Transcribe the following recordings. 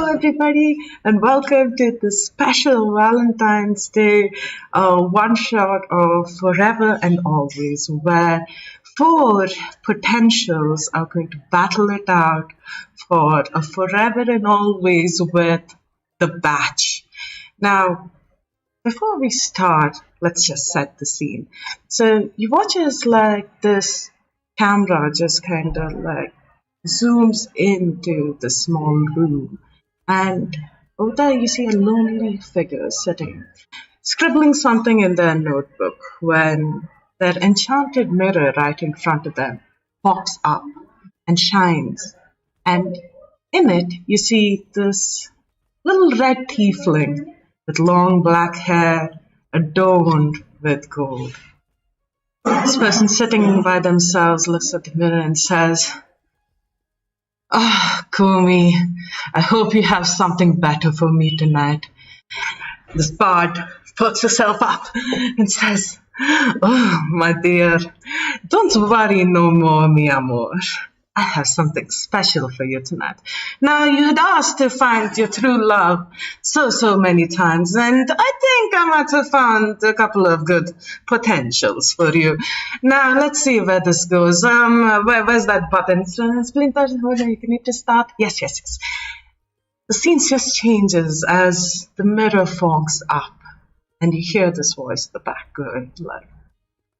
everybody, and welcome to the special Valentine's Day one shot of Forever and Always, where four potentials are going to battle it out for a Forever and Always with the batch. Now, before we start, let's just set the scene. So, you watch as like this camera just kind of like zooms into the small room, and over there you see a lonely figure sitting, scribbling something in their notebook when their enchanted mirror right in front of them pops up and shines. And in it, you see this little red tiefling with long black hair adorned with gold. This person sitting by themselves looks at the mirror and says, "Ah, Kumi, I hope you have something better for me tonight." This bard puts herself up and says, "Oh, my dear, don't worry no more, mi amor. I have something special for you tonight. Now, you had asked to find your true love so many times, and I think I might have found a couple of good potentials for you. Now, let's see where this goes. Where's that button? Splinter, you need to start. Yes. The scene just changes as the mirror fogs up, and you hear this voice in the back going like,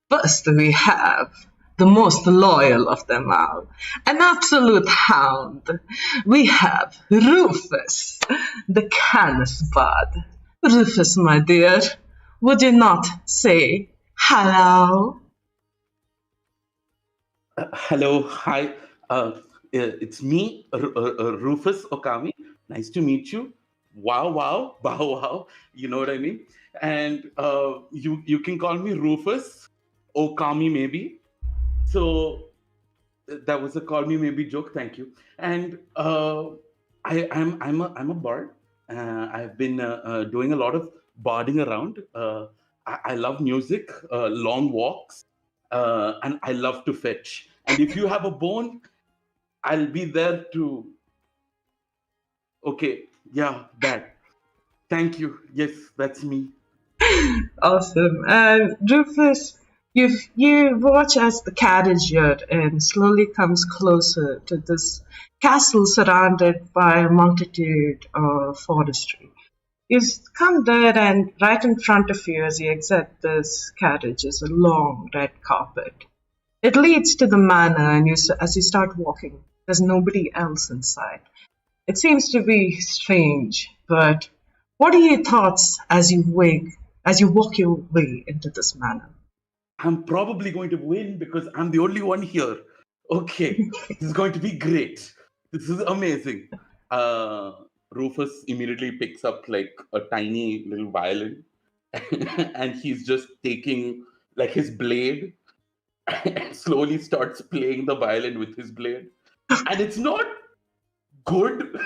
"First we have the most loyal of them all, an absolute hound. We have Rufus, the Canis bard. Rufus, my dear, would you not say hello?" Hello, hi. It's me, Rufus Okami. Nice to meet you. Wow, bow wow. You know what I mean? And you can call me Rufus Okami, maybe. So that was a call me maybe joke. Thank you. And I'm a bard. I've been doing a lot of barding around. I love music, long walks, and I love to fetch. And if you have a bone, I'll be there to. Okay, yeah, that. Thank you. Yes, that's me. Awesome. Rufus, you watch as the carriage you're in slowly comes closer to this castle surrounded by a multitude of forestry. You come there, and right in front of you as you exit this carriage is a long red carpet. It leads to the manor, and as you start walking, there's nobody else inside. It seems to be strange, but what are your thoughts as you walk your way into this manor? I'm probably going to win because I'm the only one here. Okay, this is going to be great. This is amazing. Rufus immediately picks up like a tiny little violin and he's just taking like his blade and slowly starts playing the violin with his blade. And it's not good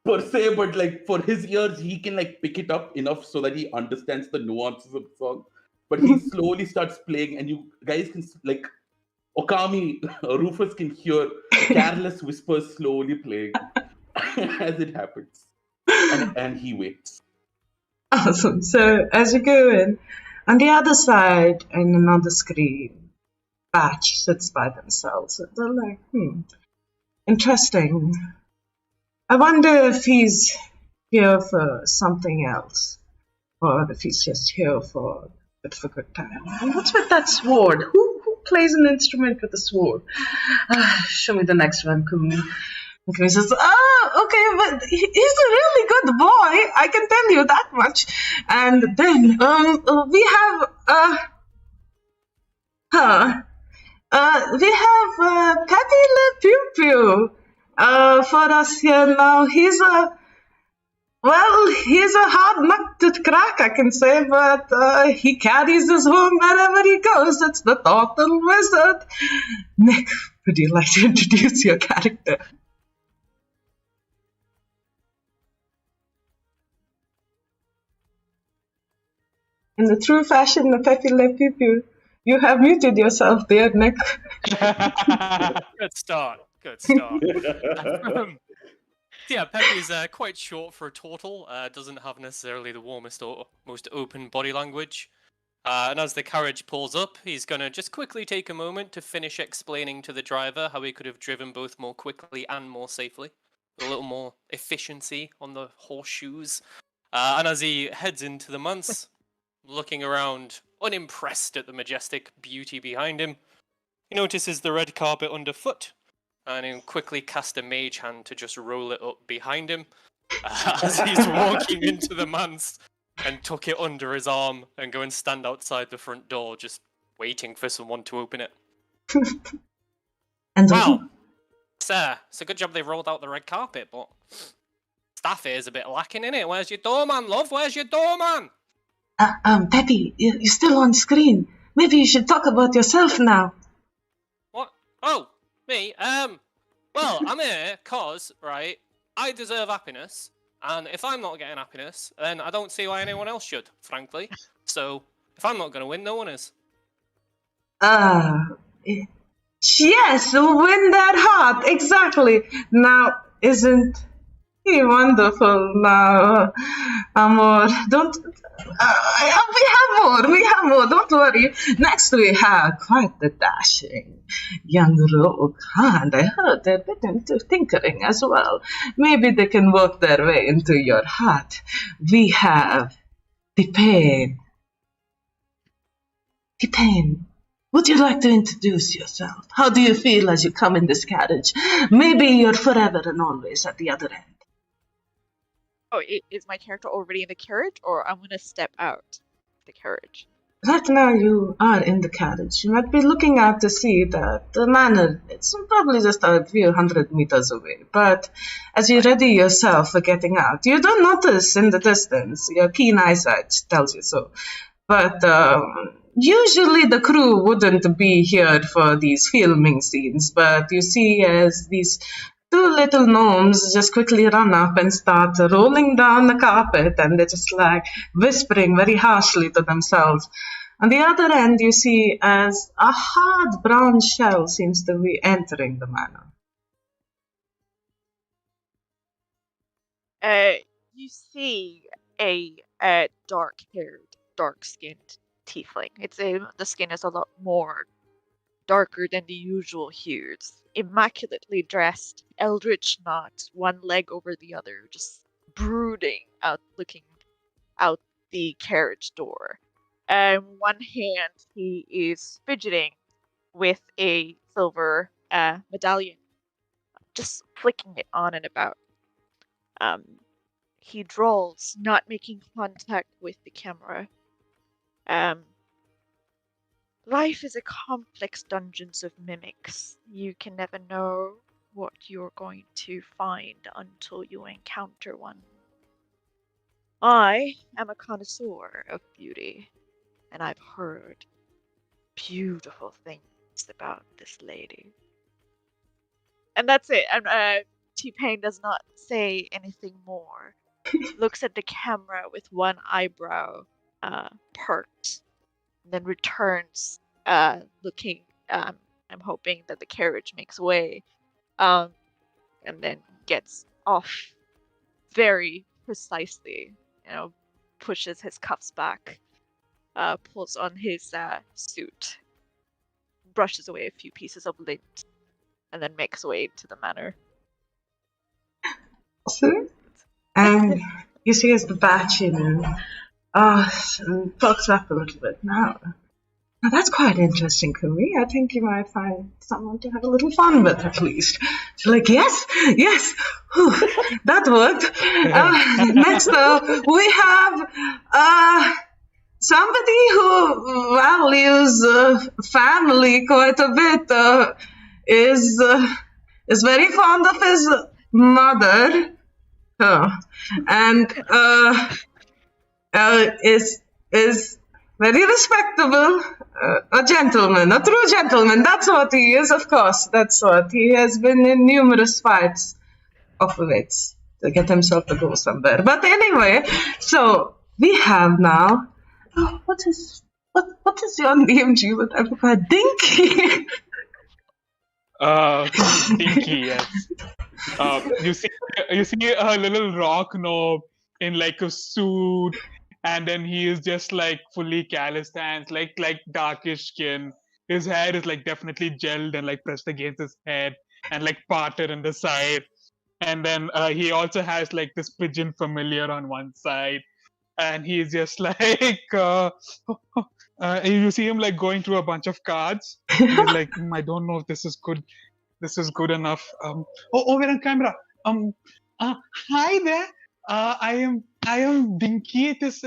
per se, but like for his ears, he can like pick it up enough so that he understands the nuances of the song. But he slowly starts playing, and you guys can like Okami, Rufus can hear careless whispers slowly playing as it happens, and he waits. Awesome. So as you go in, on the other side, in another screen, Batch sits by themselves. They're like, interesting. I wonder if he's here for something else, or if he's just here for a bit of a good time. And what's with that sword? Who plays an instrument with a sword? Show me the next one, Kumi. And Kumi says, okay, but he's a really good boy. I can tell you that much. And then we have Pepe Le Pew Pew for us here now. He's a hard nut to crack, I can say, but he carries his home wherever he goes. It's the total wizard. Nick, would you like to introduce your character? In the true fashion of Pepe Le Pew Pew, you have muted yourself there, Nick. Good start. Yeah, Peppy is quite short for a turtle. Doesn't have necessarily the warmest or most open body language. And as the carriage pulls up, he's going to just quickly take a moment to finish explaining to the driver how he could have driven both more quickly and more safely. A little more efficiency on the horseshoes. And as he heads into the manse, looking around, unimpressed at the majestic beauty behind him, he notices the red carpet underfoot, and he'll quickly cast a mage hand to just roll it up behind him as he's walking into the manse, and tuck it under his arm and go and stand outside the front door, just waiting for someone to open it. And Wow, it's a good job they rolled out the red carpet, but staff here is a bit lacking in it. Where's your doorman, love? Where's your doorman? Peppy, you're still on screen. Maybe you should talk about yourself now. What? Oh, me? Well, I'm here cause, right, I deserve happiness, and if I'm not getting happiness, then I don't see why anyone else should, frankly. So, if I'm not going to win, no one is. Yes, win that heart, exactly. Now, isn't he wonderful now, Amor? Don't... we have more, don't worry. Next we have quite the dashing young rogue, and I heard they're a bit into tinkering as well. Maybe they can work their way into your heart. We have Pigeon. Pigeon, would you like to introduce yourself? How do you feel as you come in this carriage? Maybe you're forever and always at the other end. Oh, is my character already in the carriage, or I'm going to step out the carriage? Right now you are in the carriage. You might be looking out to see that the manor, it's probably just a few 100 meters away. But as you ready yourself for getting out, you don't notice in the distance. Your keen eyesight tells you so. But usually the crew wouldn't be here for these filming scenes. But you see as these two little gnomes just quickly run up and start rolling down the carpet, and they're just like whispering very harshly to themselves. On the other end, you see as a hard brown shell seems to be entering the manor. You see a dark-haired, dark-skinned tiefling. The skin is a lot more darker than the usual hues. Immaculately dressed, eldritch knot, one leg over the other, just brooding out, looking out the carriage door. One hand, he is fidgeting with a silver medallion, just flicking it on and about. He drawls, not making contact with the camera. Life is a complex dungeons of mimics. You can never know what you're going to find until you encounter one. I am a connoisseur of beauty, and I've heard beautiful things about this lady. And that's it. And T-Pain does not say anything more. Looks at the camera with one eyebrow perked, and then returns looking. I'm hoping that the carriage makes way, and then gets off very precisely. Pushes his cuffs back, pulls on his suit, brushes away a few pieces of lint, and then makes way to the manor. Sure. And you see as the batch talks up a little bit now. Now that's quite interesting, Kumi. I think you might find someone to have a little fun with at least. She's like, yes, whew, that worked. Next we have somebody who values family quite a bit, is very fond of his mother, and is very respectable, a gentleman, a true gentleman. That's what he is, of course. That's what he has been in numerous fights of wits to get himself to go somewhere. But anyway, so we have now. Oh, what is your name, Jeevan? I forgot. Dinky. Dinky, yes. You see a little rock knob in like a suit, and then he is just like fully calloused hands, like darkish skin. His hair is like definitely gelled and like pressed against his head and like parted on the side. And then he also has like this pigeon familiar on one side, and he's just like you see him like going through a bunch of cards. And he's like, I don't know if this is good. This is good enough. We're on camera. Hi there. I am Dinky. It is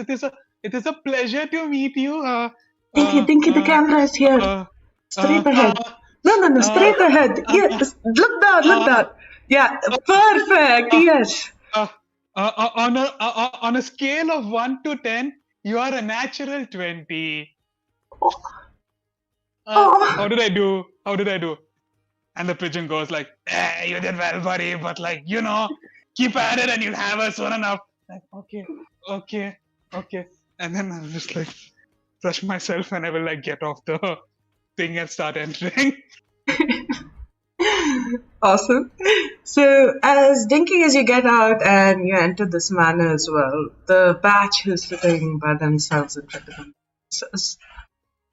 a pleasure to meet you. Dinky, the camera is here. Straight ahead. No, straight ahead. Yes, look down. Yeah, perfect. Yes. On a scale of 1 to 10, you are a natural 20. How did I do? And the pigeon goes like, you did well, buddy, but like, keep at it and you'll have us soon enough. Like, okay. And then I'll just like brush myself and I will like get off the thing and start entering. Awesome. So as dinky as you get out and you enter this manor as well, the batch who's sitting by themselves in front of them says,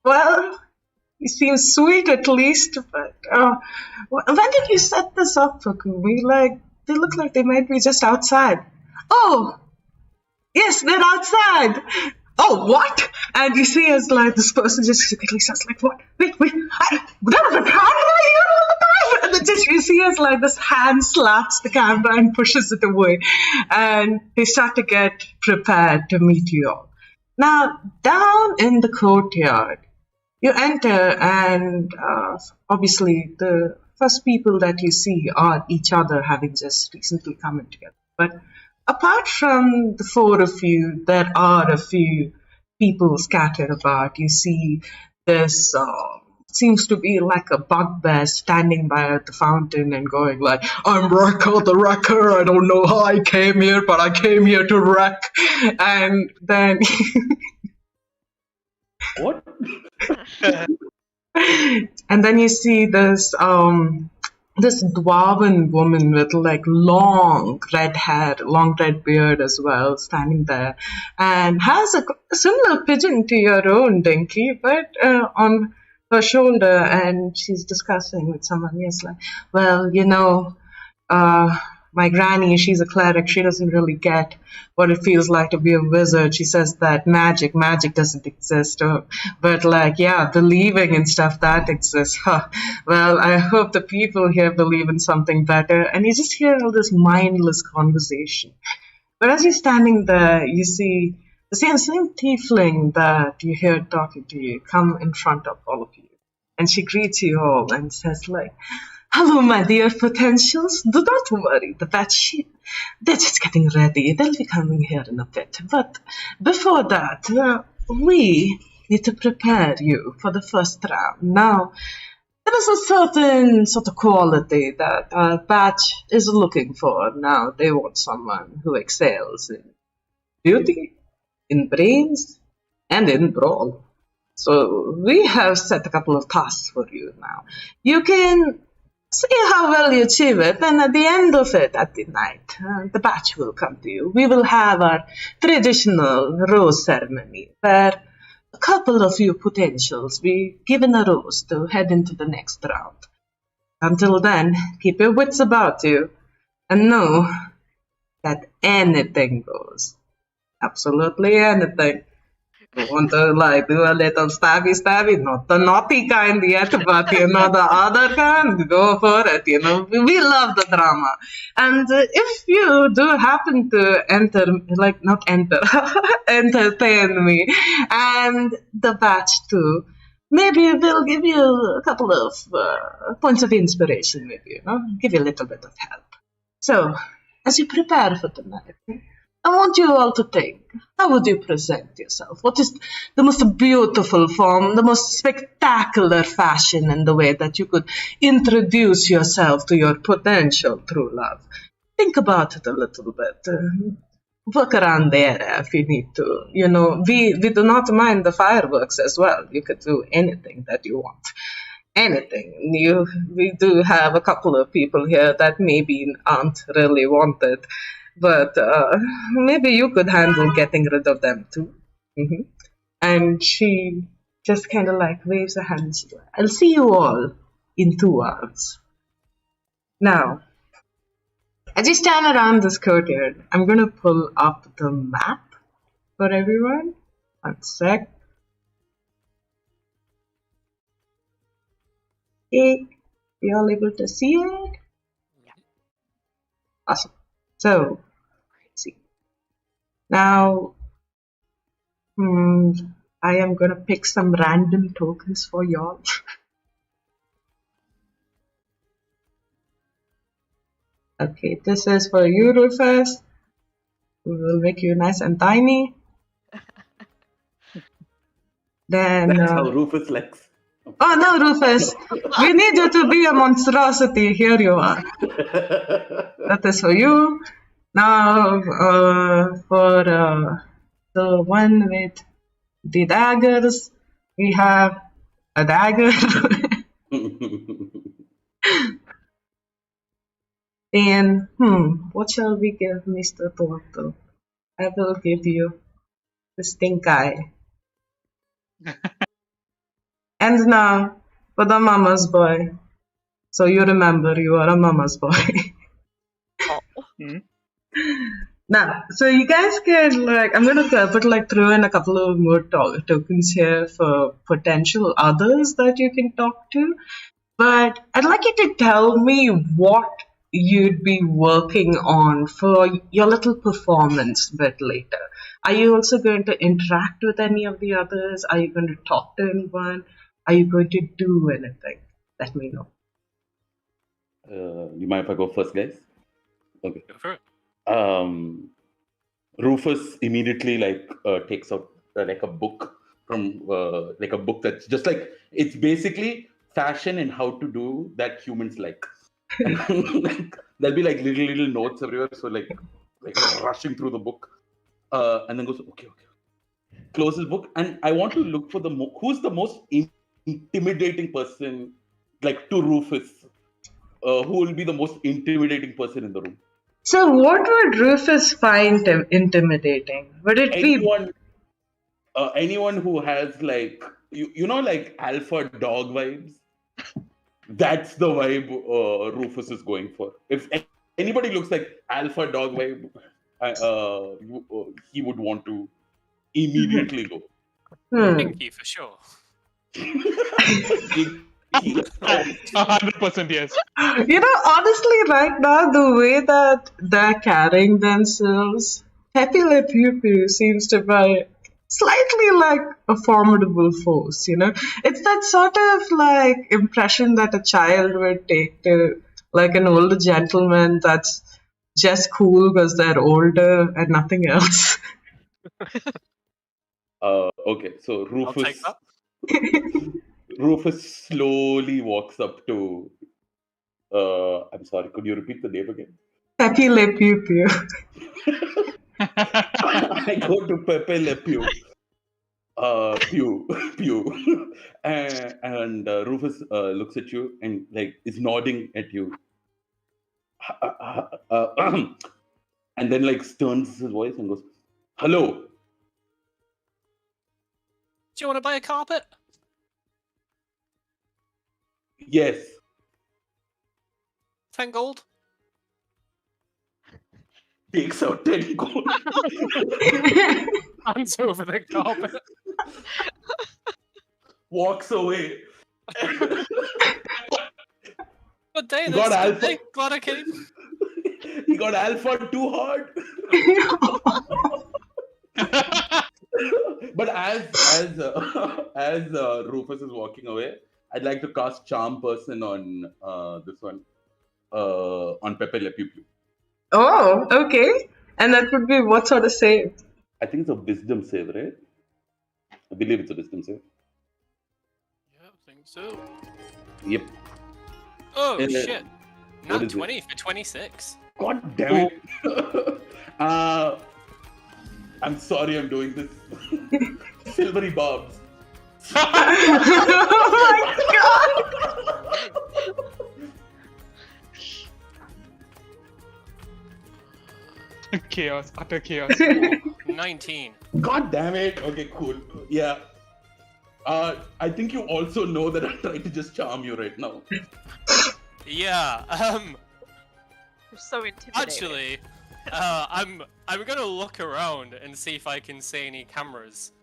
well, you seem sweet at least, but when did you set this up for Kumi? Like, they look like they might be just outside. Oh, yes, they're outside. Oh, what? And you see as like this person just quickly says like, what? Wait, there was a camera here all the time. And then just you see as like this hand slaps the camera and pushes it away. And they start to get prepared to meet you all. Now, down in the courtyard, you enter and obviously the first people that you see are each other having just recently come in together. But apart from the four of you, there are a few people scattered about. You see this seems to be like a bugbear standing by the fountain and going like, I'm Wrecker the Wrecker. I don't know how I came here, but I came here to wreck. And then... What? And then you see this this dwarven woman with like long red hair, long red beard as well, standing there, and has a similar pigeon to your own, Dinky, but on her shoulder, and she's discussing with someone. Yes, like, well, my granny, she's a cleric. She doesn't really get what it feels like to be a wizard. She says that magic doesn't exist. But like, yeah, believing in stuff, that exists. Huh. Well, I hope the people here believe in something better. And you just hear all this mindless conversation. But as you're standing there, you see the same tiefling that you hear talking to you come in front of all of you. And she greets you all and says like, hello, my dear potentials. Do not worry. The batch, they're just getting ready. They'll be coming here in a bit. But before that, we need to prepare you for the first round. Now, there is a certain sort of quality that our batch is looking for. Now, they want someone who excels in beauty, in brains, and in brawl. So we have set a couple of tasks for you now. You can see how well you achieve it, and at the end of it, at the night, the batch will come to you. We will have our traditional rose ceremony, where a couple of you potentials be given a rose to head into the next round. Until then, keep your wits about you, and know that anything goes. Absolutely anything. You want to like do a little stabby, not the naughty kind yet, but the other kind, go for it. We love the drama. And if you do happen to entertain me and the batch too, maybe we'll give you a couple of points of inspiration, maybe, give you a little bit of help. So, as you prepare for the night, I want you all to think, how would you present yourself? What is the most beautiful form, the most spectacular fashion in the way that you could introduce yourself to your potential true love? Think about it a little bit. Work around there if you need to. We do not mind the fireworks as well. You could do anything that you want. anything. We do have a couple of people here that maybe aren't really wanted, but maybe you could handle getting rid of them too. hmm And she just kind of like waves her hands. I'll see you all in 2 hours. Now, as you stand around this courtyard, I'm gonna pull up the map for everyone. 1 sec. Okay, you all able to see it? Awesome. So, let's see. Now, I am gonna pick some random tokens for y'all. Okay, this is for you, Rufus. We will make you nice and tiny. Then, That's how Rufus likes. oh no, Rufus, we need you to be a monstrosity. Here you are. That is for you. Now, for the one with the daggers, we have a dagger. Then, what shall we give Mr. Turtle? I will give you the stink eye. And now, for the mama's boy. So you remember you are a mama's boy. Now, so you guys can I'm gonna throw in a couple of more tokens here for potential others that you can talk to. But I'd like you to tell me what you'd be working on for your little performance a bit later. Are you also going to interact with any of the others? Are you going to talk to anyone? Are you going to do anything? Let me know. You mind if I go first, guys? Okay. Go for it. Rufus immediately takes out a book from a book that's just it's basically fashion and how to do that humans like. And, there'll be little notes everywhere, so rushing through the book, and then goes okay. Closes book, and I want to look for who's the most intimidating person, to Rufus. Who will be the most intimidating person in the room? So, what would Rufus find intimidating? Would it be anyone who has alpha dog vibes? That's the vibe Rufus is going for. If anybody looks like alpha dog vibe, he would want to immediately go. Pinky for sure. 100% yes. Honestly, right now, the way that they're carrying themselves, Pepe Le Pew Pew seems to be slightly like a formidable force, It's that sort of impression that a child would take to an older gentleman that's just cool because they're older and nothing else. Okay, so Rufus. Rufus slowly walks up to. I'm sorry, could you repeat the name again? Pepe Le Pew Pew. I go to Pepe Le Pew. Pew. And Rufus looks at you and is nodding at you. And then turns his voice and goes, "Hello. Do you want to buy a carpet?" Yes. 10 gold. Takes out 10 gold. Hands over the carpet. Walks away. Good day, Got alpha. Glad I came. He got alpha too hard. But as Rufus is walking away, I'd like to cast Charm Person on this one, on Pepe Le Pew Pew. Oh, okay. And that would be what sort of save? I think it's a Wisdom save, right? I believe it's a Wisdom save. Yeah, I think so. Yep. Oh, shit. Not 20 for 26. God damn it. I'm sorry I'm doing this. Silvery barbs. Oh my god! Chaos, utter chaos. 19. God damn it. Okay, cool. Yeah. I think you also know that I'm trying to just charm you right now. Yeah, You're so intimidating. actually, I'm gonna look around and see if I can see any cameras.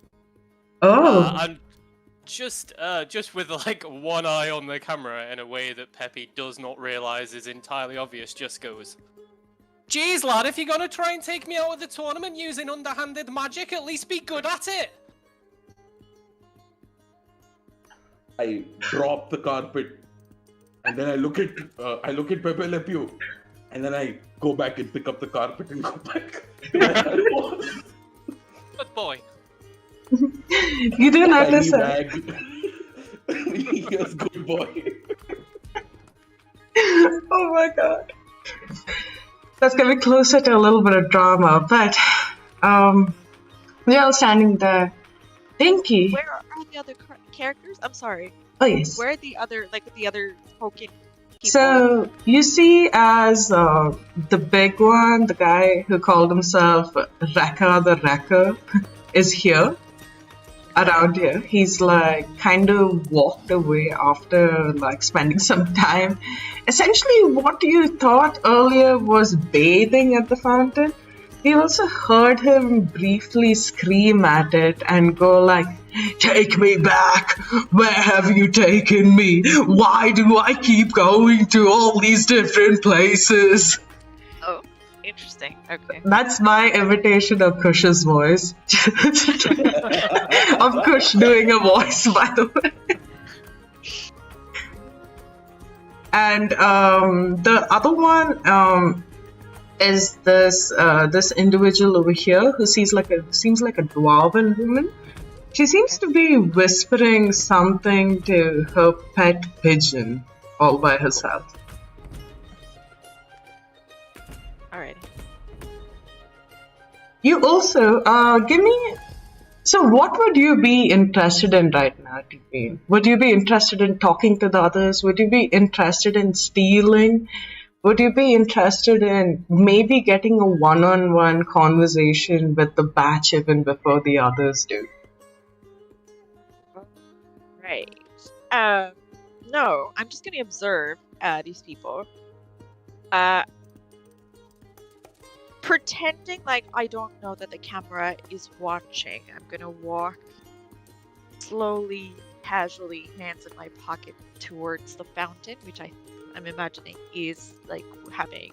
Oh, And just with like one eye on the camera in a way that Peppy does not realize is entirely obvious, just goes, "Jeez, lad, if you're gonna try and take me out of the tournament using underhanded magic, at least be good at it." I drop the carpet, and then I look at Pepe Le Pew, and then I go back and pick up the carpet and go back. Good boy. you didn't Tiny understand. bag. Yes, good boy. Oh my god. That's getting closer to a little bit of drama, but we're all standing there. Dinky. Where are the other characters? I'm sorry. Oh yes. Where are the other token people? So you see as the big one, the guy who called himself Rekka the Wrecker, is here. Around here. He's like kind of walked away after like spending some time. Essentially what you thought earlier was bathing at the fountain. You also heard him briefly scream at it and go like, "Take me back! Where have you taken me? Why do I keep going to all these different places?" Oh, interesting. Okay. That's my imitation of Kush's voice. Of Kush doing a voice, by the way. And the other one is this individual over here who seems like a dwarven woman. She seems to be whispering something to her pet pigeon all by herself. Alrighty. You also give me. So, what would you be interested in right now, T-Pain? Would you be interested in talking to the others? Would you be interested in stealing? Would you be interested in maybe getting a one-on-one conversation with the batch even before the others do? Right. No, I'm just gonna observe these people. Pretending like I don't know that the camera is watching. I'm gonna walk slowly, casually, hands in my pocket towards the fountain, which I'm imagining is like having,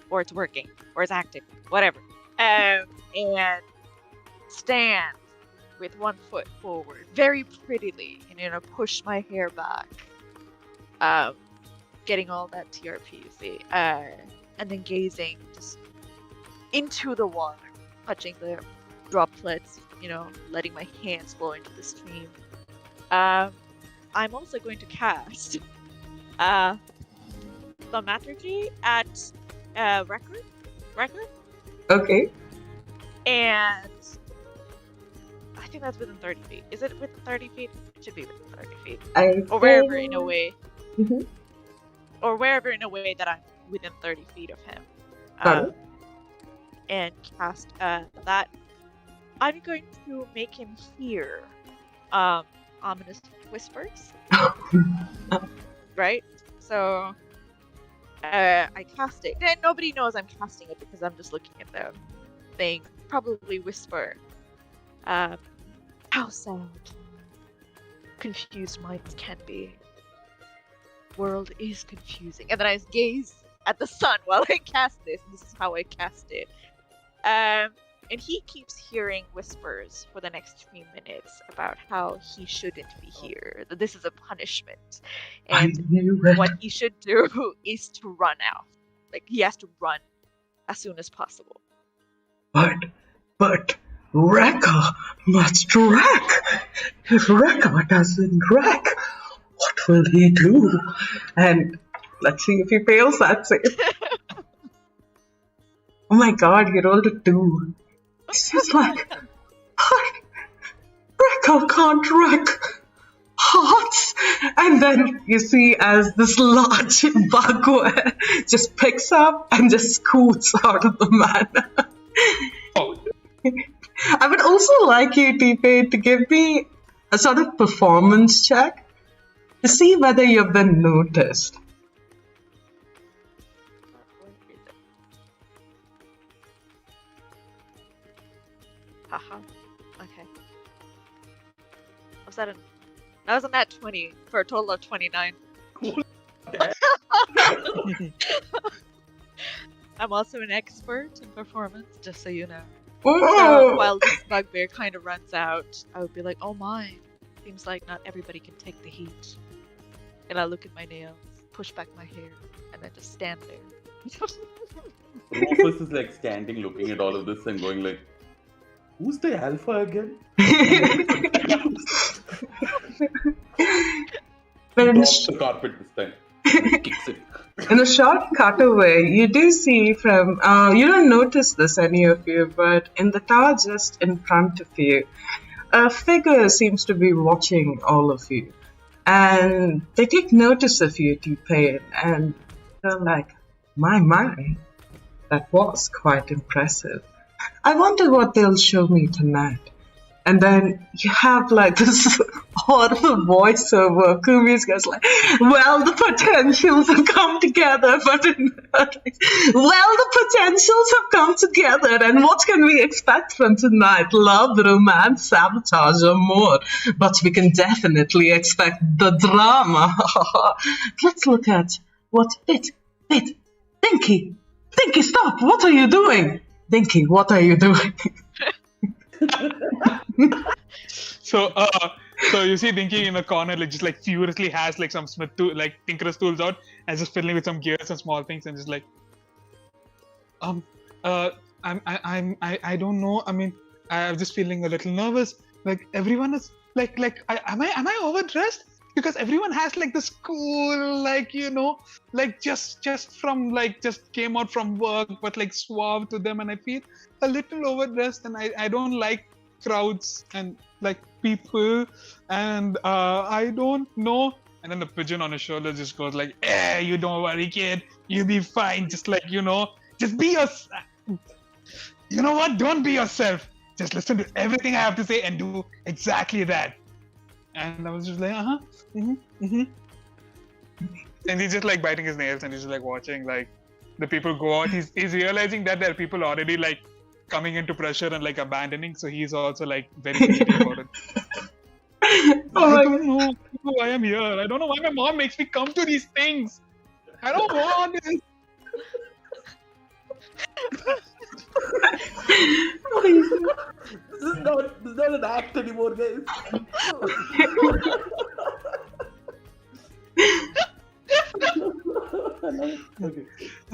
or it's working, or it's active, whatever. And stand with one foot forward, very prettily, and push my hair back, getting all that TRP, you see, and then gazing just into the water, touching the droplets, letting my hands flow into the stream. I'm also going to cast Thaumaturgy at Wrecker. Okay. And I think that's within 30 feet. Is it within 30 feet? It should be within 30 feet. Or wherever in a way. Mhm. Or wherever in a way that I'm within 30 feet of him. Got it. And cast that. I'm going to make him hear ominous whispers. Right? So I cast it. Then nobody knows I'm casting it because I'm just looking at the thing. Probably whisper. How sad. Confused minds can be. World is confusing. And then I gaze at the sun while I cast this. This is how I cast it. And he keeps hearing whispers for the next 3 minutes about how he shouldn't be here. That this is a punishment. And what he should do is to run out. Like, he has to run as soon as possible. But Rekka must wreck. If Rekka doesn't wreck, what will he do? And let's see if he fails that save. Oh my god, he rolled a 2. This is like, but Rekka skull can't wreck hearts. And then you see as this large bug just picks up and just scoots out of the man. Oh, I would also like you, TP, to give me a sort of performance check to see whether you've been noticed. Haha. Okay. That was a nat 20 for a total of 29. I'm also an expert in performance, just so you know. So Oh! while this bugbear kind of runs out, I would be like, oh my, seems like not everybody can take the heat. And I look at my nails, push back my hair, and then just stand there. Rufus is like standing looking at all of this and going like, who's the alpha again? But in Drops the carpet this time. Kicks it. a short cutaway, you do see from, you don't notice this, any of you, but in the tower just in front of you, a figure seems to be watching all of you. And they take notice of you, T-Pain, and they're like, my, that was quite impressive. I wonder what they'll show me tonight. And then you have like this horrible voiceover. Kumi's goes like, well, the potentials have come together, but the potentials have come together, and what can we expect from tonight? Love, romance, sabotage, or more. But we can definitely expect the drama. Let's look at what Dinky, stop! What are you doing? Dinky, what are you doing? so you see Dinky in the corner, like just like furiously has like some smith tool, like tinker's tools out, and just fiddling with some gears and small things, and just like, I don't know. I mean, I'm just feeling a little nervous. Like everyone is am I overdressed? Because everyone has like this cool, like, you know, like just from like just came out from work, but like suave to them, and I feel a little overdressed, and I don't like crowds and like people, and I don't know. And then the pigeon on his shoulder just goes like, you don't worry, kid, you'll be fine. Just like, you know, just be yourself. You know what? Don't be yourself. Just listen to everything I have to say and do exactly that. And I was just like, and he's just like biting his nails, and he's just like watching like the people go out. He's realizing that there are people already like coming into pressure and like abandoning, so he's also like very guilty about it. I don't know why I'm here. I don't know why my mom makes me come to these things. I don't want this. This is not an act anymore, guys. Okay.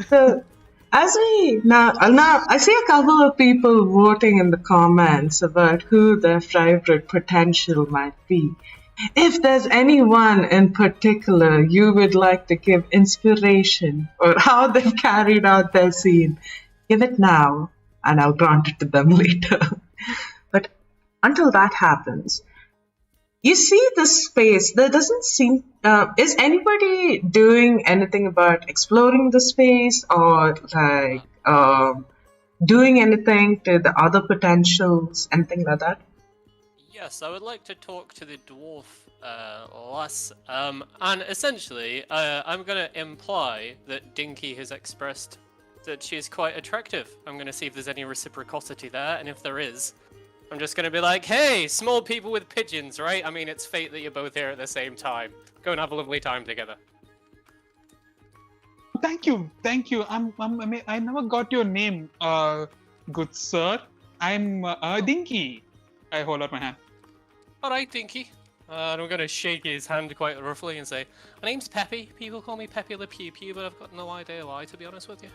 So, as we now I see a couple of people voting in the comments about who their favorite potential might be. If there's anyone in particular you would like to give inspiration or how they've carried out their scene, give it now, and I'll grant it to them later. But until that happens, you see this space. There doesn't seem... is anybody doing anything about exploring the space or like doing anything to the other potentials, anything like that? Yes, I would like to talk to the dwarf less. And essentially, I'm going to imply that Dinky has expressed that she's quite attractive. I'm going to see if there's any reciprocity there, and if there is, I'm just going to be like, hey, small people with pigeons, right? I mean, it's fate that you're both here at the same time. Go and have a lovely time together. Thank you. I never got your name, good sir. I'm Dinky. I hold out my hand. All right, Dinky. And I'm going to shake his hand quite roughly and say, my name's Peppy. People call me Peppy the Pew Pew, but I've got no idea why, to be honest with you.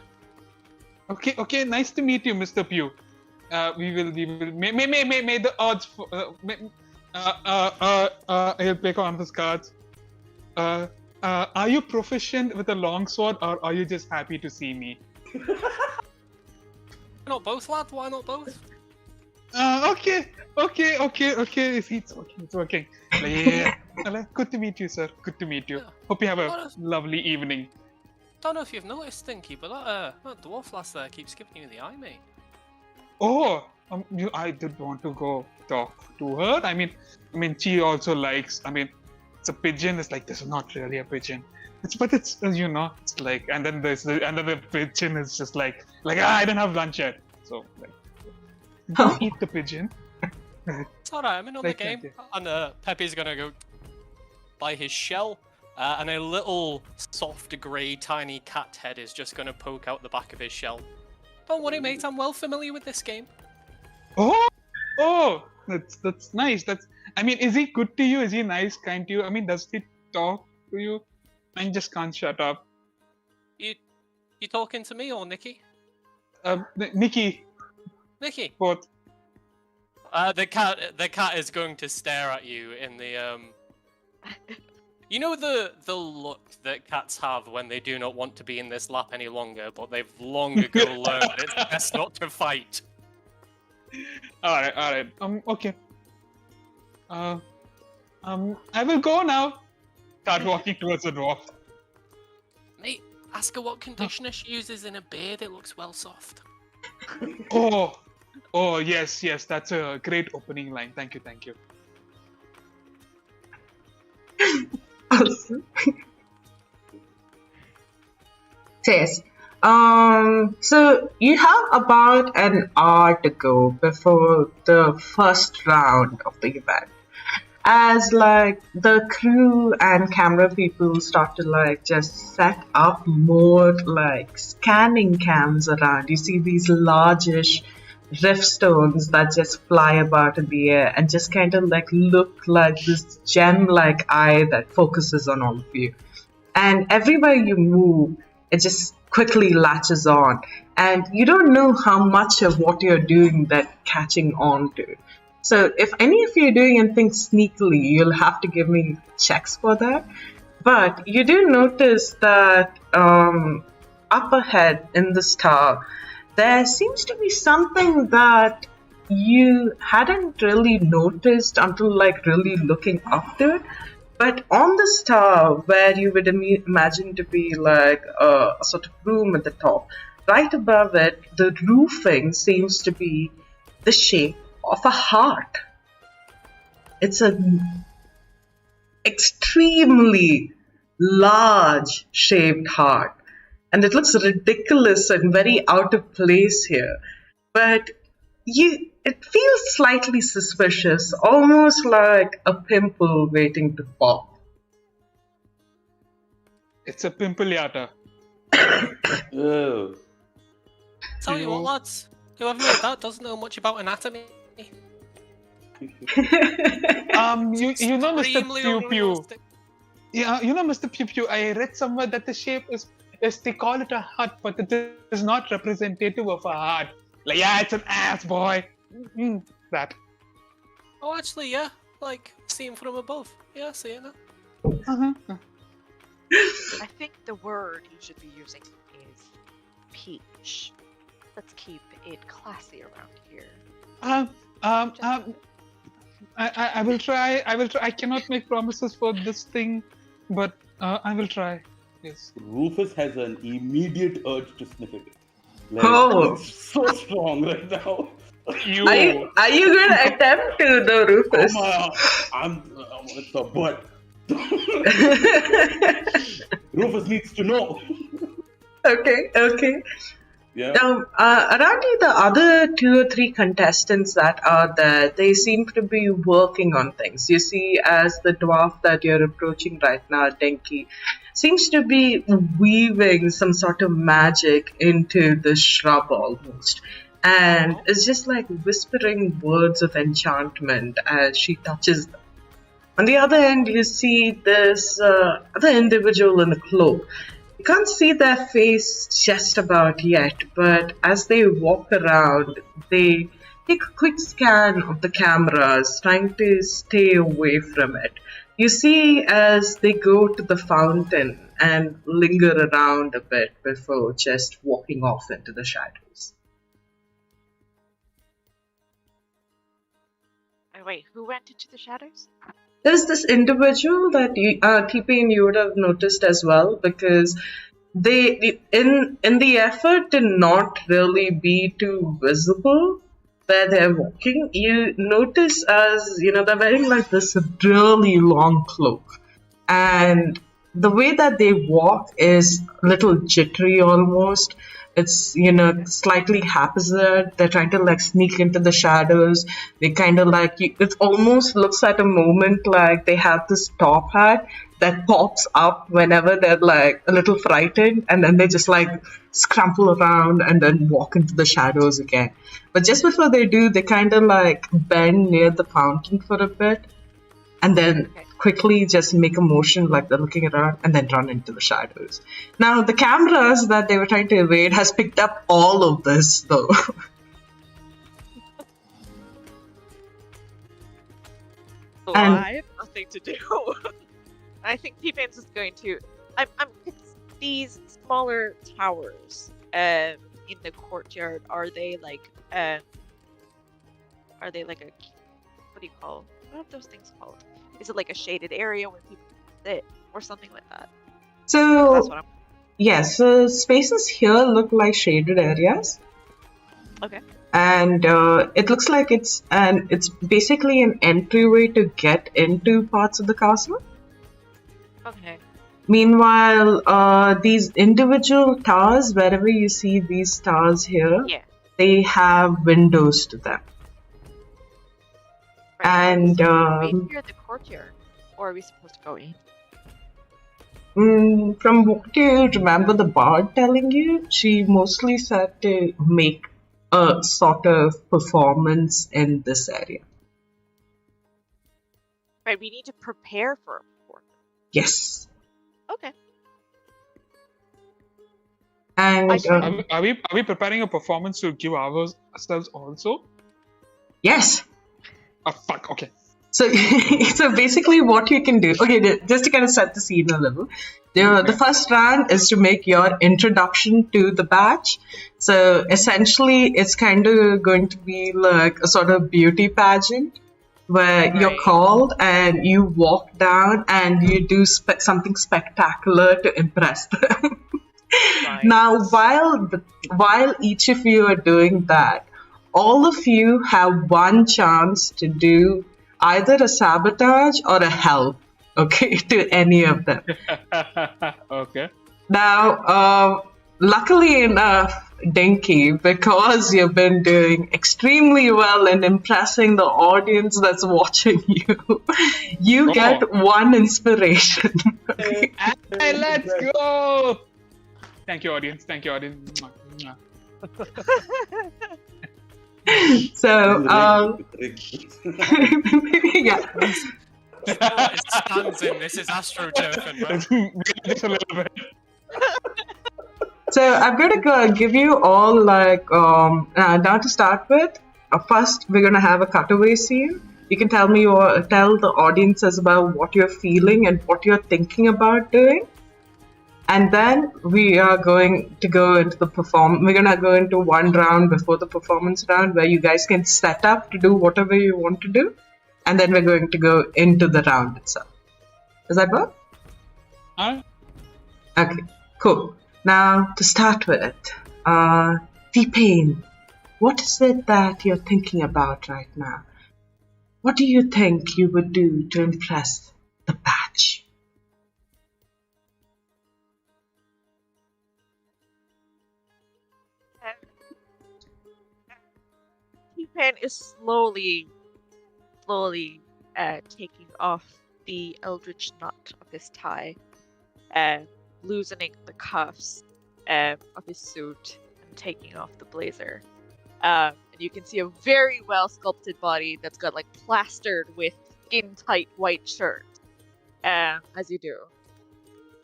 Okay. Nice to meet you, Mr. Pew. We will. May the odds. He'll pick one of his cards. Are you proficient with a longsword, or are you just happy to see me? Why not both, lad? Why not both? Okay. It's working. Yeah. Good to meet you, sir. Good to meet you. Yeah. Hope you have a What lovely evening. Don't know if you've noticed, Stinky, but that dwarf lass there keeps giving you the eye, mate. Oh, I did want to go talk to her. I mean, she also likes. It's a pigeon. It's like this is not really a pigeon. It's it's like, and then there's another pigeon is just like I don't have lunch yet. So like, don't eat the pigeon. It's alright, I'm in on the Like, game. thank And Pepe's gonna go by his shell, and a little soft grey tiny cat head is just gonna poke out the back of his shell. Don't worry, mate, I'm well familiar with this game. Oh, that's nice. Is he good to you? Is he nice, kind to you? Does he talk to you? I just can't shut up. You talking to me or Nikki? Nikki, Nikki. both. The cat is going to stare at you in the You know the look that cats have when they do not want to be in this lap any longer, but they've long ago learned that it's best not to fight. All right. Okay. I will go now. Start walking towards the dwarf. Mate, ask her what conditioner she uses in a beard. It looks well soft. Oh, yes. That's a great opening line. Thank you. Awesome. Yes. So you have about an hour to go before the first round of the event. As like the crew and camera people start to like just set up more like scanning cams around, you see these largish rift stones that just fly about in the air and just kind of like look like this gem-like eye that focuses on all of you. And everywhere you move, it just quickly latches on, and you don't know how much of what you're doing that catching on to. So if any of you are doing anything sneakily, you'll have to give me checks for that. But you do notice that up ahead in this tower, there seems to be something that you hadn't really noticed until like really looking up to it. But on this tower, where you would imagine to be like a sort of room at the top, right above it, the roofing seems to be the shape of a heart. It's an extremely large shaped heart, and it looks ridiculous and very out of place here. But it feels slightly suspicious, almost like a pimple waiting to pop. It's a pimple yata. Oh. Tell you what, lads, whoever made that doesn't know much about anatomy. You know, Mr. Extremely Pew Pew. unrealistic. Yeah, Mr. Pew Pew, I read somewhere that the shape is they call it a heart, but it is not representative of a heart. Like, yeah, it's an ass, boy. That. Oh, actually, yeah. Like, seen from above. Yeah, I see it now. Uh-huh. I think the word you should be using is peach. Let's keep it classy around here. I will try. I cannot make promises for this thing, but I will try. Yes. Rufus has an immediate urge to sniff it. Like, Oh. it's so strong right now. Are you going to attempt to, though, Rufus? It's a butt. Rufus needs to know. Okay. Yeah. Now, around you, the other 2 or 3 contestants that are there, they seem to be working on things. You see, as the dwarf that you're approaching right now, Denki, seems to be weaving some sort of magic into the shrub almost. And it's just like whispering words of enchantment as she touches them. On the other end, you see this other individual in a cloak. You can't see their face just about yet, but as they walk around, they take a quick scan of the cameras, trying to stay away from it. You see as they go to the fountain and linger around a bit before just walking off into the shadows. Wait, who went into the shadows? There's this individual that TP and you would have noticed as well, because they in the effort to not really be too visible where they're walking, you notice as they're wearing like this really long cloak, and the way that they walk is a little jittery almost. It's slightly haphazard. They're trying to like sneak into the shadows. They kind of like it almost looks at a moment like they have this top hat that pops up whenever they're like a little frightened, and then they just like scramble around and then walk into the shadows again. But just before they do, they kind of like bend near the fountain for a bit, and then quickly just make a motion like they're looking around and then run into the shadows. Now, the cameras that they were trying to evade has picked up all of this, though. So And- I have nothing to do. I think T-Pain's is going to... it's these smaller towers in the courtyard, are they like a... What do you call... What are those things called? Is it like a shaded area where people sit or something like that? That's So, what I'm... yes, so spaces here look like shaded areas. Okay. And it looks like it's basically an entryway to get into parts of the castle. Okay. Meanwhile, these individual towers, wherever you see these towers here, Yeah. they have windows to them. Right. And Wait here at the courtyard. Or are we supposed to go in? from what you remember the bard telling you, she mostly said to make a sort of performance in this area. Right, we need to prepare for a performance. Yes. Okay. And Are we preparing a performance to give ourselves also? yes. Oh fuck. Okay. So, so basically what you can do, okay, just to kind of set the scene a little, the first round is to make your introduction to the batch. So essentially it's kind of going to be like a sort of beauty pageant where you're Right. called and you walk down and you do something spectacular to impress them. Right. Now, while each of you are doing that, all of you have one chance to do either a sabotage or a help, okay, to any of them. Okay. Now, luckily enough, Dinky, because you've been doing extremely well in impressing the audience that's watching you, you get one inspiration. Okay? Hey, let's go! Thank you, audience. Thank you, audience. Mwah, mwah. So, yeah. It stands in. This is astroturfing, man. Just a little bit. So I'm going to give you all now to start with. First, we're going to have a cutaway scene. You can tell the audiences about what you're feeling and what you're thinking about doing. And then we are going to go into the We're going to go into one round before the performance round where you guys can set up to do whatever you want to do. And then we're going to go into the round itself. Does that work? Alright. Okay, cool. Now, to start with, T-Pain, what is it that you're thinking about right now? What do you think you would do to impress the batch? T-Pain is slowly taking off the eldritch knot of his tie, loosening the cuffs of his suit, and taking off the blazer. And you can see a very well sculpted body that's got like plastered with skin tight white shirt, as you do.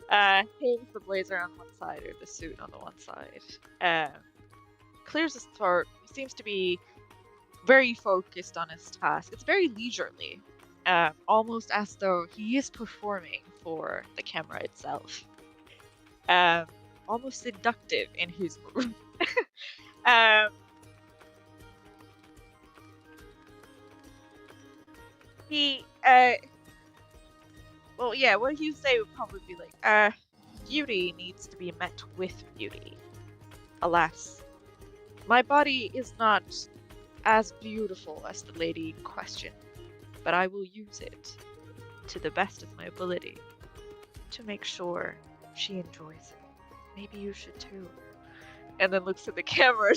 Hangs the blazer on one side or the suit on the one side. Clears his throat. Seems to be very focused on his task. It's very leisurely, almost as though he is performing for the camera itself. Almost seductive in his move. he, well, yeah, what you say would probably be like, beauty needs to be met with beauty. Alas, my body is not as beautiful as the lady in question, but I will use it to the best of my ability to make sure she enjoys it. Maybe you should too. And then looks at the camera.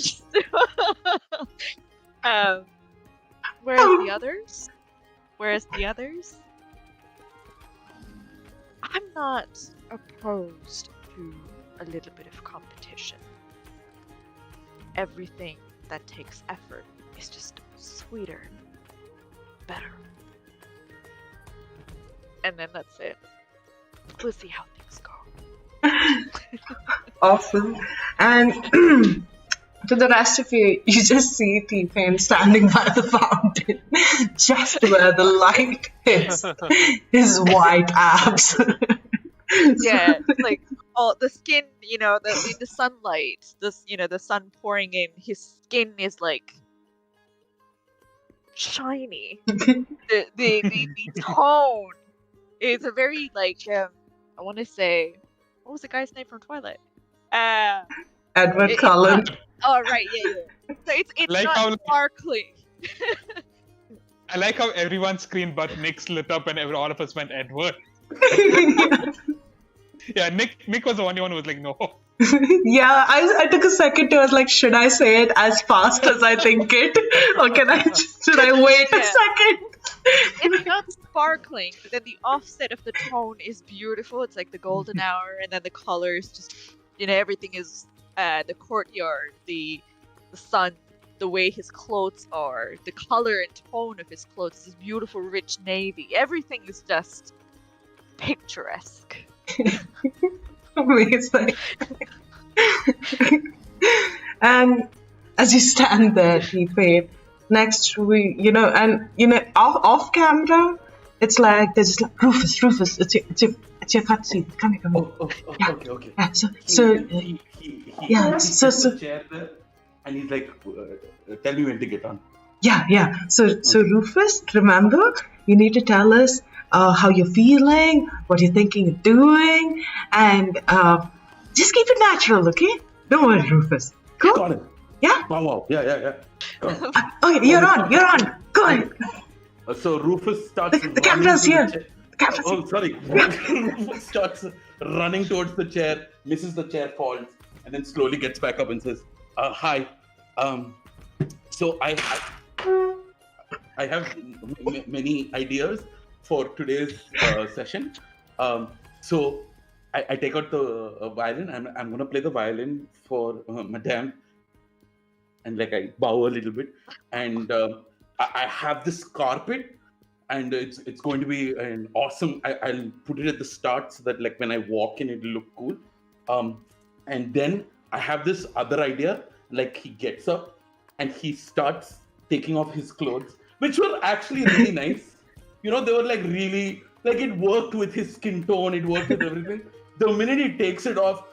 Whereas the others? I'm not opposed to a little bit of competition. Everything that takes effort is just sweeter, better. And then that's it. We'll see how things go. Awesome. And to the rest of you, you just see T-Pain standing by the fountain, just where the light hits his white abs. Yeah, it's like the skin, in the sunlight, the sun pouring in, his skin is like shiny. the tone is a very like I want to say, what was the guy's name from Twilight? Edward Cullen. Oh right, yeah. So it's Like not how- sparkling. I like how everyone's screen but Nick's lit up and all of us went Edward. Yeah, Nick was the only one who was like, no. Yeah, I took a second to, I was like, should I say it as fast as I think it? Or should I wait a second? It's not sparkling, but then the offset of the tone is beautiful. It's like the golden hour, and then the colors just, everything is the courtyard, the sun, the way his clothes are, the color and tone of his clothes, this beautiful rich navy. Everything is just picturesque. Amazing. And as you stand there, T-Pain, next off camera, it's like there's just like Rufus, it's your cutscene. Come here. Yeah. Okay. Yeah, so He yeah, sits the chair there, and he's like, tell me when to get on. Yeah. So Rufus, remember, you need to tell us how you're feeling, what you're thinking of doing, and just keep it natural, okay? Don't worry, Rufus. Cool? Got it. Yeah? Wow. Yeah. Okay, you're on. Go ahead. So Rufus starts. The camera's running here. to the chair. The camera's Oh, here. sorry. Rufus starts running towards the chair, misses the chair, falls, and then slowly gets back up and says, "Hi. So I have many ideas for today's session. So I take out the violin. I'm gonna play the violin for Madame, and like I bow a little bit, and I have this carpet, and it's going to be an awesome. I'll put it at the start so that like when I walk in, it'll look cool. And then I have this other idea. Like he gets up and he starts taking off his clothes, which were actually really nice. They were like really like it worked with his skin tone. It worked with everything. The minute he takes it off,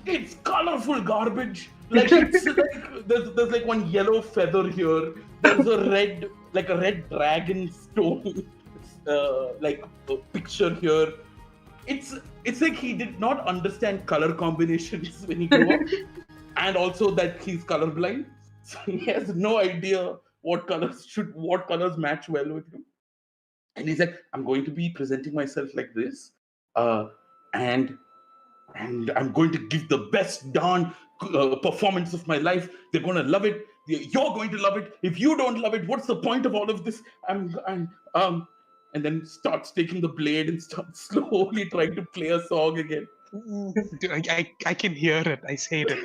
it's colorful garbage. Like it's like there's like one yellow feather here. There's a red dragon stone like a picture here. It's like he did not understand color combinations when he grew up, and also that he's colorblind, so he has no idea what colors match well with him. And he's like, I'm going to be presenting myself like this, and I'm going to give the best darn performance of my life. They're going to love it. You're going to love it. If you don't love it, what's the point of all of this? And then starts taking the blade and starts slowly trying to play a song again. Dude, I can hear it. I say it.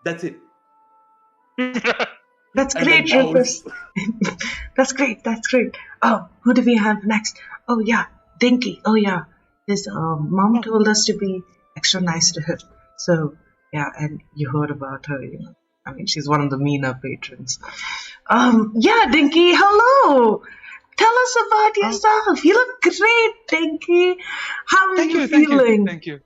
That's it. That's And great, then Rufus. That's great. Oh, who do we have next? Oh yeah, Dinky. Oh yeah, his mom told us to be extra nice to her. So yeah, and you heard about her. I mean, she's one of the meaner patrons. Yeah, Dinky. Hello. Tell us about yourself. You look great, Dinky. How are you feeling? Thank you.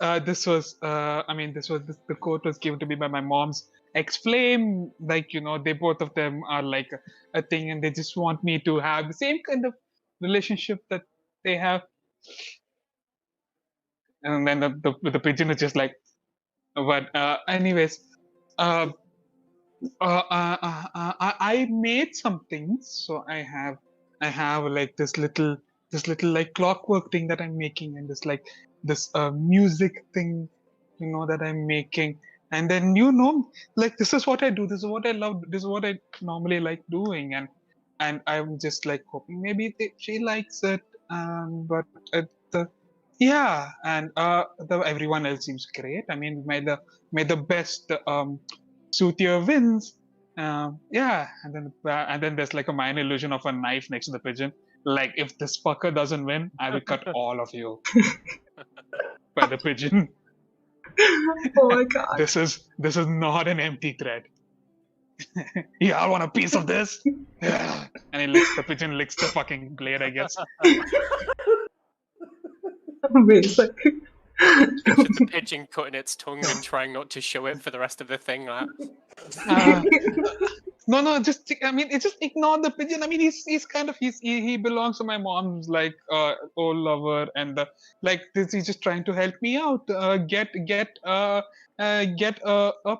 The quote was given to me by my mom's explain, like, they both of them are like a thing, and they just want me to have the same kind of relationship that they have. And then the pigeon is just like, but anyways, uh, I made some things. So I have like this little like clockwork thing that I'm making, and this music thing, that I'm making. And then like, this is what I do. This is what I love. This is what I normally like doing, and I'm just like hoping maybe she likes it. But the yeah, and everyone else seems great. I mean, may the best southier wins. Yeah, and then there's like a minor illusion of a knife next to the pigeon. Like, if this fucker doesn't win, I will cut all of you by the pigeon. Oh my god. This is not an empty threat. Y'all want a piece of this? Yeah. And the pigeon licks the fucking blade, I guess. Amazing. Picture the pigeon cutting its tongue and trying not to show it for the rest of the thing. Like. No, just ignore the pigeon. I mean, he's kind of he belongs to my mom's like old lover, and he's just trying to help me out. Get a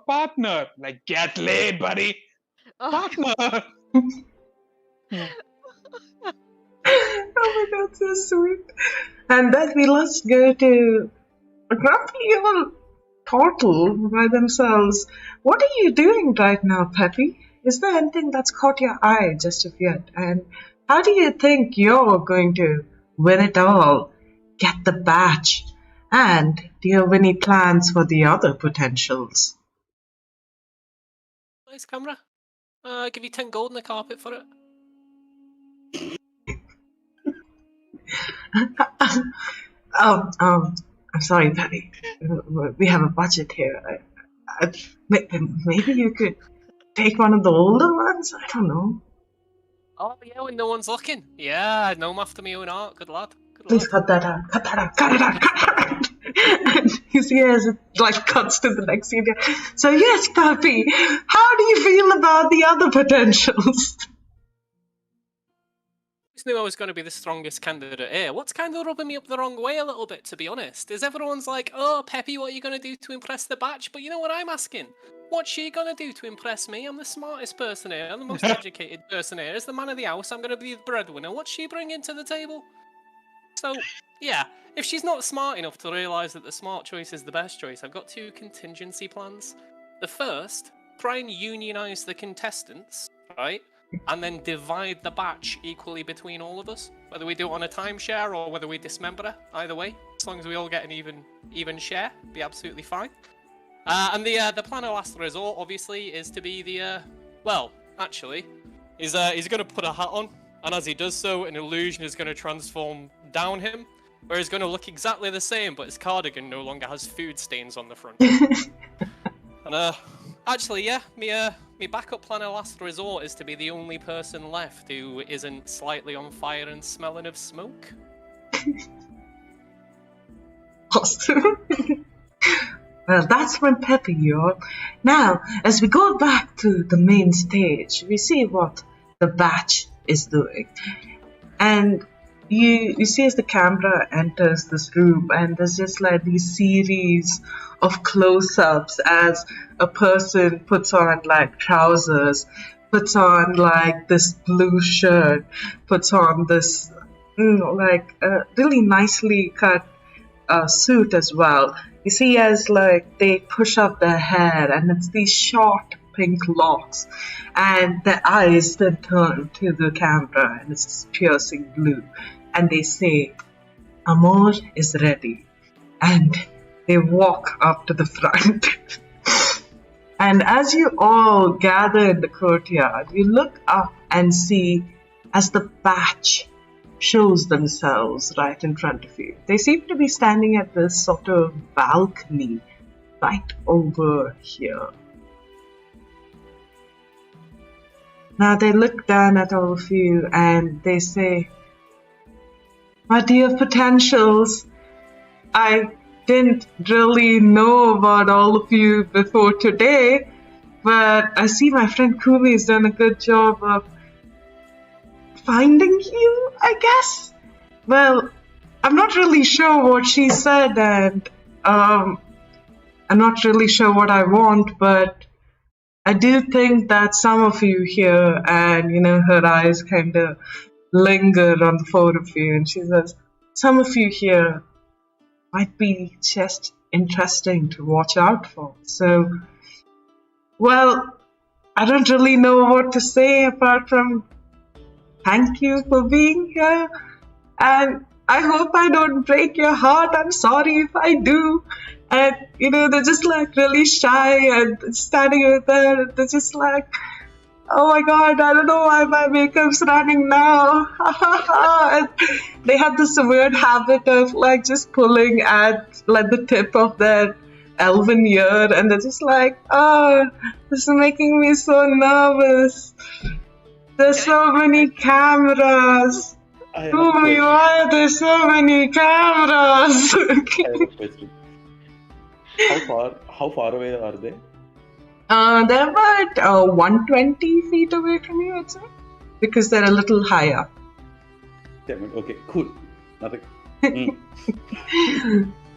partner. Like, get laid, buddy. Partner. Oh my god, so sweet. And then we must go to a grumpy old turtle by themselves. What are you doing right now, Peppy? Is there anything that's caught your eye just of yet? And how do you think you're going to win it all? Get the badge? And do you have any plans for the other potentials? Nice camera. I'll give you 10 gold in the carpet for it. I'm sorry, Peppy. We have a budget here. Maybe you could take one of the older ones? I don't know. Oh, yeah, when no one's looking. Yeah, I know him after my own art. Good lad. Please cut that out. Cut that out. Cut it out. Cut it out. And you see as it cuts to the next scene. So yes, Peppy, how do you feel about the other potentials? I just knew I was going to be the strongest candidate here. What's kind of rubbing me up the wrong way a little bit, to be honest, is everyone's like, oh, Peppy, what are you going to do to impress the batch? But you know what I'm asking? What's she going to do to impress me? I'm the smartest person here. I'm the most educated person here. As the man of the house, I'm going to be the breadwinner. What's she bringing to the table? So, yeah, if she's not smart enough to realise that the smart choice is the best choice, I've got 2 contingency plans. The first, try and unionise the contestants, right? And then divide the batch equally between all of us. Whether we do it on a timeshare or whether we dismember her, either way. As long as we all get an even share, be absolutely fine. And the plan of last resort, obviously, is to be the, he's going to put a hat on. And as he does so, an illusion is going to transform down him, where he's going to look exactly the same, but his cardigan no longer has food stains on the front. And actually, yeah, my backup plan of last resort is to be the only person left who isn't slightly on fire and smelling of smoke. Awesome. Well, that's from Peppy, y'all. Now, as we go back to the main stage, we see what the batch is doing. And you see as the camera enters this room, and there's just like these series of close-ups as a person puts on like trousers, puts on like this blue shirt, puts on this really nicely cut suit as well. You see as like they push up their hair, and it's these short pink locks, and their eyes then turn to the camera, and it's piercing blue, and they say, "Amor is ready," and they walk up to the front. And as you all gather in the courtyard, you look up and see as the batch shows themselves right in front of you. They seem to be standing at this sort of balcony right over here. Now they look down at all of you and they say, "My dear potentials, I didn't really know about all of you before today, but I see my friend Kumi has done a good job of finding you, I guess. Well, I'm not really sure what she said, and I'm not really sure what I want, but I do think that some of you here, and her eyes kind of linger on the four of you, and she says, some of you here might be just interesting to watch out for. So, well, I don't really know what to say apart from thank you for being here, and I hope I don't break your heart. I'm sorry if I do. And, they're just like really shy and standing over there, and they're just like, oh my god, I don't know why my makeup's running now. And they have this weird habit of like just pulling at like the tip of their elven ear, and they're just like, oh, this is making me so nervous. There's so many cameras. I have a Oh, question. why are there so many cameras? I have a question. How far away are they? They're about 120 feet away from you, I'd say, because they're a little higher. Damn it. Okay, cool. Nothing.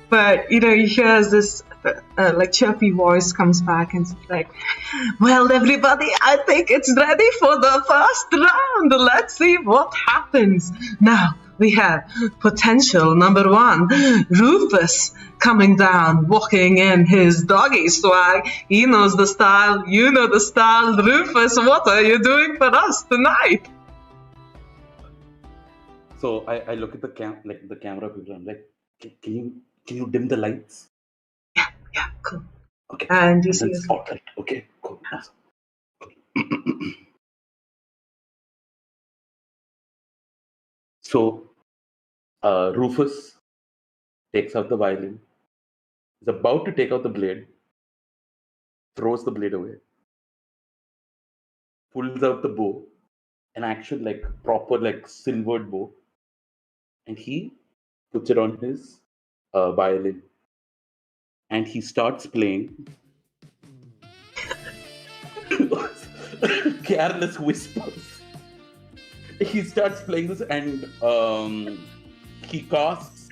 But you hear this like chirpy voice comes back and it's like, well, everybody, I think it's ready for the first round. Let's see what happens. Now we have potential number 1, Rufus, coming down, walking in his doggy swag. He knows the style, you know the style. Rufus, what are you doing for us tonight? So I look at the camera people. I'm like, can you dim the lights? Yeah, cool. Okay. And you And see then us. spotlight. Okay, cool. Awesome. Cool. So Rufus takes out the violin. Is about to take out the blade. Throws the blade away. Pulls out the bow, an actual proper silvered bow, and he puts it on his violin, and he starts playing careless whispers. He starts playing this, and he casts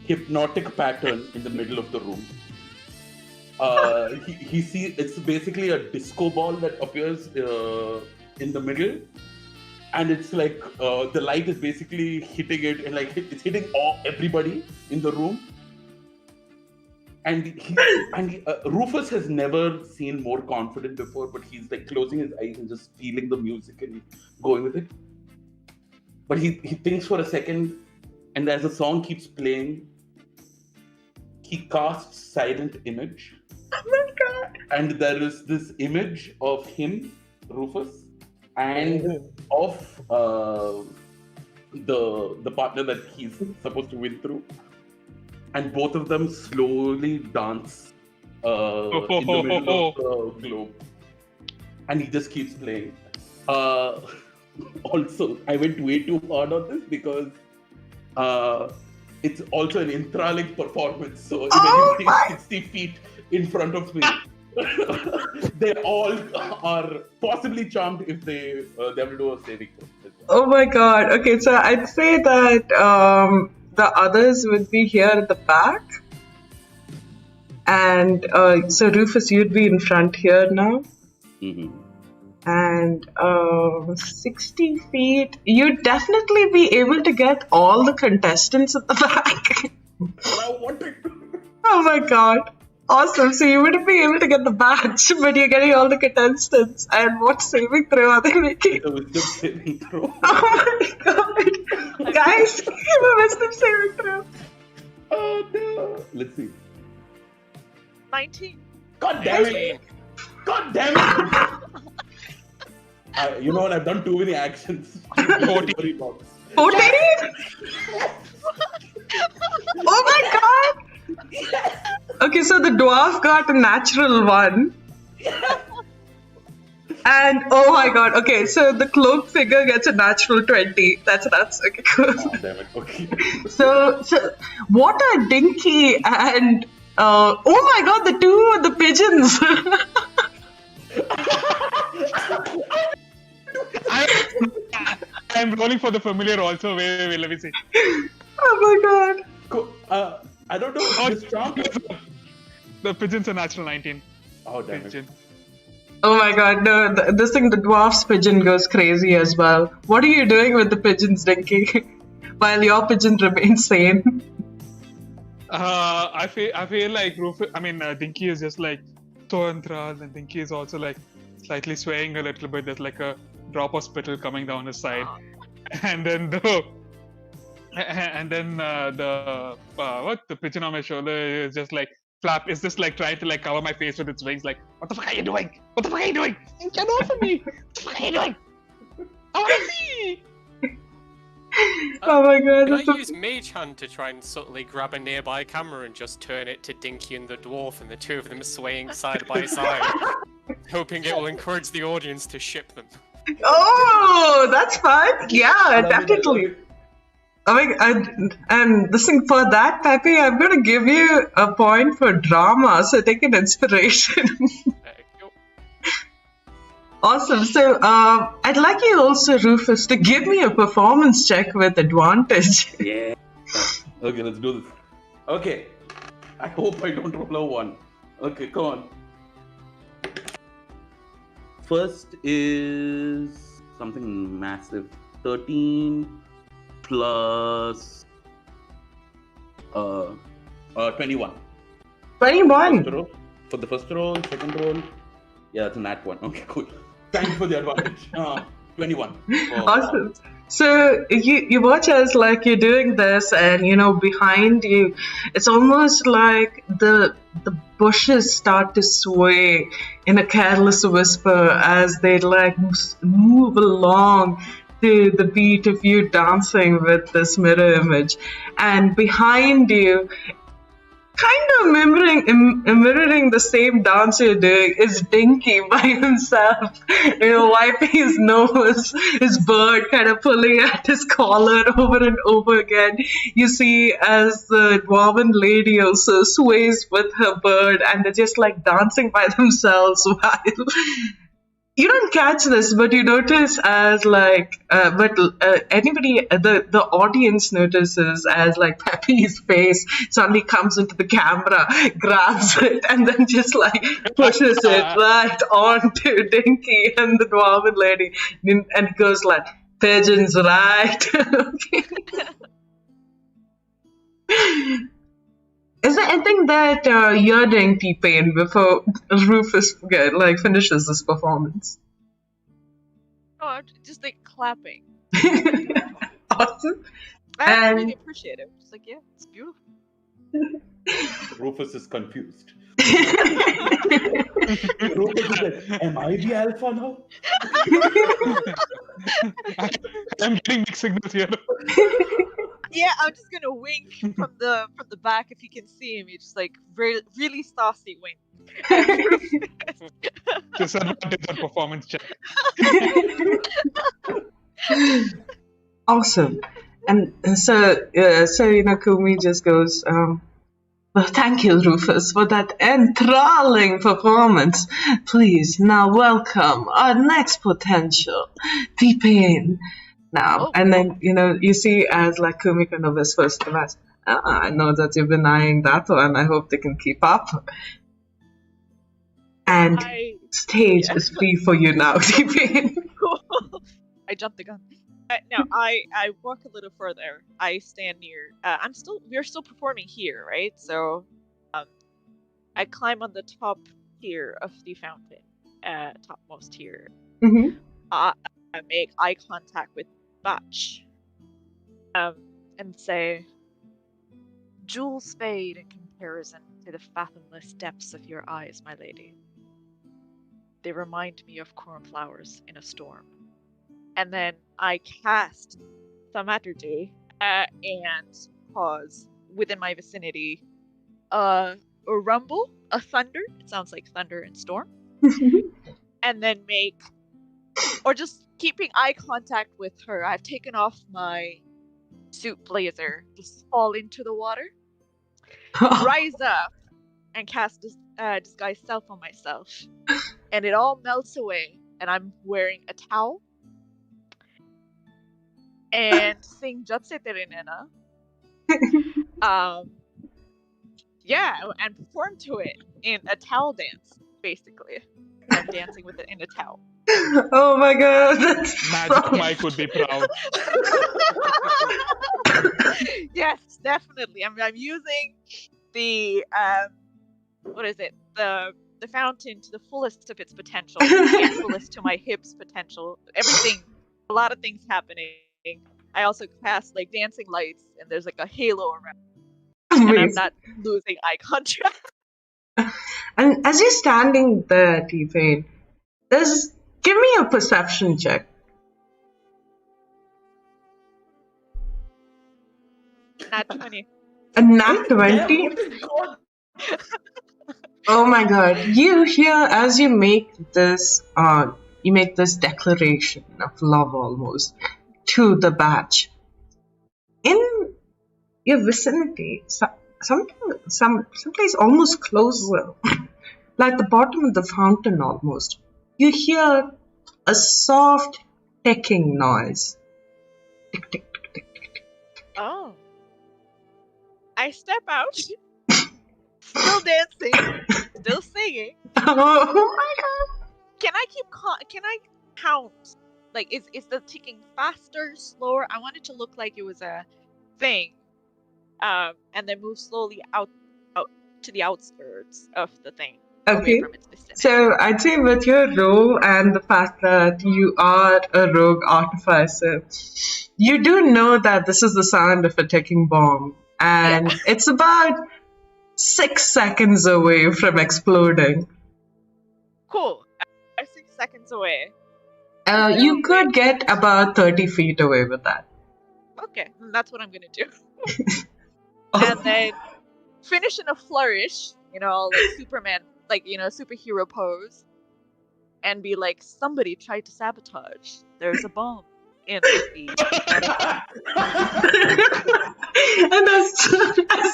hypnotic pattern in the middle of the room. He sees it's basically a disco ball that appears in the middle, and it's like the light is basically hitting it, and it's hitting everybody in the room. And Rufus has never seen more confident before, but he's closing his eyes and just feeling the music and going with it. But he thinks for a second, and as the song keeps playing, he casts Silent Image. Oh my god! And there is this image of him, Rufus, and of the partner that he's supposed to win through. And both of them slowly dance in the middle of the globe. And he just keeps playing. Also, I went way too hard on this because it's also an enthralling performance. So imagine being 60 feet in front of me. They all are possibly charmed if they have to do a saving throw. Oh my god. Okay, so I'd say that the others would be here at the back. And so Rufus, you'd be in front here now. Mm-hmm. And 60 feet, you'd definitely be able to get all the contestants at the back. I wanted to. Oh my god. Awesome. So you wouldn't be able to get the badge, but you're getting all the contestants. And what saving throw are they making? It's a wisdom saving throw. Oh my god. Guys, give a wisdom saving throw. Oh no. Let's see. 19. God damn it. God damn it. You know what? I've done too many actions. 14. 14? Oh my god. Okay, so the dwarf got a natural 1. And oh my god, okay, so the cloak figure gets a natural 20. That's okay, cool. Oh, damn it. Okay. So what are Dinky and oh my god, the two pigeons. I'm rolling for the familiar also. Wait, let me see. Oh my god. I don't know. Oh, This charm. the pigeon's a natural 19. Oh damn it. Pigeon. Oh my god, no, this thing, the dwarf's pigeon goes crazy as well. What are you doing with the pigeons, Dinky? While your pigeon remains sane. I feel like Dinky is just like so enthralled, and Dinky is also like slightly swaying a little bit. There's like a drop of spittle coming down his side, and then the pigeon on my shoulder is just like is just like trying to like cover my face with its wings. Like, what the fuck are you doing? What the fuck are you doing? Get off of me! What the fuck are you doing? I want to see. Oh my god. Can I that's use Mage Hand to try and subtly grab a nearby camera and just turn it to Dinky and the dwarf, and the two of them swaying side by side, hoping it will encourage the audience to ship them? Oh, that's fun. Yeah, definitely. And this thing for that, Peppy, I'm gonna give you a point for drama, so take an inspiration. Awesome. So, I'd like you also, Rufus, to give me a performance check with advantage. Yeah. Okay, let's do this. Okay. I hope I don't roll a 1. Okay, come on. First is something massive. 13 plus 21. 21. For the first roll, second roll. Yeah, it's a nat 1. Okay, cool. Thank you for the advantage. 21. Awesome. So you watch as like you're doing this, and behind you, it's almost like the bushes start to sway in a careless whisper as they like move along to the beat of you dancing with this mirror image, and behind you, kind of mirroring the same dance you're doing, is Dinky by himself, wiping his nose, his bird kind of pulling at his collar over and over again. You see as the dwarven lady also sways with her bird, and they're just like dancing by themselves while you don't catch this, but you notice as like, anybody, the audience notices as like Peppy's face suddenly comes into the camera, grabs it, and then just like pushes it right onto Dinky and the dwarven lady, and goes like, pigeons, right? Is there anything that you're doing, T-Pain, before Rufus finishes this performance? Oh, I'm just like clapping. Awesome. I really appreciate it. Just like, yeah, it's beautiful. Rufus is confused. Rufus is like, am I the alpha now? I'm getting mixed signals here. Yeah, I'm just gonna wink from the back if you can see him. You just like really saucy wink. Disadvantage on performance check. Awesome. And so Kumi just goes, well, thank you, Rufus, for that enthralling performance. Please, now welcome our next potential, T-Pain. Now, and then, you see as like Kumi kind of whispers to us, I know that you've been eyeing that one. I hope they can keep up. And stage is free for you now, T-Pain. Cool. I jumped the gun. Now, I walk a little further. I stand near. We're still performing here, right? So, I climb on the top tier of the fountain, topmost tier. Mm-hmm. I make eye contact with Bach, and say, "Jewels fade in comparison to the fathomless depths of your eyes, my lady. They remind me of cornflowers in a storm." And then I cast Thaumaturgy and cause within my vicinity a rumble, a thunder. It sounds like thunder and storm. And then just keeping eye contact with her, I've taken off my suit blazer, just fall into the water, rise up, and cast disguise self on myself, and it all melts away, and I'm wearing a towel and sing Jotse Tere Nena. Yeah, and perform to it in a towel dance, basically. I'm dancing with it in a towel. Oh my god, that's Magic so... Mike would be proud. Yes, definitely. I'm using the what is it? The fountain to the fullest of its potential, and fullest to my hips potential. Everything, a lot of things happening. I also cast like dancing lights, and there's like a halo around, and I'm Amazing. not losing eye contact. And as you're standing there, T-Pain, give me a perception check. Nat 20. A nat Yeah, 20? what is God? Oh my god. You hear as you make this declaration of love almost to the badge. In your vicinity, someplace almost closer, like the bottom of the fountain almost, you hear a soft ticking noise. Tick, tick, tick, tick, tick, tick. Oh. I step out, still dancing, still singing. Oh my god. Can I count? Like, is the ticking faster, slower? I want it to look like it was a thing, and then move slowly out to the outskirts of the thing, away Okay. from its vicinity. So I'd say with your role and the fact that you are a rogue artificer, you do know that this is the sound of a ticking bomb, and it's about 6 seconds away from exploding. Cool. I'm 6 seconds away. You could get about 30 feet away with that. Okay, that's what I'm gonna do. And then finish in a flourish, like Superman, like, superhero pose, and be like, somebody tried to sabotage. There's a bomb in the And as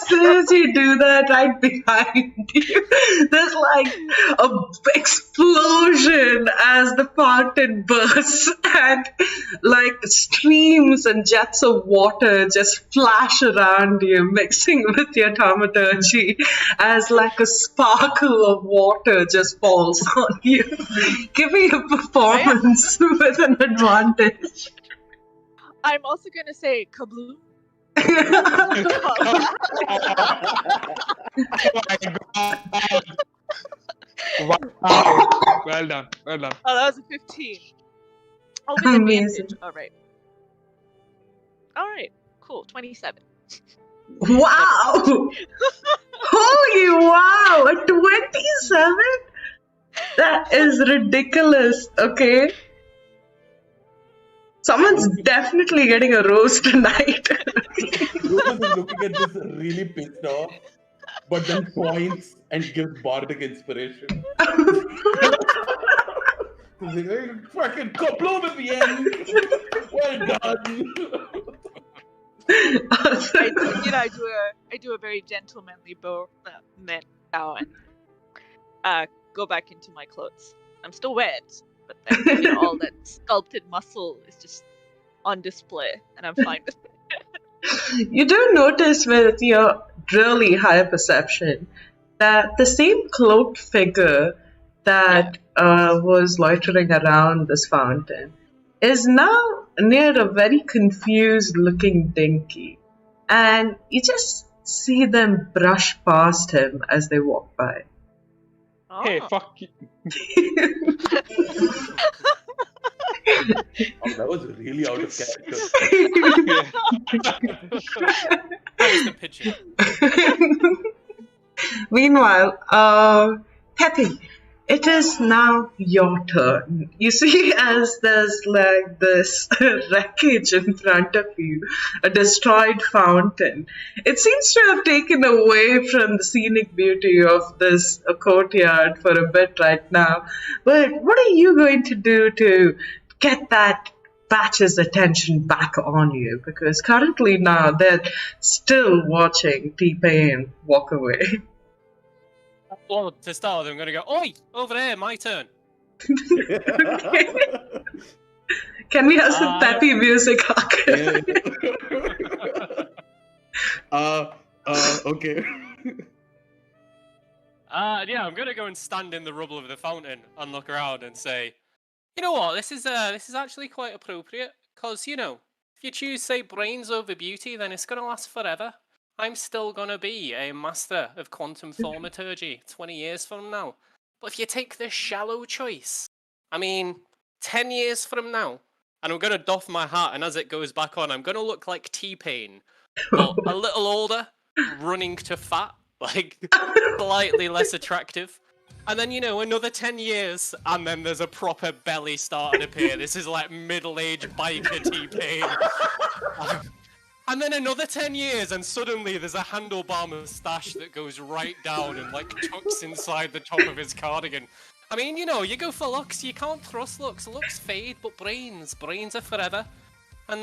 soon as you do that, right behind you, there's like a explosion as the fountain bursts, and like streams and jets of water just flash around you, mixing with your thaumaturgy, as like a sparkle of water just falls on you. Give me a performance with an advantage. I'm also gonna say kabloom. Oh my god. Wow. Well done. Oh, that was a 15. Oh, with Amazing. advantage. Alright. Cool. 27. Wow! Holy wow! A 27? That is ridiculous, okay? Someone's definitely getting a rose tonight. Rufus is looking at this really pissed off, but then points and gives bardic inspiration. He's like, "Hey, fucking blow at the end. Well done." I do a very gentlemanly bow and go back into my clothes. I'm still wet, but then, all that sculpted muscle is just on display, and I'm fine with it. You do notice with your really high perception that the same cloaked figure that was loitering around this fountain is now near a very confused looking dinky, and you just see them brush past him as they walk by. Oh. Hey, fuck you. Oh, that was really out of character. That was the pigeon. Meanwhile, Peppy, it is now your turn. You see, as there's like this wreckage in front of you, a destroyed fountain. It seems to have taken away from the scenic beauty of this courtyard for a bit right now. But what are you going to do to get that batch's attention back on you? Because currently now they're still watching T-Pain walk away. Well, to start with, I'm going to go, oi, over there, my turn. Can we have some peppy music, Hakan? Okay. Yeah, I'm gonna go and stand in the rubble of the fountain and look around and say, you know what, this is actually quite appropriate, cause if you choose say brains over beauty, then it's gonna last forever. I'm still gonna be a master of quantum thaumaturgy 20 years from now. But if you take the shallow choice, 10 years from now, and I'm gonna doff my hat, and as it goes back on, I'm gonna look like T-Pain, but a little older, running to fat, like slightly less attractive. And then, another 10 years, and then there's a proper belly starting to appear. This is like middle-aged biker T-Pain. And then another 10 years, and suddenly there's a handlebar moustache that goes right down and like tucks inside the top of his cardigan. You go for looks, you can't trust looks. Looks fade, but brains are forever. And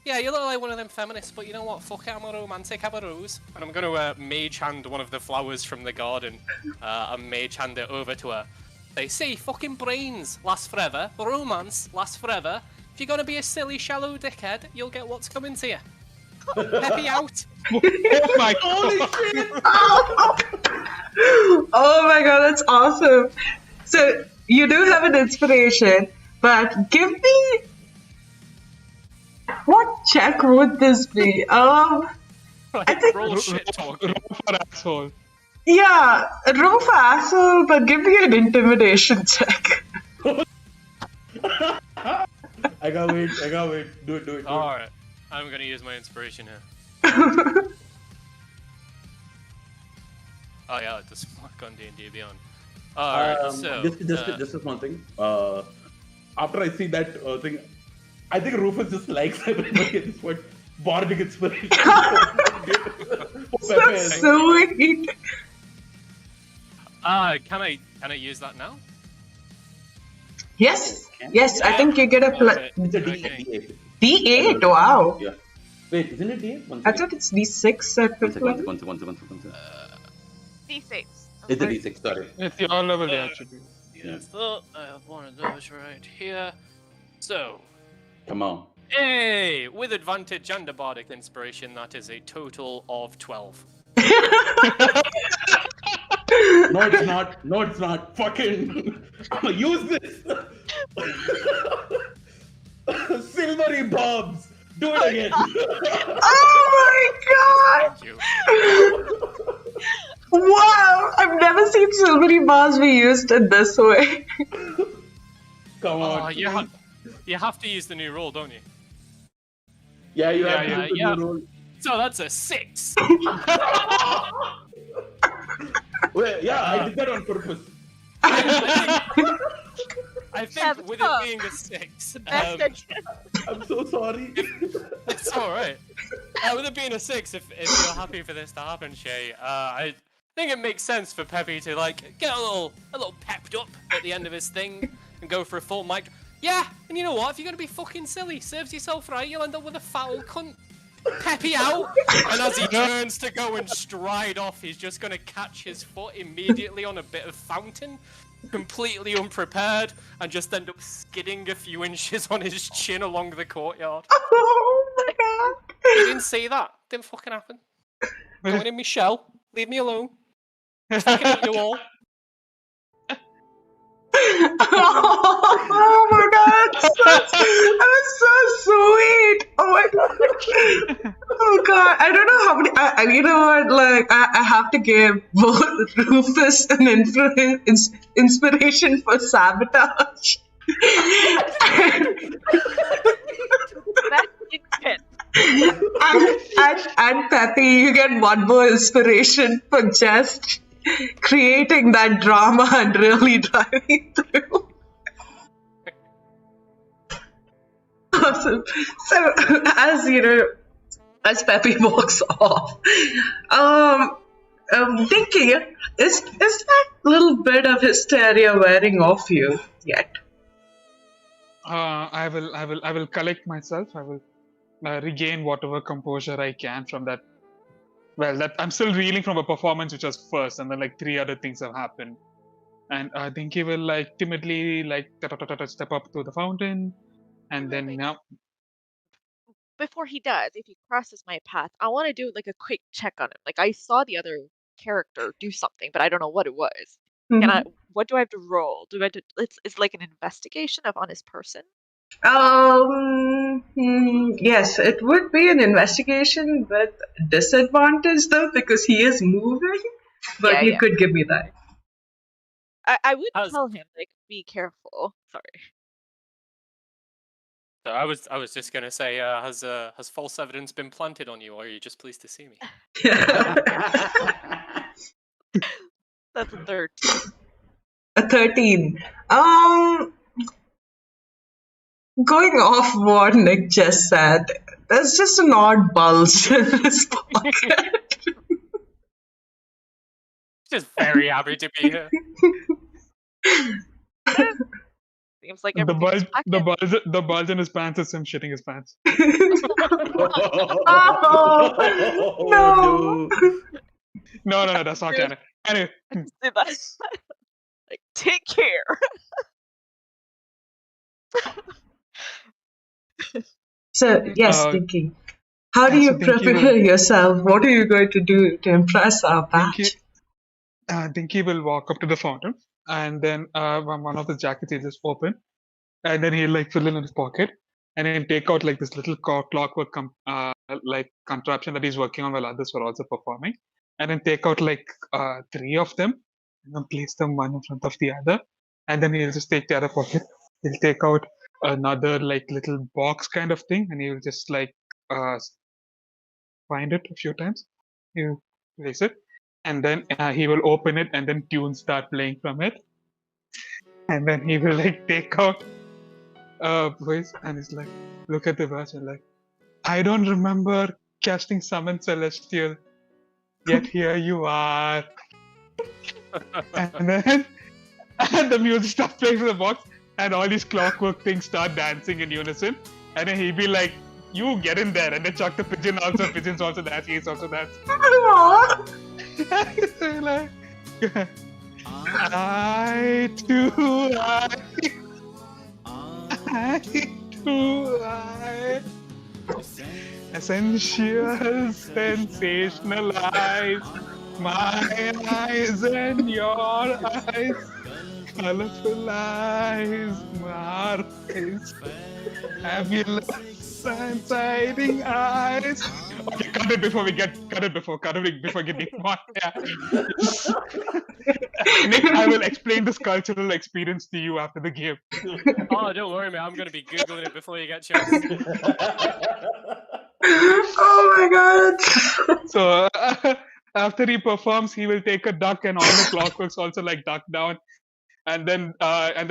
yeah, you look like one of them feminists, but you know what? Fuck it, I'm a romantic, have a rose. And I'm gonna mage hand one of the flowers from the garden, and mage hand it over to her. They say, fucking brains last forever, romance lasts forever. If you're gonna be a silly, shallow dickhead, you'll get what's coming to you. Peppy out! Oh my Holy god! shit! Oh my god, that's awesome. So, you do have an inspiration, but give me... What check would this be? I think... Roll shit talk. Roll for asshole. Yeah, roll for asshole, but give me an intimidation check. I can't wait. Do it. Alright, I'm gonna use my inspiration here. Oh yeah, it does work on D&D Beyond. Alright, so... Just one thing. After I see that thing, I think Rufus just likes everybody at this point. Bardic inspiration. So sweet. Can I use that now? Yes, I think you get a It's a Okay. D8, wow. Yeah. Wait, isn't it D8? I thought it's D6 at One the second. D6. It's a D6, sorry. It's your level attribute. Yeah. So, I have one of those right here. So, Come on. hey, with advantage and a bardic inspiration, that is a total of 12. No, it's not. Fucking. I'm gonna use this. Silvery bobs. Do it again. Oh my god! Thank you. Wow! I've never seen so many bars be used in this way. Come on. Oh, you have to use the new roll, don't you? Yeah, you have Yeah, to do yeah. the roll. So that's a 6. Wait, yeah, I did that on purpose. I think with it being a 6, I'm so sorry. it's alright. With it being a 6, if you're happy for this to happen, Shay, I think it makes sense for Peppy to get a little pepped up at the end of his thing and go for a full mic. Yeah, and you know what? If you're gonna be fucking silly, serves yourself right, you'll end up with a foul cunt. Peppy out! And as he turns to go and stride off, he's just gonna catch his foot immediately on a bit of fountain, completely unprepared, and just end up skidding a few inches on his chin along the courtyard. Oh my god! You didn't see that? Didn't fucking happen. Going in my shell. Leave me alone. Fucking eat you all. Oh my god! That was so sweet! Oh my god! Oh god! I don't know how many. You know what? I have to give both Rufus an inspiration for sabotage. That's intense. and Peppy, you get one more inspiration for just creating that drama and really driving through. Awesome. So, as Peppy walks off, I'm thinking, is that little bit of hysteria wearing off you yet? I will collect myself. I will regain whatever composure I can from that. Well, that I'm still reeling from a performance which was first, and then 3 other things have happened. And Dinky will like timidly like step up to the fountain, and then Wait. now Before he does, if he crosses my path, I want to do like a quick check on him. Like I saw the other character do something, but I don't know what it was. Can I? What do I have to roll? Do I have to? It's like an investigation on his person. Yes, it would be an investigation with disadvantage though, because he is moving. But you could give me that. I would tell him like, be careful. Sorry. So I was just gonna say, has false evidence been planted on you, or are you just pleased to see me? That's a 13. A 13. Going off what Nick just said, there's just an odd bulge in his pocket. Just very happy to be here. Seems like the bulge in his pants is him shitting his pants. Oh, no. No, that's not canon. Anyway, like, take care. So, yes, Dinky. How do you prepare yourself? What are you going to do to impress our batch? Dinky will walk up to the fountain, and then one of the jackets he'll just open, and then he'll like fill in his pocket, and then take out like this little clockwork like contraption that he's working on while others were also performing, and then take out like 3 of them, and then place them one in front of the other, and then he'll just take the other pocket. He'll take out another like little box kind of thing, and he'll just like find it a few times. He'll place it, and then he will open it, and then tunes start playing from it, and then he will like take out voice, and he's like, look at the verse and like, I don't remember casting Summon Celestial, yet here you are. And then the music starts playing from the box, and all these clockwork things start dancing in unison, and then he'll be like, you get in there, and then Chuck the Pigeon also, Pigeon's also dance, he's also dance. Like, I essential sensationalize my eyes and your eyes, colorful eyes, markers, fabulous and exciting eyes. Okay, cut it before get more. Yeah. Nick, I will explain this cultural experience to you after the game. Oh, don't worry, man. I'm gonna be googling it before you get chance. Oh my god! So after he performs, he will take a duck, and all the clockworks also like duck down, and then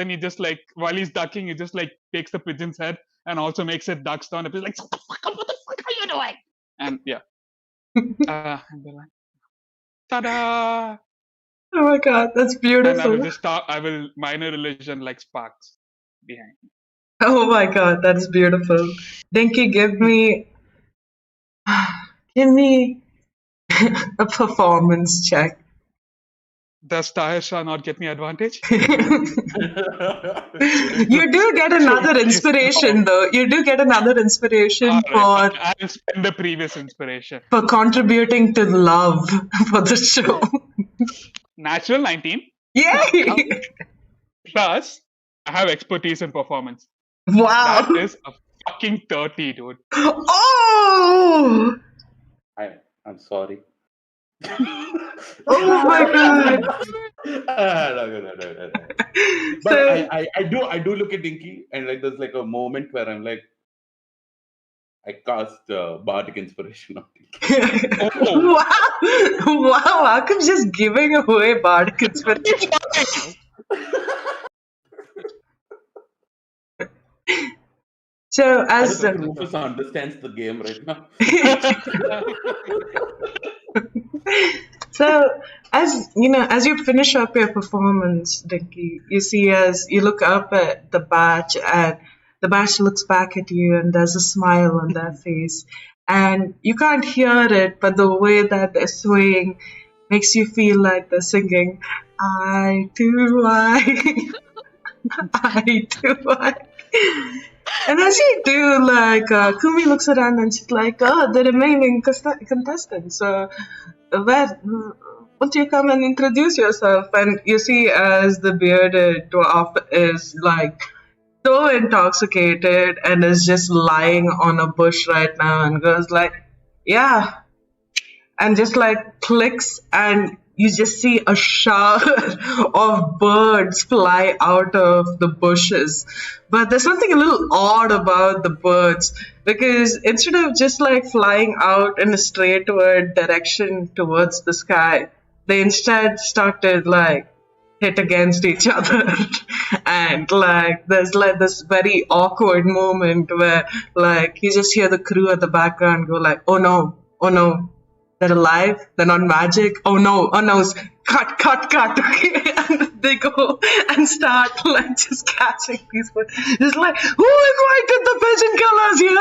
he just like while he's ducking, he just like takes the pigeon's head and also makes it ducks down. And he's like, what the fuck are you doing? And yeah, and they're like, ta-da! Oh my god, that's beautiful. And I will minor illusion like sparks behind me. Oh my god, that's beautiful. Dinky, give me a performance check. Does Taisha not get me advantage? You do get another inspiration though. You do get another inspiration I'll spend the previous inspiration. For contributing to love for the show. Natural 19. Yay! Plus, I have expertise in performance. Wow. That is a fucking 30, dude. Oh! I'm sorry. Oh my god! No. But I do look at Dinky, and like there's like a moment where I'm like, I cast bardic inspiration on Dinky. Wow! I'm just giving away bardic inspiration. So as Rufus understands the game right now. So as you finish up your performance, Dinky, you see as you look up at the batch, and the batch looks back at you, and there's a smile on their face, and you can't hear it, but the way that they're swaying makes you feel like they're singing, I do I, I do I. And as you do, like, Kumi looks around and she's like, oh, the remaining contestants, where, won't you come and introduce yourself? And you see as the bearded dwarf is, like, so intoxicated and is just lying on a bush right now and goes like, yeah, and just like clicks and you just see a shower of birds fly out of the bushes. But there's something a little odd about the birds because instead of just like flying out in a straightward direction towards the sky, they instead started like hit against each other and like there's like this very awkward moment where like you just hear the crew at the background go like, oh no, they're alive, they're not magic, oh no, cut. And they go and start like just catching these birds. It's like, who invited the pigeon killers here?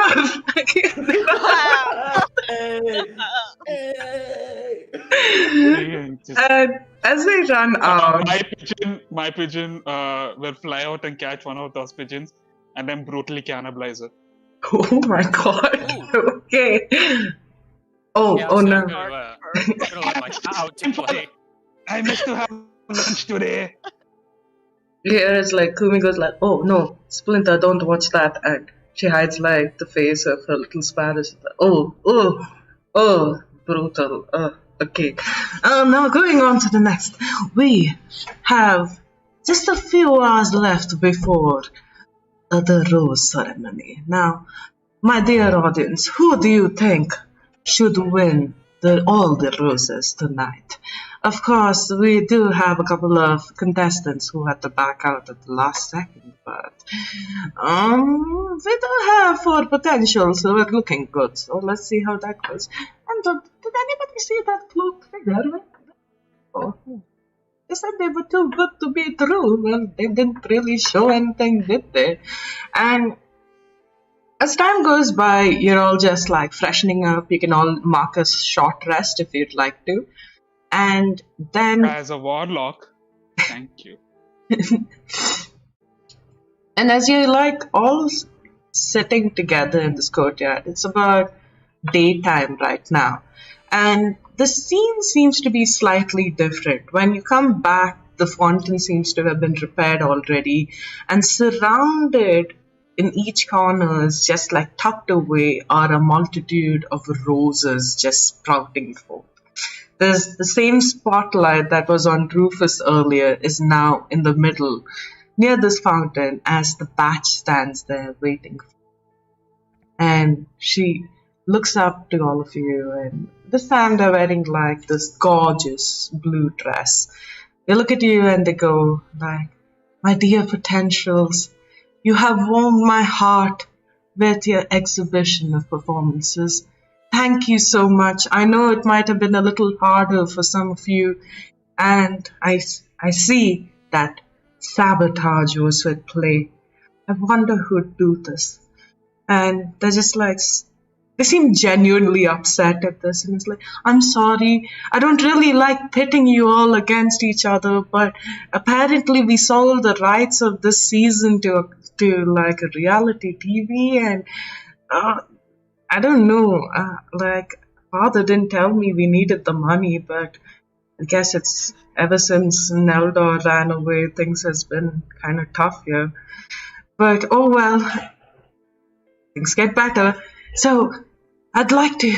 And as they run out, my pigeon will fly out and catch one of those pigeons and then brutally cannibalize it. oh my god, okay. Oh Yeah, no. I'm gonna let my cat out to play. I missed to have lunch today. Here it's like Kumi goes like, oh no, Splinter, don't watch that, and she hides like the face of her little sparrow. She's like, oh, brutal. Okay. Now going on to the next. We have just a few hours left before the rose ceremony. Now, my dear audience, who do you think should win all the roses tonight? Of course, we do have a couple of contestants who had to back out at the last second, but we do have 4 potentials, so we're looking good. So let's see how that goes. And did anybody see that cloaked figure? Oh, they said they were too good to be true. Well, they didn't really show anything, did they? And as time goes by, you're all just like freshening up. You can all mark a short rest if you'd like to. And then... As a warlock, thank you. And as you're like all sitting together in this courtyard, it's about daytime right now. And the scene seems to be slightly different. When you come back, the fountain seems to have been repaired already. And surrounded in each corner, just like tucked away, are a multitude of roses just sprouting forth. There's the same spotlight that was on Rufus earlier is now in the middle, near this fountain, as the batch stands there waiting. And she looks up to all of you, and this time they're wearing like this gorgeous blue dress. They look at you and they go like, my dear potentials, you have warmed my heart with your exhibition of performances. Thank you so much. I know it might have been a little harder for some of you, and I see that sabotage was at play. I wonder who'd do this. And they're just like, they seem genuinely upset at this, and it's like, I'm sorry, I don't really like pitting you all against each other, but apparently we sold the rights of this season to like a reality TV, and I don't know, like, father didn't tell me we needed the money, but I guess it's ever since Neldor ran away, things has been kind of tough here. But oh well, things get better. So I'd like to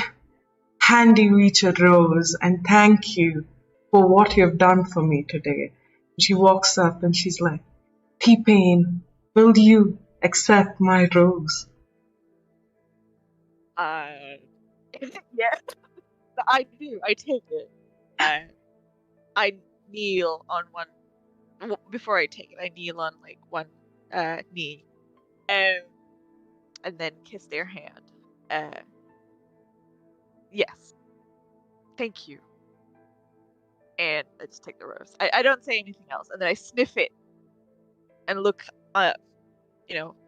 hand you each a rose and thank you for what you've done for me today. She walks up and she's like, T-Pain, will you accept my rose? Yes, I do. I take it. I kneel on one. Before I take it, I kneel on like one knee, and then kiss their hand. Yes, thank you. And I just take the rose. I don't say anything else, and then I sniff it and look,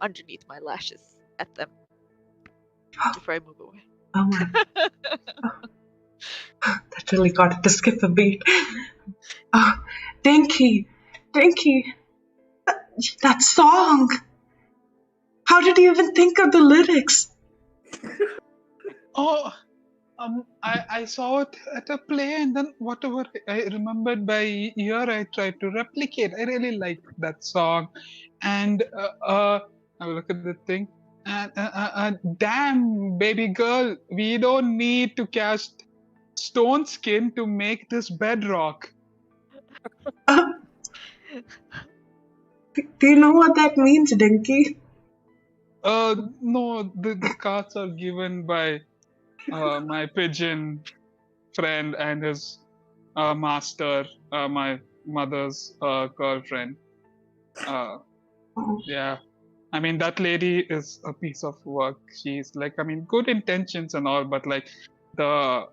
underneath my lashes at them before I move away. Oh my. literally got to skip a beat. Oh, Dinky, that song. How did you even think of the lyrics? Oh, I saw it at a play, and then whatever I remembered by ear, I tried to replicate. I really liked that song, and I look at the thing, and damn, baby girl, we don't need to cast stone skin to make this bedrock. Uh, do you know what that means, Dinky? No, the cards are given by my pigeon friend and his master, my mother's girlfriend. Oh, Yeah, I mean that lady is a piece of work. She's like, I mean, good intentions and all, but like her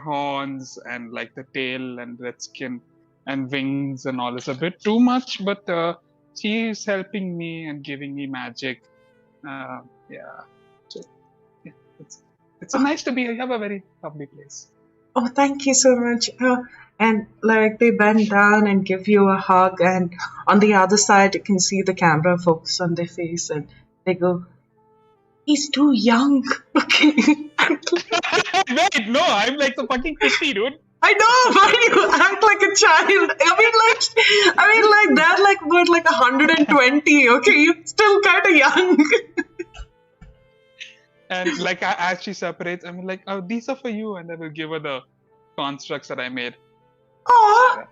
horns and like the tail and red skin and wings and all is a bit too much. But she's helping me and giving me magic. Yeah, so, yeah, it's nice to be. You have a very lovely place. oh, thank you so much. And like they bend down and give you a hug, and on the other side you can see the camera focus on their face, and they go, "He's too young." Okay. Wait, no, I'm like the fucking 50, dude. I know, but you act like a child. I mean, like that, like what, like 120. Okay, you're still kind of young. And like as she separates, I'm like, oh, these are for you, and I will give her the constructs that I made. Aw.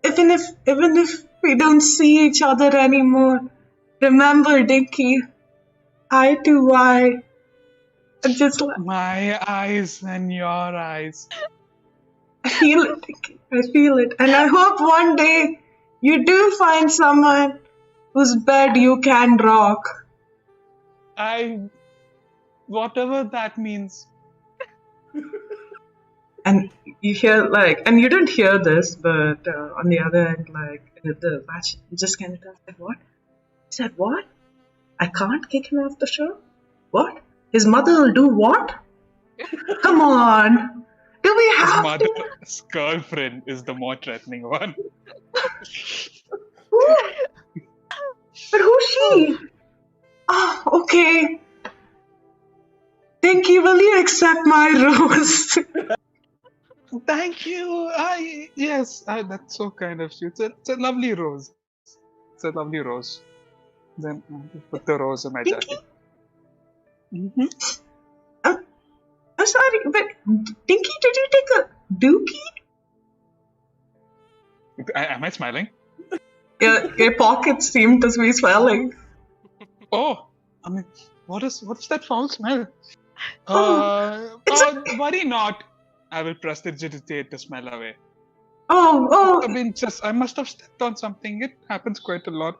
Even if we don't see each other anymore, remember, Dinky, eye to eye. Just like, My eyes and your eyes. I feel it, Dinky. I feel it, and I hope one day you do find someone whose bed you can rock. Whatever that means. And you hear like, and you didn't hear this, but on the other end, like the match just kind of said, "What?" He said, "What? I can't kick him off the show? What? His mother will do what? Come on, do we His have to? mother's girlfriend is the more threatening one. Who? But who's she? Oh, okay. Dinky, will you accept my rose?" Thank you. Yes, that's so kind of you. It's a lovely rose. It's a lovely rose. Then I put the rose in my Dinky, jacket. Mm-hmm. I'm sorry, but Dinky, did you take a dookie? Am I smiling? Your pockets seem to be swelling. Oh, I mean, what is that foul smell? It's Worry not. I will prestidigitate the smell away. Oh, I mean, I must have stepped on something. It happens quite a lot.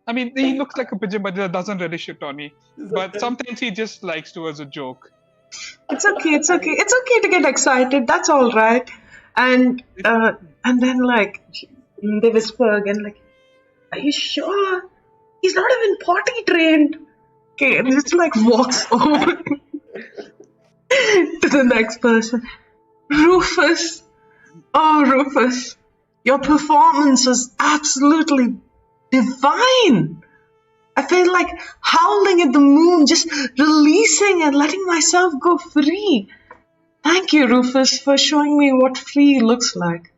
I mean, he looks like a pigeon, but that doesn't really shit on me. But sometimes he just likes to as a joke. it's okay. It's okay to get excited. That's all right. And then like they whisper again, like, "Are you sure? He's not even potty trained." Okay, and just like walks over to the next person. Rufus, oh Rufus, your performance was absolutely divine. I feel like howling at the moon, just releasing and letting myself go free. Thank you, Rufus, for showing me what free looks like.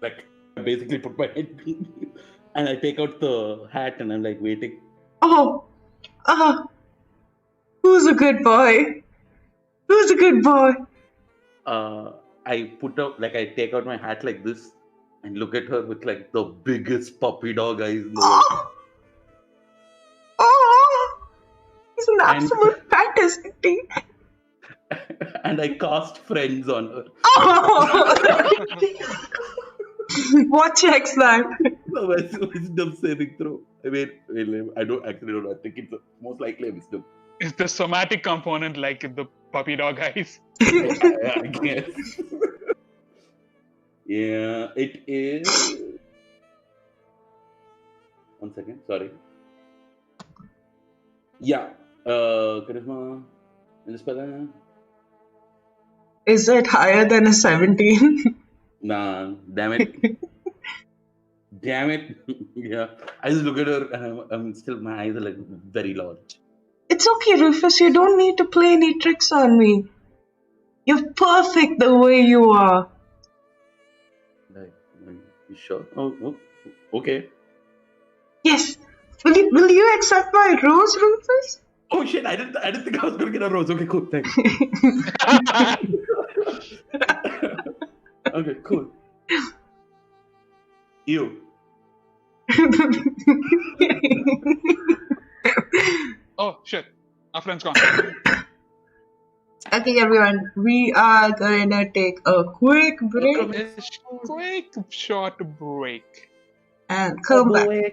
Like, I basically put my head and I take out the hat and I'm like waiting. Oh, who's a good boy? Who's a good boy? I take out my hat like this and look at her with like the biggest puppy dog eyes in the world. Oh, he's an absolute pet, isn't he? And I cast friends on her. Oh! What checks that? No, it's wisdom saving throw. I mean, I don't actually know. I think it's most likely a wisdom. Is the somatic component like the puppy dog eyes? Yeah, I guess. Yeah, it is. 1 second, sorry. Yeah, charisma. And the spell, Is it higher than a 17? nah, damn it. Damn it. Yeah. I just look at her and I'm still, my eyes are like very large. It's okay, Rufus. You don't need to play any tricks on me. You're perfect the way you are. Like, you sure? Oh, okay. Yes. Will you accept my rose, Rufus? Oh shit, I didn't think I was gonna get a rose. Okay, cool, thanks. Okay, cool. You. Oh shit, our friend's gone. Okay, everyone. We are gonna take a quick break A quick short break. and come back. Boy.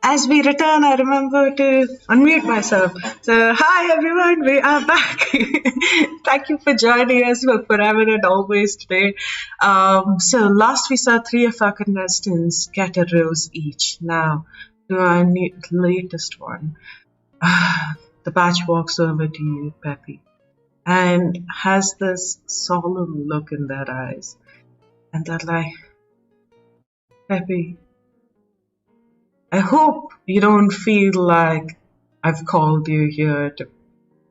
As we return, I remember to unmute myself. So, hi everyone, we are back. Thank you for joining us for Forever and Always today. So, last we saw 3 of our contestants get a rose each. Now, to our latest one, the batch walks over to you, Peppy, and has this solemn look in their eyes. And they're like, Peppy, I hope you don't feel like I've called you here to,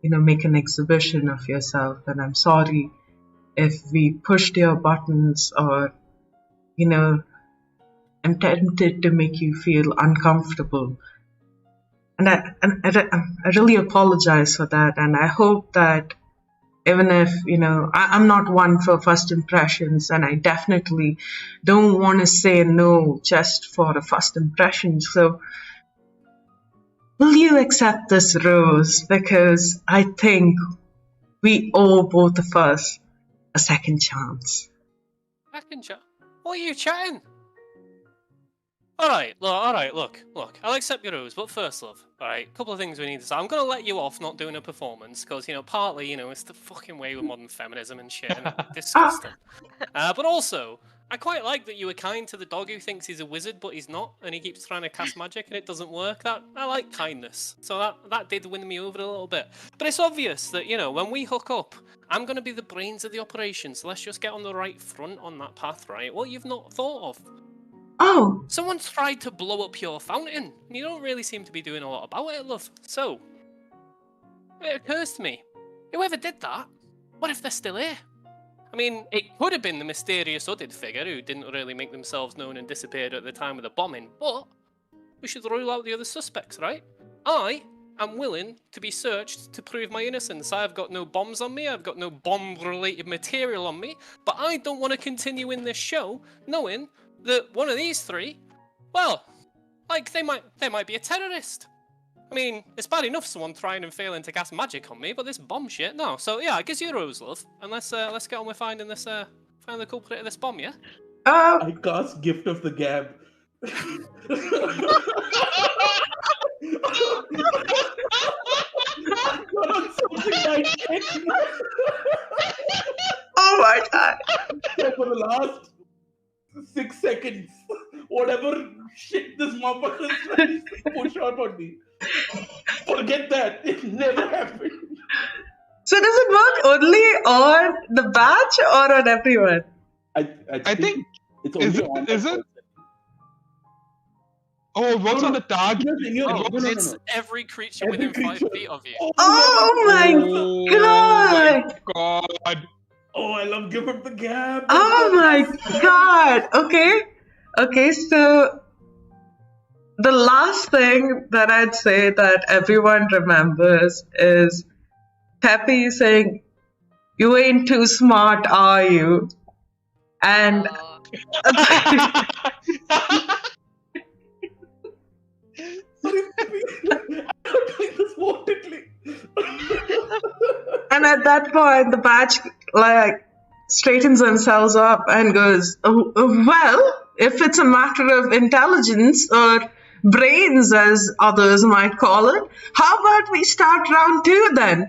make an exhibition of yourself, and I'm sorry if we pushed your buttons or, I'm tempted to make you feel uncomfortable. And I really apologize for that, and I hope that even if, I'm not one for first impressions, and I definitely don't want to say no just for a first impression. So, will you accept this rose? Because I think we owe both of us a second chance. Second chance? What are you chatting? Alright, look. I'll accept your rose, but first, love, alright, a couple of things we need to say. I'm gonna let you off not doing a performance, because, partly, it's the fucking way with modern feminism and shit, and it's disgusting. But also, I quite like that you were kind to the dog who thinks he's a wizard, but he's not, and he keeps trying to cast magic and it doesn't work. I like kindness, so that did win me over a little bit. But it's obvious that, when we hook up, I'm gonna be the brains of the operation, so let's just get on the right front on that path, right? What you've not thought of. Oh! Someone tried to blow up your fountain, and you don't really seem to be doing a lot about it, love. So, it occurs to me, whoever did that, what if they're still here? I mean, it could have been the mysterious hooded figure who didn't really make themselves known and disappeared at the time of the bombing, but we should rule out the other suspects, right? I am willing to be searched to prove my innocence. I've got no bombs on me, I've got no bomb-related material on me, but I don't want to continue in this show knowing that one of these 3, well, like, they might be a terrorist. I mean, it's bad enough someone trying and failing to cast magic on me, but this bomb shit, no. So yeah, I guess you a rose, love, and let's get on with finding this find the culprit of this bomb, yeah? I cast Gift of the Gab. Oh my god! So for the last 6 seconds, whatever shit this motherfucker is trying to push out on me, forget that. It never happened. So does it work only on the batch or on everyone? I think it's only on is it? Oh, it works on the target. It's every creature within 5 feet of you. Oh my god! God. Oh, I love Gift of the Gab. Oh my god! Okay, so the last thing that I'd say that everyone remembers is Peppy saying, "You ain't too smart, are you?" And Sorry, I'm doing this wantedly. and at that point, the batch straightens themselves up and goes, well, if it's a matter of intelligence or brains, as others might call it, how about we start round 2 then?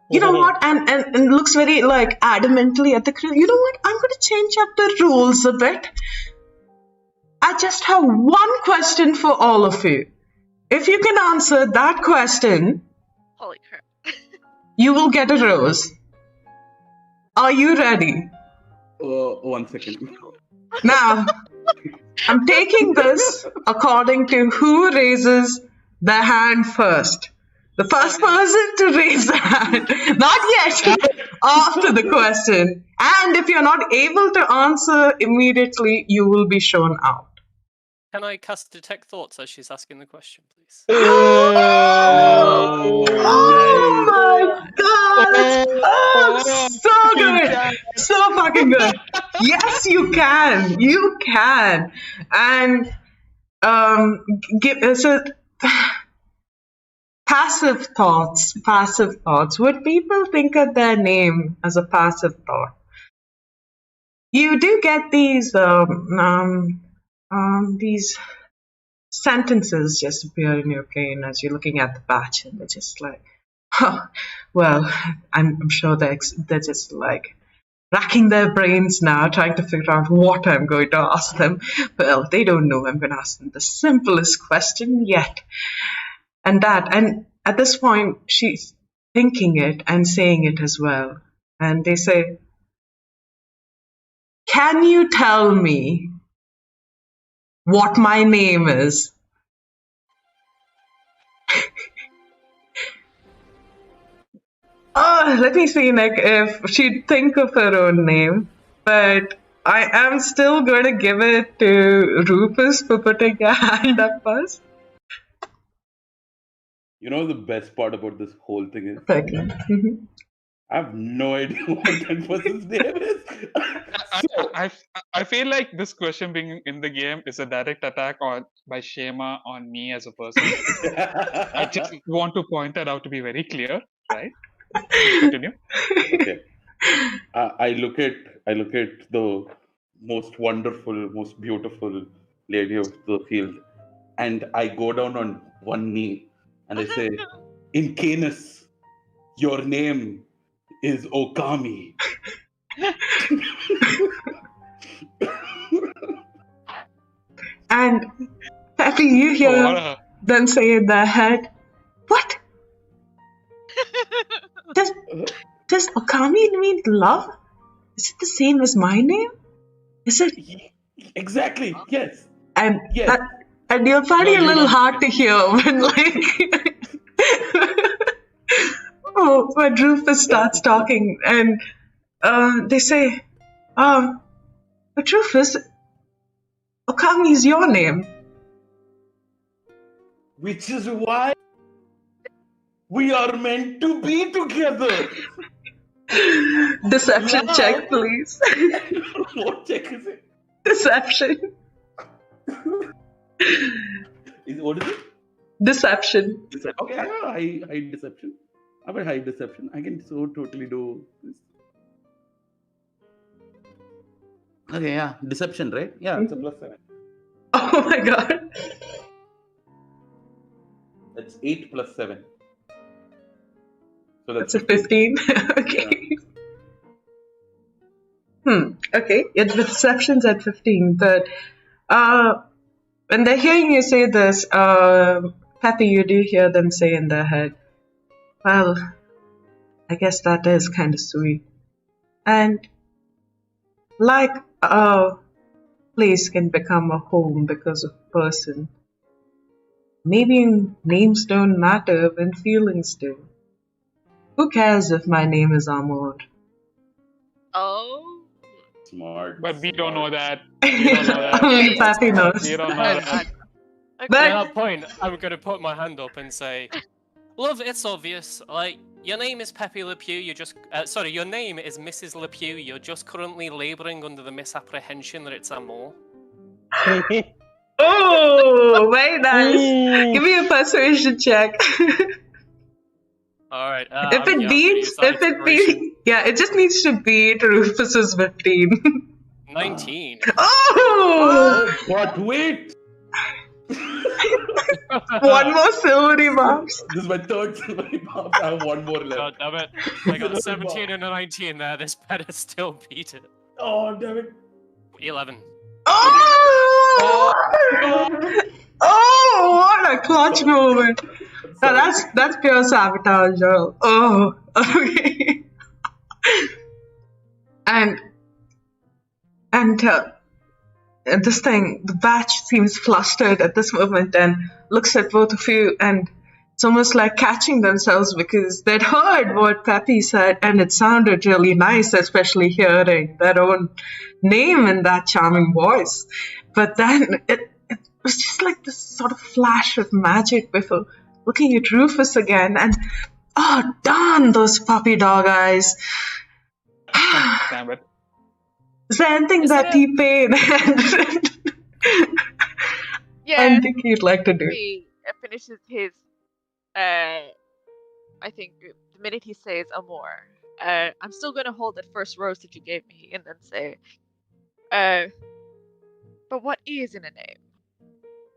You know what? And looks very adamantly at the crew. You know what? I'm going to change up the rules a bit. I just have one question for all of you. If you can answer that question, Holy crap. you will get a rose. Are you ready? 1 second. Now, I'm taking this according to who raises their hand first. The first person to raise their hand, not yet, after the question. And if you're not able to answer immediately, you will be shown out. Can I cast Detect Thoughts as she's asking the question, please? Oh my god! Oh, so good! So fucking good! Yes, you can! You can! And, passive thoughts. Would people think of their name as a passive thought? you do get these sentences just appear in your brain as you're looking at the batch, and they're just like, huh, well, I'm sure they're just like racking their brains now, trying to figure out what I'm going to ask them. Well, they don't know I'm going to ask them the simplest question yet. And at this point, she's thinking it and saying it as well. And they say, can you tell me what my name is? Oh, let me see, Nick, if she'd think of her own name. But I am still going to give it to Rufus for putting a hand up first. You know the best part about this whole thing is Okay. Mhm. I have no idea what that person's name is. I feel like this question being in the game is a direct attack by Shema on me as a person. I just want to point that out to be very clear, right? Please continue. Okay. I look at the most wonderful, most beautiful lady of the field, and I go down on one knee and I say, in Canis, your name is Okami. And Peppy, you hear them say in their head, what? Does Okami mean love? Is it the same as my name? Is it? Exactly, yes. And Yes. and you're finding it a little hard to hear when when Rufus starts talking, and they say, but Rufus, Okami is your name. Which is why we are meant to be together. Deception check, please. What check is it? Deception. What is it? Deception. Okay, I have high deception. I have a high deception. I can so totally do this. Okay, yeah, deception, right? Yeah, it's a +7. Oh my god. That's 8 + 7. So That's a 15. Okay. Okay. Yeah, the deception's at 15, but when they're hearing you say this, Peppy, you do hear them say in their head, well, I guess that is kind of sweet. And like a place can become a home because of a person, maybe names don't matter when feelings do. Who cares if my name is Amor? Oh. Smart. But we don't know that. Only Peppy knows. We don't know that. At But that point, I'm going to put my hand up and say, love, it's obvious. Like, your name is Pepe Le Pew, you're just... your name is Mrs. Le Pew, you're just currently labouring under the misapprehension that it's Amor. oh, very nice. Give me a persuasion check. Alright, If it beats, yeah, it just needs to beat Rufus's 15. 19. Oh! But wait! One more silvery marks. This is my third silvery buff. I have one more left. God damn it. I got a 17 and a 19 there, this better still beat it. Oh, damn it. 11. Oh! Oh, what a clutch moment. Now that's pure sabotage, girl. Oh, okay. And this thing, the batch seems flustered at this moment and looks at both of you, and it's almost like catching themselves because they'd heard what Peppy said and it sounded really nice, especially hearing their own name in that charming voice. But then it was just like this sort of flash of magic before looking at Rufus again, and oh, darn those puppy dog eyes. Damn it. Is there anything that T-Pain and Dicky you'd like to do? He finishes his, I think, the minute he says Amor, I'm still going to hold that first rose that you gave me and then say, But what is in a name?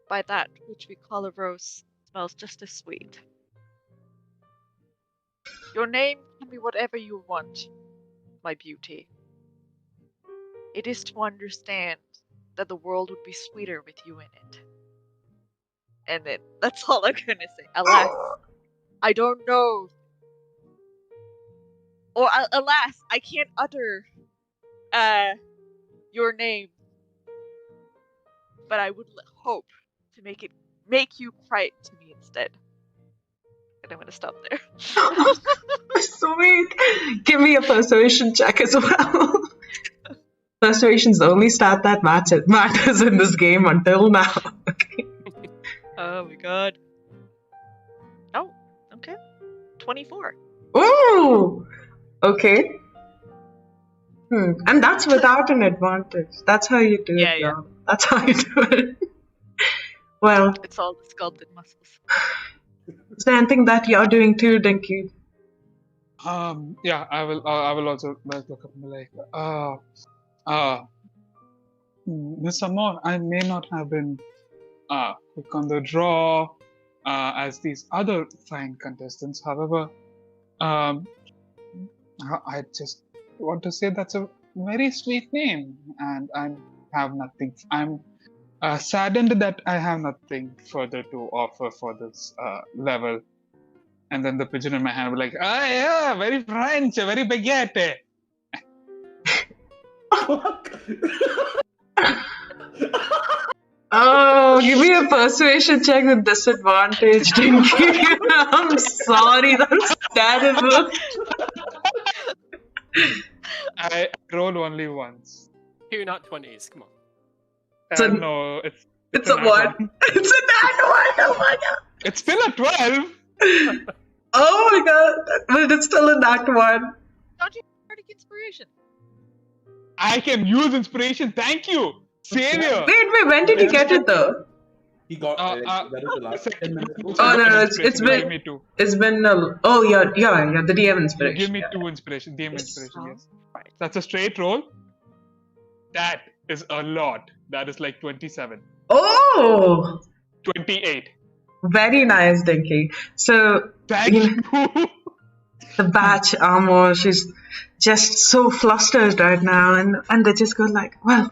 By that which we call a rose smells just as sweet. Your name can be whatever you want, my beauty. It is to understand that the world would be sweeter with you in it. And then that's all I'm gonna say. Alas, I don't know. Or alas, I can't utter your name. But I would hope to make you cry to me instead. And I'm gonna stop there. Sweet. Give me a persuasion check as well. Persuasion's the only stat that matters in this game until now. Okay. Oh my god. Oh, okay. 24. Ooh! Okay. And that's without an advantage. That's how you do it, y'all. That's how you do it. Well, It's all the sculpted muscles. is there anything that you're doing too, Dinky? Yeah, I will also look up like, Miss Amon, I may not have been quick on the draw as these other fine contestants. However, I just want to say that's a very sweet name, and I'm saddened that I have nothing further to offer for this level. And then the pigeon in my hand will be like, yeah, very French, very baguette. Oh, give me a persuasion check with disadvantage, Dinky. I'm sorry, that's terrible. I rolled only once. 2 nat 20s, come on. No, it's a 1. It's a nat 1. Oh my god. It's still a 12. Oh my god. But it's still a nat 1. Don't you have bardic inspiration? I can use inspiration. Thank you, Savior. Wait, when did you get it though? He got that is the last 10 minutes. Oh no, it's Give me 2. It's been the DM inspiration. Give me 2 inspiration. DM inspiration, yes. That's a straight roll. That is a lot. That is like 27. Oh, 28. very nice, Dinky. So Thank you. the batch armor, she's just so flustered right now, and they just go like, well,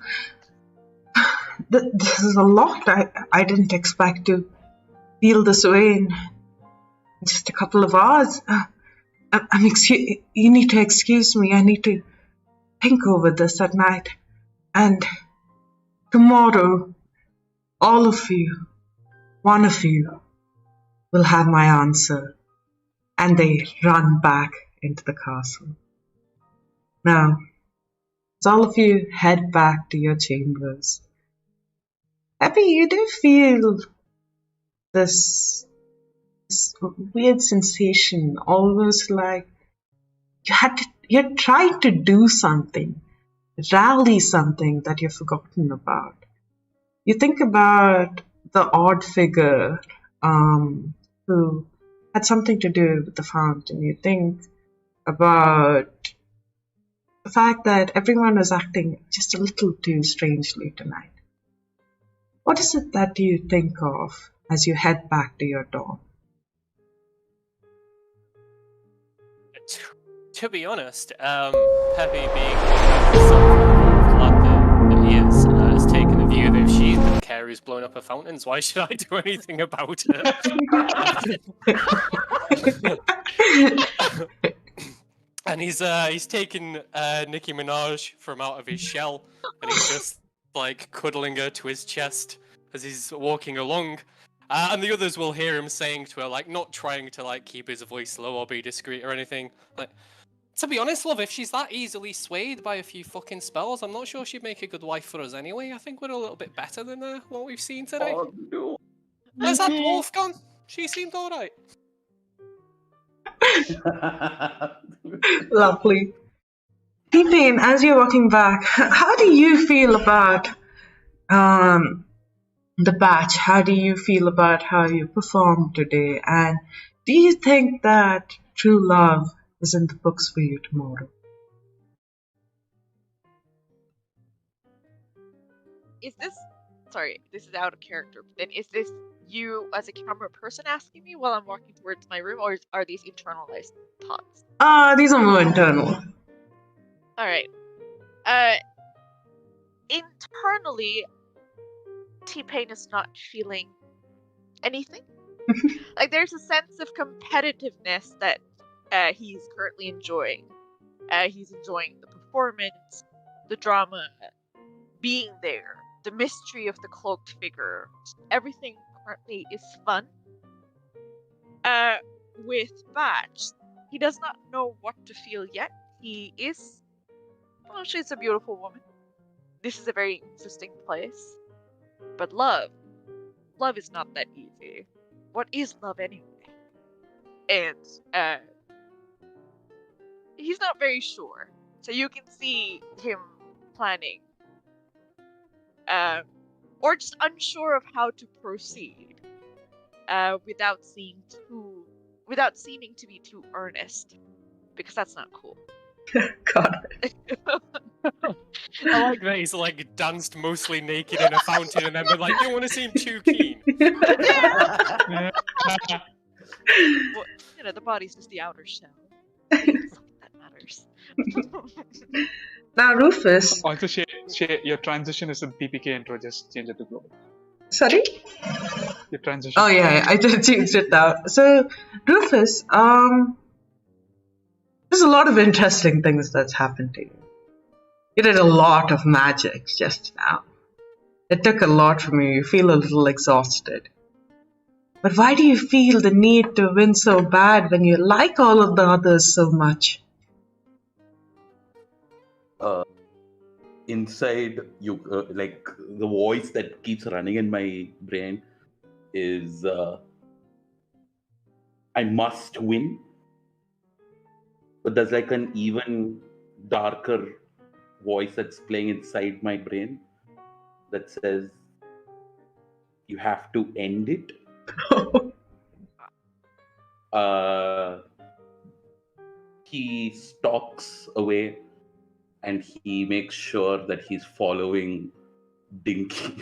this is a lot. I didn't expect to feel this way in just a couple of hours. You need to excuse me. I need to think over this at night. And tomorrow, all of you, one of you, will have my answer. And they run back into the castle. Now, as all of you head back to your chambers, Happy, you do feel this weird sensation, almost like you're trying to do something, rally something that you've forgotten about. You think about the odd figure who had something to do with the fountain. You think about the fact that everyone was acting just a little too strangely tonight. What is it that you think of as you head back to your dorm? To be honest, Peppy being that he is, has taken the view that if she's the care who's blown up her fountains, why should I do anything about it? And he's taken Nicki Minaj from out of his shell, and he's just like cuddling her to his chest as he's walking along. And the others will hear him saying to her, like, not trying to like keep his voice low or be discreet or anything. Like, to be honest, love, if she's that easily swayed by a few fucking spells, I'm not sure she'd make a good wife for us anyway. I think we're a little bit better than what we've seen today. Oh, no. Where's that dwarf gone? She seemed alright. Lovely. T-Pain, as you're walking back, how do you feel about the batch? How do you feel about how you performed today? And do you think that true love is in the books for you tomorrow? is this? Sorry, this is out of character. But then, is this you as a camera person asking me while I'm walking towards my room, or are these internalized thoughts? These are more internal. All right. Internally, T-Pain is not feeling anything. Like there's a sense of competitiveness that he's currently enjoying. He's enjoying the performance, the drama, being there, the mystery of the cloaked figure. Everything currently is fun. With Bach, he does not know what to feel yet. He is... Well, she's a beautiful woman. This is a very interesting place. But love is not that easy. What is love anyway? And he's not very sure. So you can see him planning, or just unsure of how to proceed, without seeming to be too earnest, because that's not cool. God. I like that he's like danced mostly naked in a fountain and then been like, you don't want to seem too keen. Well, the body's just the outer shell. It's something that matters. Now, Rufus. Also, Shay, your transition is a TPK intro. Just change it to global. Sorry? Your transition. Oh, yeah, I just changed it now. So, Rufus, there's a lot of interesting things that's happened to you. You did a lot of magic just now. It took a lot from you. You feel a little exhausted. But why do you feel the need to win so bad when you like all of the others so much? Inside you, like the voice that keeps running in my brain is, I must win. But there's like an even darker voice that's playing inside my brain that says, you have to end it. He stalks away and he makes sure that he's following Dinky.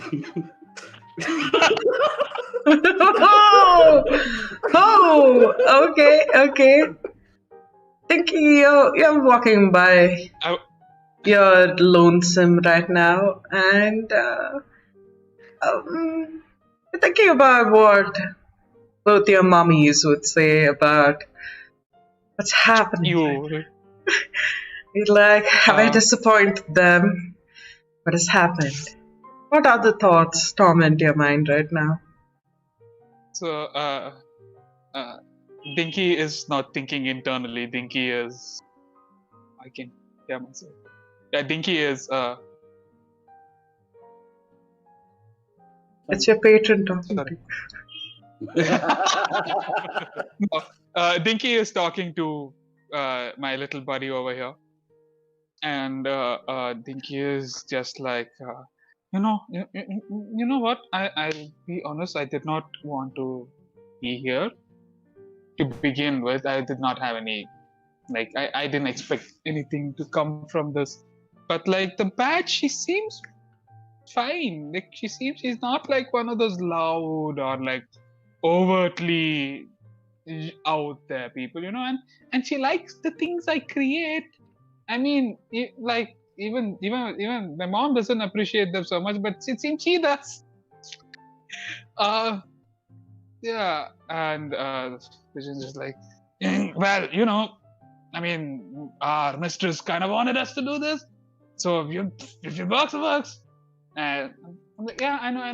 Okay. Dinky, you're walking by. You're lonesome right now, and you're thinking about what both your mummies would say about what's happening. You're like, have I disappointed them? What has happened? What other thoughts torment your mind right now? So, Dinky is not thinking internally. Dinky is... I can hear myself. Yeah, Dinky is... It's your patron talking. Sorry. No, Dinky is talking to my little buddy over here. And Dinky is just like, you know what? I'll be honest, I did not want to be here. To begin with, I did not have any, like, I didn't expect anything to come from this. But like the badge, she seems fine. Like she's not like one of those loud or like overtly out there people, and she likes the things I create. I mean, like even my mom doesn't appreciate them so much, but it seems she does. Yeah, and Pigeon's just like, well, I mean, our mistress kind of wanted us to do this, so if it works, it works. And I'm like, yeah, I know.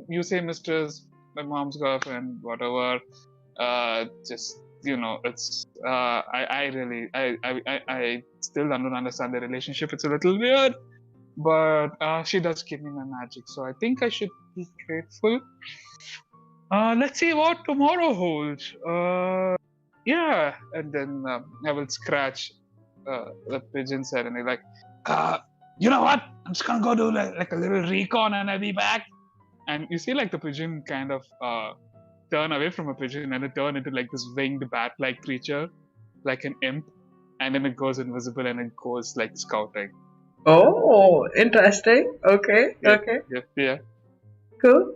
You say mistress, my mom's girlfriend, whatever. Just it's I still don't understand the relationship. It's a little weird, but she does give me my magic, so I think I should be grateful. Let's see what tomorrow holds. Yeah, and then I will scratch the pigeon's head, and they're like, you know what? I'm just gonna go do like a little recon, and I'll be back. And you see, like the pigeon kind of turn away from a pigeon, and it turn into like this winged bat-like creature, like an imp, and then it goes invisible and it goes like scouting. Oh, interesting. Okay, okay, Yeah. cool.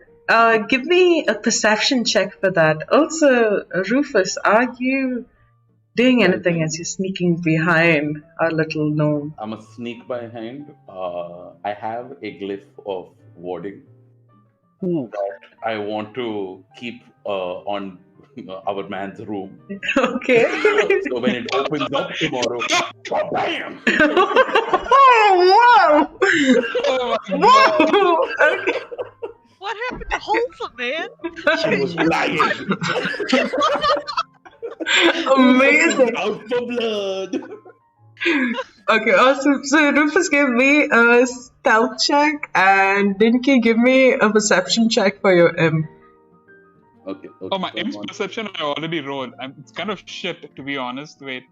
Give me a perception check for that. Also, Rufus, are you doing anything as you're sneaking behind our little gnome? I'm a sneak behind. I have a glyph of warding Ooh. that I want to keep on our man's room. Okay. So when it opens up tomorrow, bam! Oh, wow! Oh my god. Whoa! Okay. What happened to Wholesome, man? She was lying. Amazing. Out for blood. Okay, awesome. So Rufus gave me a stealth check, and Dinky give me a perception check for your M. Okay. Oh, my come imps on. perception I already rolled. It's kind of shit, to be honest. Wait.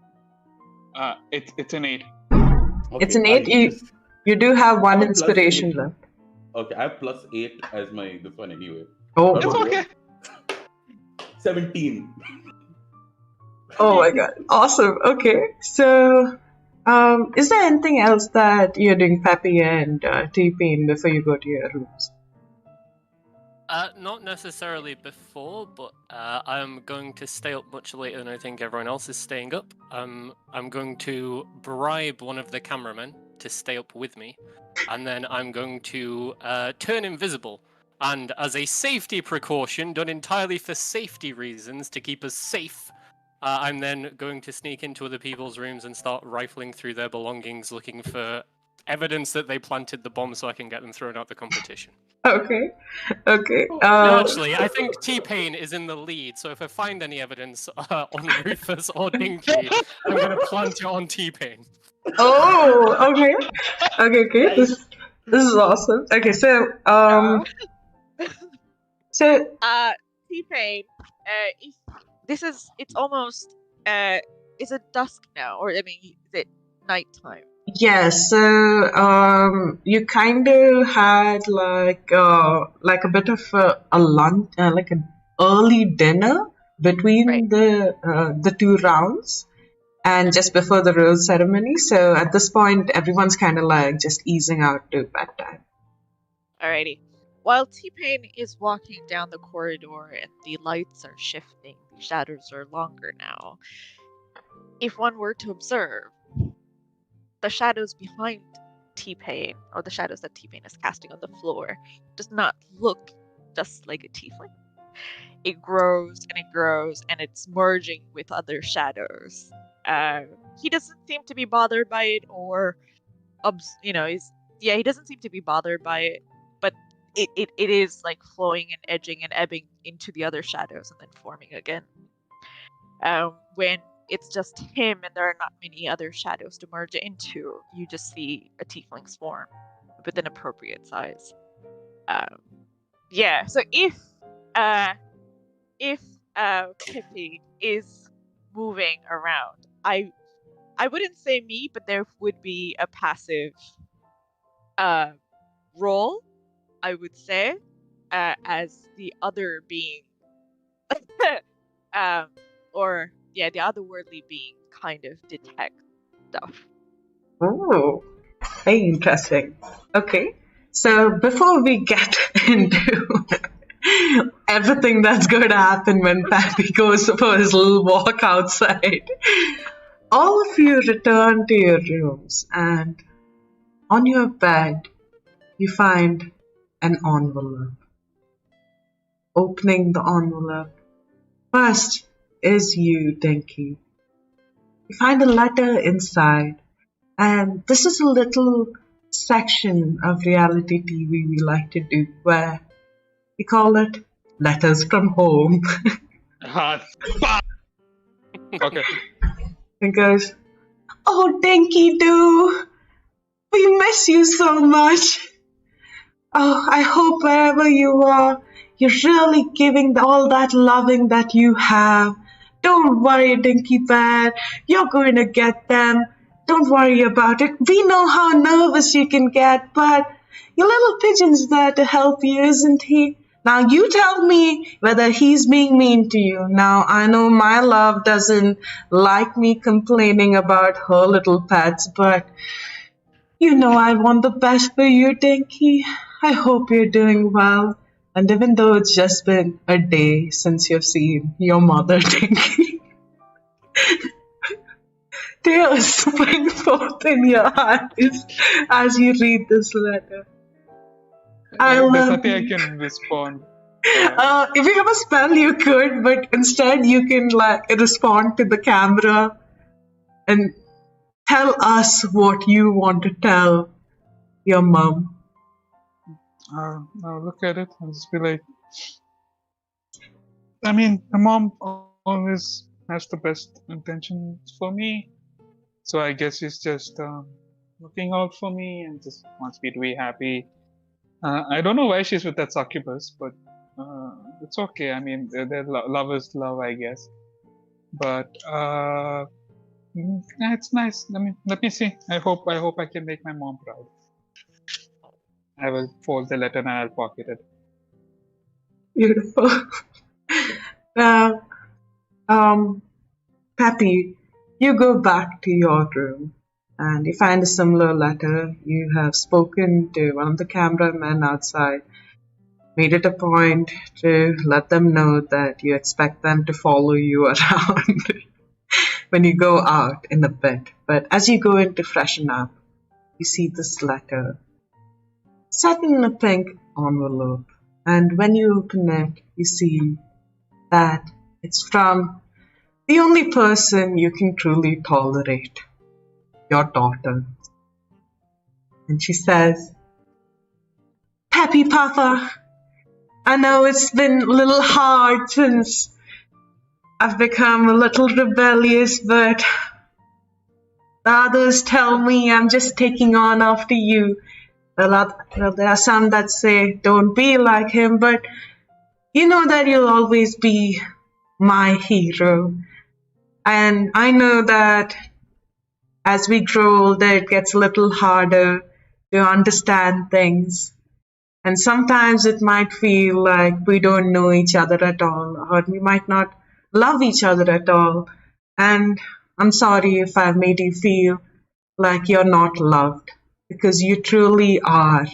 It's an 8. Okay, It's an I'll 8. You do have one have a plus inspiration 8. left. Okay, I have plus 8 as my this one anyway. Oh, It's okay. 17. oh my god. Awesome. Okay. So, is there anything else that you're doing, Peppy and T-Pain, before you go to your rooms? Not necessarily before, but I'm going to stay up much later than I think everyone else is staying up. I'm going to bribe one of the cameramen to stay up with me, and then I'm going to turn invisible. And as a safety precaution, done entirely for safety reasons to keep us safe, I'm then going to sneak into other people's rooms and start rifling through their belongings, looking for evidence that they planted the bomb so I can get them thrown out the competition. Okay. Okay. No, actually, I think T-Pain is in the lead, so if I find any evidence on Rufus or Dinky, I'm going to plant it on T-Pain. Oh, okay. Okay. This is awesome. Okay, so so T-Pain, if it's almost, is it dusk now? Or, I mean, is it nighttime? yes, so you kind of had like a bit of a lunch, like an early dinner between Right. the two rounds, and just before the rose ceremony. So at this point, everyone's kind of like just easing out to bedtime. Alrighty. While T-Pain is walking down the corridor and the lights are shifting, the shadows are longer now, if one were to observe, the shadows behind T-Pain, or the shadows that T-Pain is casting on the floor, does not look just like a tiefling. It grows and it's merging with other shadows. He doesn't seem to be bothered by it, or he doesn't seem to be bothered by it, but it is like flowing and edging and ebbing into the other shadows and then forming again. When it's just him and there are not many other shadows to merge into, you just see a tiefling's form with an appropriate size. So if Kippy is moving around, I wouldn't say me, but there would be a passive role, I would say, as the other being the otherworldly being kind of detect stuff. Oh, very interesting. Okay, so before we get into everything that's going to happen when Pappy goes for his little walk outside, all of you return to your rooms, and on your bed, you find an envelope. Opening the envelope, first is you, Dinky. You find a letter inside, and this is a little section of reality TV we like to do where we call it Letters from Home. Okay. It goes, "Oh, Dinky Doo, we miss you so much. Oh, I hope wherever you are, you're really giving all that loving that you have. Don't worry, Dinky Bear, you're going to get them. Don't worry about it. We know how nervous you can get, but your little pigeon's there to help you, isn't he? Now you tell me whether he's being mean to you. Now I know my love doesn't like me complaining about her little pets, but You know I want the best for you, Dinky. I hope you're doing well. And even though it's just been a day since you've seen your mother, Dinky, tears spring forth in your eyes as you read this letter. I There's love nothing I you. can respond. If you have a spell, you could, but instead you can respond to the camera and tell us what you want to tell your mom. I'll look at it and just be like, I mean, my mom always has the best intentions for me, so I guess she's just looking out for me and just wants me to be happy. I don't know why she's with that succubus, but it's okay. I mean, love is love, I guess. But yeah, it's nice. Let me see. I hope I can make my mom proud. I will fold the letter and I'll pocket it. Beautiful. Now, Peppy, you go back to your room and you find a similar letter. You have spoken to one of the cameramen outside, made it a point to let them know that you expect them to follow you around when you go out in a bit. But as you go in to freshen up, you see this letter set in a pink envelope. And when you open it, you see that it's from the only person you can truly tolerate, your daughter. And she says, Peppy Papa, I know it's been a little hard since I've become a little rebellious, but the others tell me I'm just taking on after you. Well, there are some that say don't be like him, but you know that you'll always be my hero. And I know that as we grow older, it gets a little harder to understand things. And sometimes it might feel like we don't know each other at all, or we might not love each other at all. And I'm sorry if I've made you feel like you're not loved, because you truly are.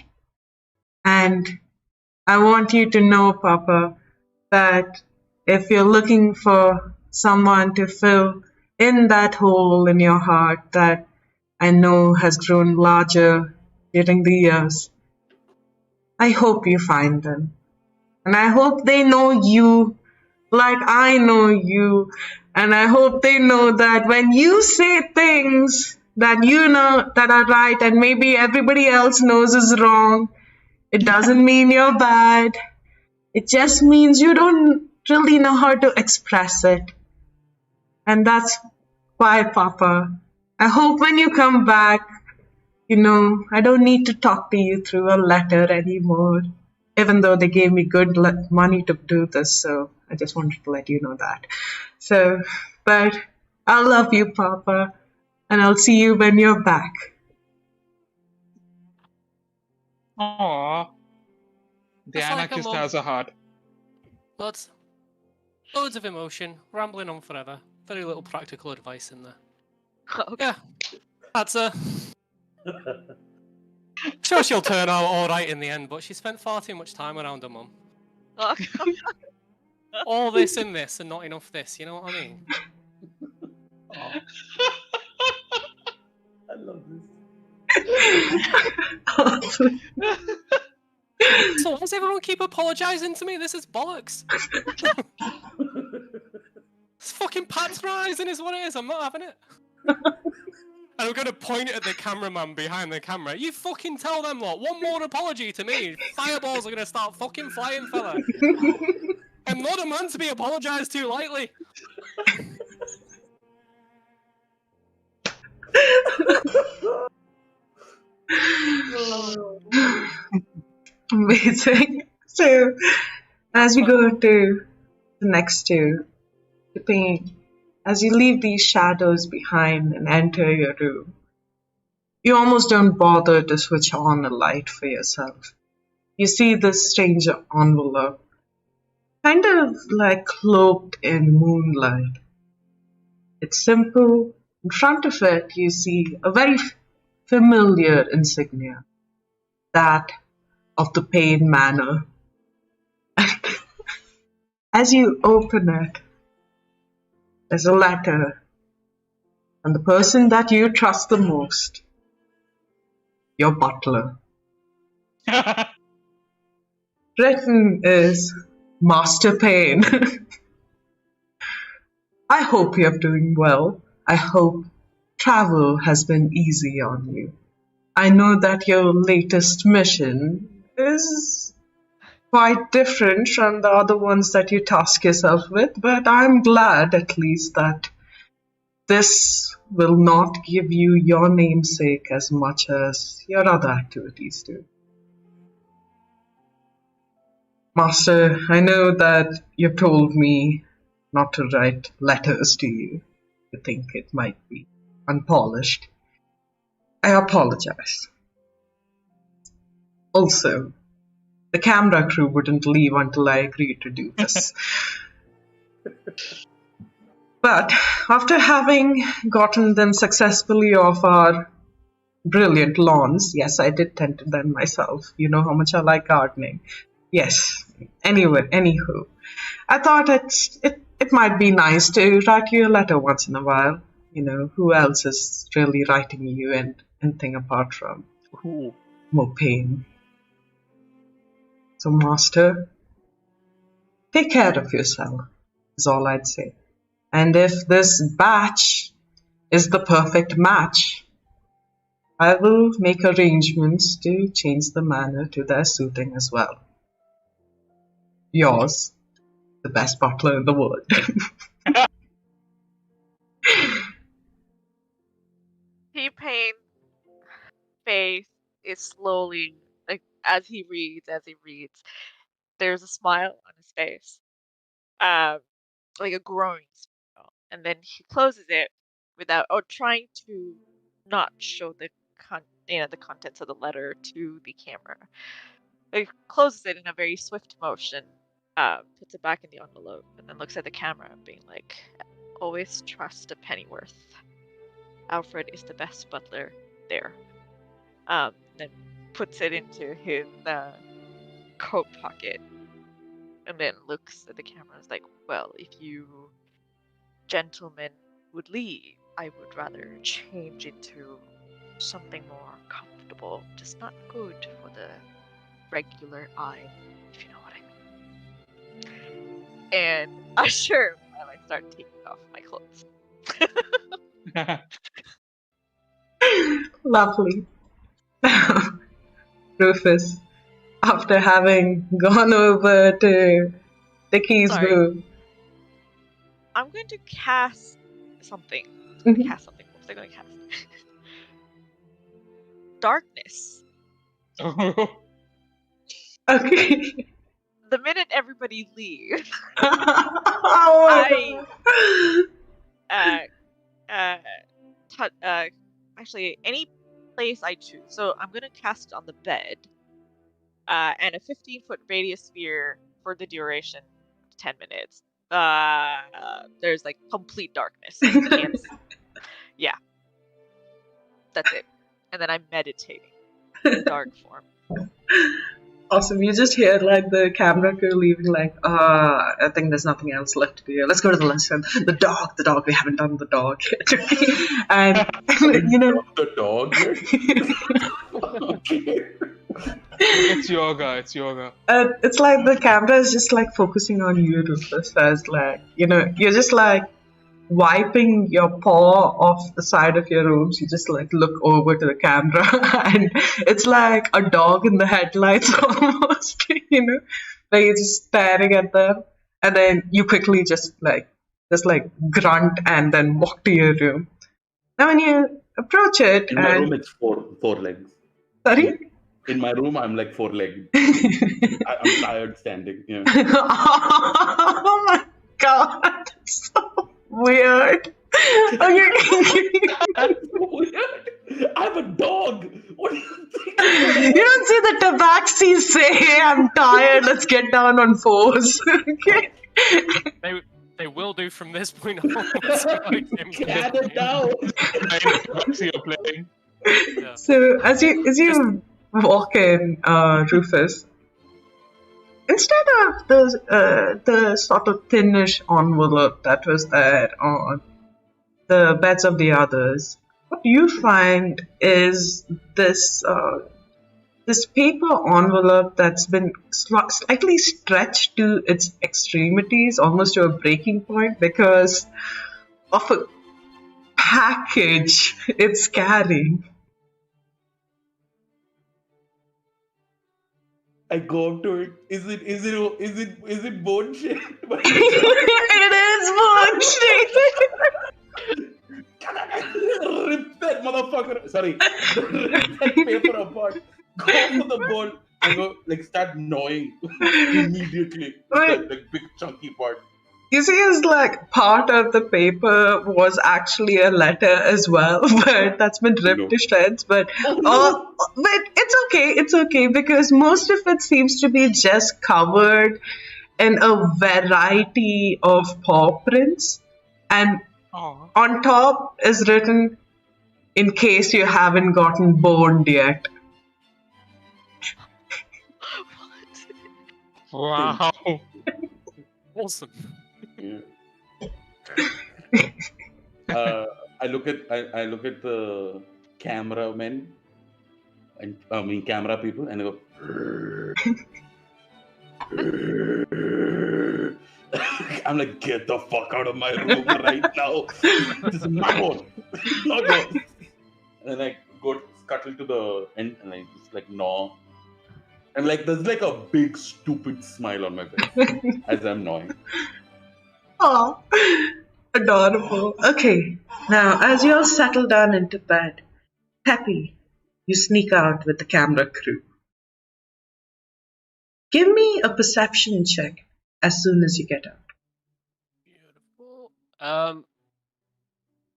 And I want you to know, Papa, that if you're looking for someone to fill in that hole in your heart that I know has grown larger during the years, I hope you find them. And I hope they know you like I know you. And I hope they know that when you say things that you know that are right and maybe everybody else knows is wrong, it doesn't mean you're bad. It just means you don't really know how to express it. And that's why, Papa, I hope when you come back, I don't need to talk to you through a letter anymore, even though they gave me good money to do this, so I just wanted to let you know that. So, but I love you, Papa, and I'll see you when you're back. Aww. The Just like a anarchist mum. has a heart. Loads of emotion, rambling on forever. Very little practical advice in there. Okay. Yeah, that's her. Sure, she'll turn out all right in the end, but she spent far too much time around her mum. Okay. All this and this, and not enough this. You know what I mean? I love this. So why does everyone keep apologising to me? This is bollocks. It's fucking patronising is what it is. I'm not having it. And I'm gonna point at the cameraman behind the camera. You fucking tell them lot. One more apology to me. Fireballs are gonna start fucking flying, fella. I'm not a man to be apologised to lightly. Amazing. So, as we go to the next two, the pain, as you leave these shadows behind and enter your room, you almost don't bother to switch on a light for yourself. You see this strange envelope, kind of like cloaked in moonlight. It's simple. In front of it, you see a very familiar insignia, that of the Pain Manor. As you open it, there's a letter, and the person that you trust the most, your butler. Written is Master Pain. I hope you're doing well. I hope travel has been easy on you. I know that your latest mission is quite different from the other ones that you task yourself with, but I'm glad at least that this will not give you your namesake as much as your other activities do. Master, I know that you've told me not to write letters to you. You think it might be unpolished. I apologize. Also, the camera crew wouldn't leave until I agreed to do this. But after having gotten them successfully off our brilliant lawns, yes, I did tend to them myself. You know how much I like gardening. Yes. Anyway, anywho, I thought it might be nice to write you a letter once in a while. You know, who else is really writing you and anything apart from more pain? So, Master, take care of yourself, is all I'd say. And if this batch is the perfect match, I will make arrangements to change the manner to their suiting as well. Yours, the best butler in the world. T-Pain's face is slowly, like, as he reads, there's a smile on his face. Like a growing smile. And then he closes it without, trying to not show the the contents of the letter to the camera. He closes it in a very swift motion, puts it back in the envelope, and then looks at the camera, being like, always trust a pennyworth. Alfred is the best butler there. Then puts it into his coat pocket, and then looks at the camera and is like, well, if you gentlemen would leave, I would rather change into something more comfortable, just not good for the regular eye, if you know what I mean. And I sure while I start taking off my clothes. Lovely. Rufus, after having gone over to Dickie's Sorry. room. I'm going to cast something. Mhm. What was I going to cast? Darkness. Okay. The minute everybody leaves, Oh my God. actually, any place I choose. So I'm going to cast it on the bed, and a 15-foot radius sphere for the duration of 10 minutes. There's like complete darkness. You can't yeah. That's it. And then I'm meditating in dark form. Awesome. You just hear like the camera crew leaving like, I think there's nothing else left to do. Let's go to the lesson. The dog, we haven't done the dog yet. And you know The dog yet? Okay. It's yoga. it's like the camera is just like focusing on you, Rufus, as like, you know, you're just like wiping your paw off the side of your robes. You just like look over to the camera and it's like a dog in the headlights almost, you know, like you're just staring at them and then you quickly just grunt and then walk to your room. Now when you approach it In my room, it's four legs. sorry? In my room, I'm like 4 legged. I'm tired standing. Yeah. Oh my God, that's so weird. Okay. That's weird. I'm a dog. What do you think? You don't see the tabaxis say, I'm tired, let's get down on fours. Okay. They will do from this point onwards. Gather down. I know you're playing. Yeah. So as you walk in, Rufus, instead of the sort of thinnish envelope that was there on the beds of the others, what you find is this paper envelope that's been slightly stretched to its extremities, almost to a breaking point, because of a package it's carrying. I go up to it. Is it bone shaped? It is Rip that motherfucker. Sorry. Rip that paper apart. Go for the bone and go like start gnawing immediately. Wait. That like big chunky part. You see, it's like part of the paper was actually a letter as well, but that's been ripped No. to shreds. But Oh, no. but it's okay because most of it seems to be just covered in a variety of paw prints, and Oh. on top is written, "In case you haven't gotten boned yet." Wow. Awesome. Yeah. I look at the cameramen and camera people and I go. I'm like, get the fuck out of my room right now. This is my home, not yours. And then I go scuttle to the end and I just like gnaw. And like there's like a big stupid smile on my face as I'm gnawing. Oh, adorable. Okay, now as you all settle down into bed, Peppy, you sneak out with the camera crew. Give me a perception check as soon as you get out. Beautiful.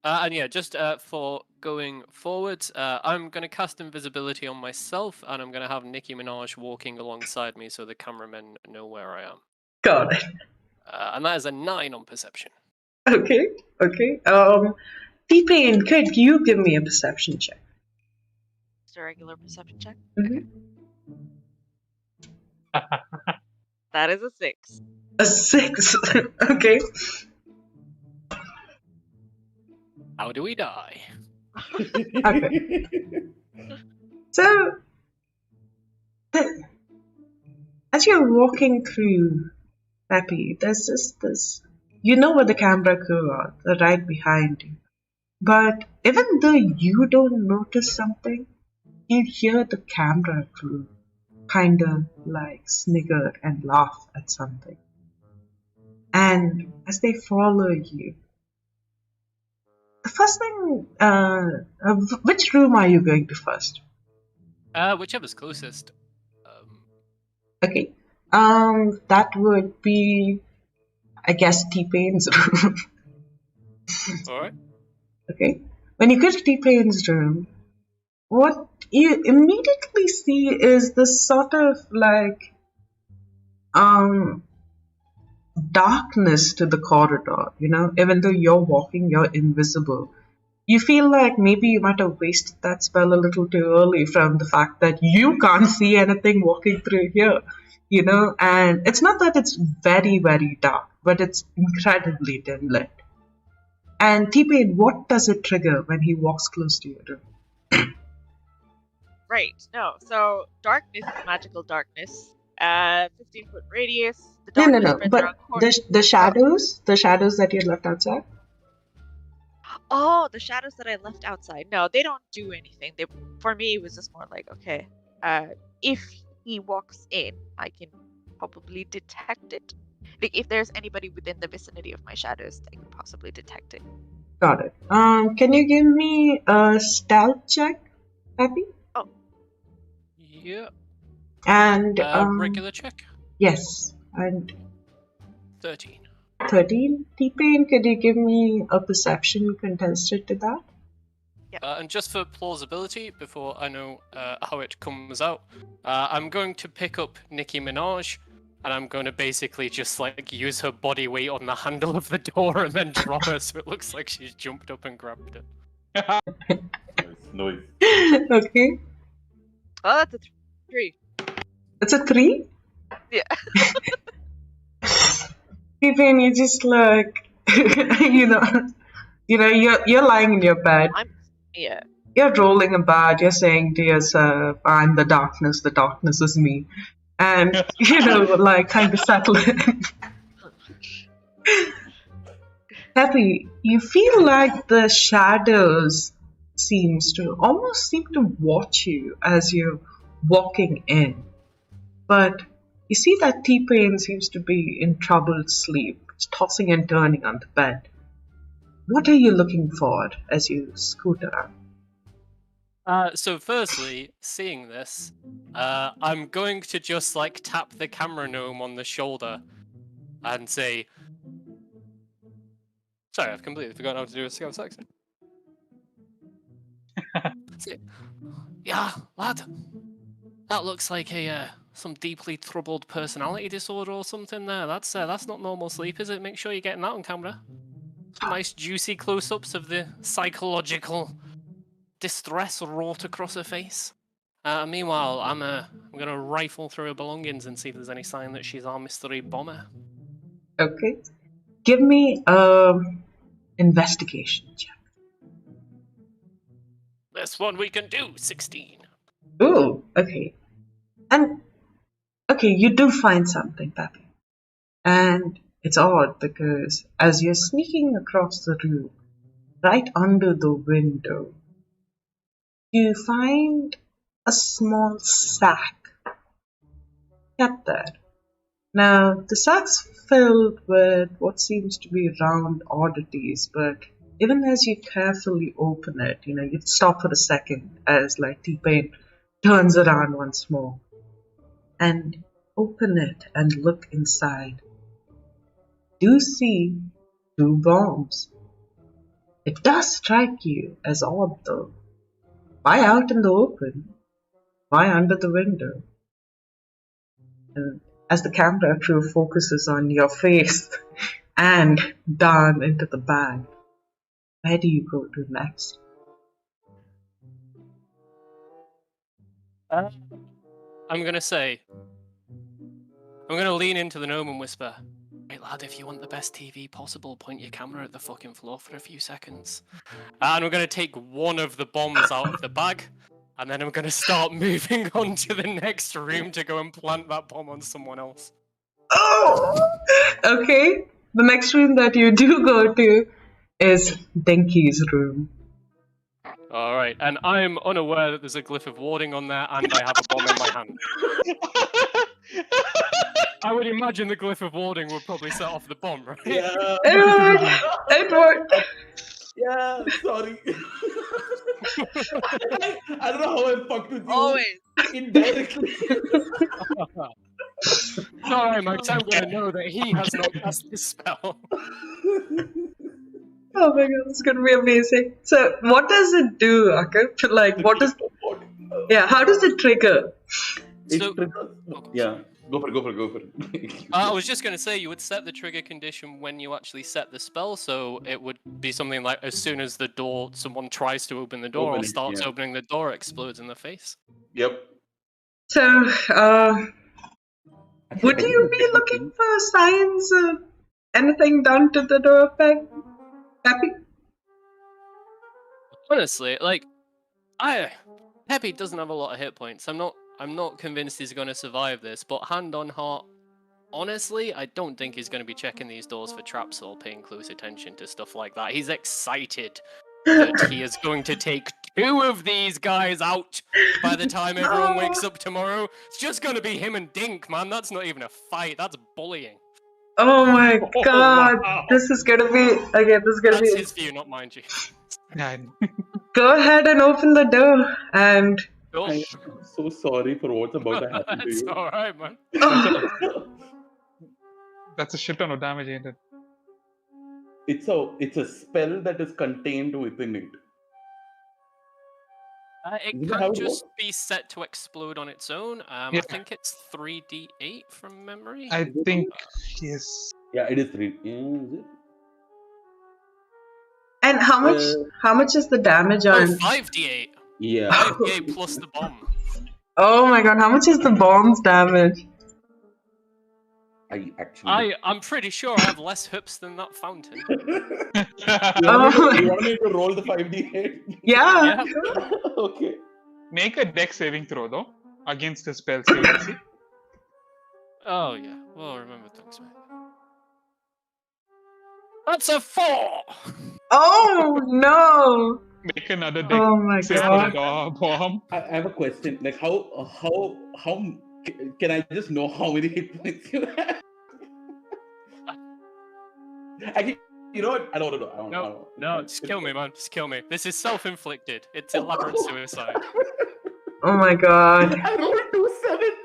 And yeah, just for going forward, I'm going to cast invisibility on myself, and I'm going to have Nicki Minaj walking alongside me so the cameramen know where I am. Got it. And that is a 9 on perception. Okay. T-Pain, could you give me a perception check? Just a regular perception check. Mhm. That is a 6. A 6. Okay. How do we die? Okay. So, as you're walking through Peppy, there's just this. You know where the camera crew are, they're right behind you. But even though you don't notice something, you hear the camera crew kinda like snigger and laugh at something. And as they follow you, the first thing, which room are you going to first? Whichever's closest. Okay. That would be, I guess, T-Pain's room. Alright. Okay. When you go to T-Pain's room, what you immediately see is this sort of like darkness to the corridor, even though you're walking, you're invisible. You feel like maybe you might have wasted that spell a little too early from the fact that you can't see anything walking through here, and it's not that it's very, very dark, but it's incredibly dim lit. And T-Pain, what does it trigger when he walks close to your room? Right. No. So darkness is magical darkness. 15-foot radius. The darkness No. spreads But around corners. the shadows that you left outside. Oh, the shadows that I left outside. No, they don't do anything. For me, it was just more like, okay, if he walks in, I can probably detect it. Like, if there's anybody within the vicinity of my shadows, I can possibly detect it. Got it. Can you give me a stealth check, Happy? Oh. Yeah. And Regular check? yes, and 13. 13. T-Pain, could you give me a perception contested to that? And just for plausibility, before I know how it comes out, I'm going to pick up Nicki Minaj, and I'm going to basically just like use her body weight on the handle of the door and then drop her so it looks like she's jumped up and grabbed it. Nice. noise. Okay. Oh, that's a 3. It's a 3? Yeah. Even you just like, you're lying in your bed. Yeah. You're rolling about. You're saying to yourself, "I'm the darkness is me," and like kind of settling. Happy, you feel like the shadows almost seem to watch you as you're walking in. But you see that T-Pain seems to be in troubled sleep, tossing and turning on the bed. What are you looking for as you scoot around? So firstly, seeing this, I'm going to just like tap the camera gnome on the shoulder and say, "Sorry, I've completely forgotten how to do a Scout accent." Say, "Yeah, lad, that looks like some deeply troubled personality disorder or something there. That's not normal sleep, is it? Make sure you're getting that on camera. Some nice juicy close-ups of the psychological distress wrought across her face. Meanwhile, I'm gonna rifle through her belongings and see if there's any sign that she's our mystery bomber." Okay. Give me investigation check. This one we can do. 16. Ooh, okay. And okay, you do find something, Peppy. And it's odd because as you're sneaking across the room, right under the window, you find a small sack kept there. Now, the sack's filled with what seems to be round oddities, but even as you carefully open it, you stop for a second as like T-Pain turns around once more and open it and look inside. You see 2 bombs. It does strike you as odd though. Why out in the open? Why under the window? And as the camera crew focuses on your face and down into the bag, where do you go to next? I'm gonna lean into the gnome and whisper, "Right, lad, if you want the best TV possible, point your camera at the fucking floor for a few seconds." And we're gonna take one of the bombs out of the bag, and then I'm gonna start moving on to the next room to go and plant that bomb on someone else. Oh! Okay, the next room that you do go to is Denki's room. All right, and I'm unaware that there's a glyph of warding on there, and I have a bomb in my hand. I would imagine the glyph of warding would probably set off the bomb, right? Yeah. It worked. Yeah, sorry. I don't know how I fucked with you. Always. Indirectly. Alright, Max, I'm gonna know that he has not cast this spell. Oh my god, it's gonna be amazing. So, what does it do, Akif? Like, what does? Yeah, how does it trigger? So, Yeah, go for it. I was just gonna say you would set the trigger condition when you actually set the spell, so it would be something like as soon as someone tries to open the door or starts opening the door, it explodes in the face. Yep. So, would you be looking for signs of anything done to the door, Peppy? Honestly, like, Peppy doesn't have a lot of hit points. I'm not convinced he's gonna survive this, but hand on heart, honestly, I don't think he's gonna be checking these doors for traps or paying close attention to stuff like that. He's excited that he is going to take 2 of these guys out by the time everyone wakes up tomorrow. It's just gonna be him and Dink, man. That's not even a fight. That's bullying. Oh my god, wow. this is gonna be That's his view, not mine, G. Go ahead and open the door and Oh, I'm so sorry for what's about to happen to that's you. alright, man. That's a shit ton of damage, ain't it? It's a spell that is contained within it. It Isn't that how can it just works? be set to explode on its own. I Yeah. think it's 3d8 from memory. I think, yes. Yeah, it is 3. Yeah, is it? how much is the damage Oh, on 5d8. Yeah. 5k plus the bomb. Oh my god, how much is the bomb's damage? I actually. I'm pretty sure I have less hoops than that fountain. You want me to roll the 5d8? Yeah. Yeah. Okay. Make a dex saving throw though against the spell save. DC. Oh yeah. Well, remember things, mate. That's a 4. Oh no. Make another dex Oh my save for god. the bomb. I have a question. Like, how can I just know how many hit points you have? You know what? I don't know. No, just kill me, man. Just kill me. This is self-inflicted. It's elaborate suicide. Oh my god. I rolled 2 sevens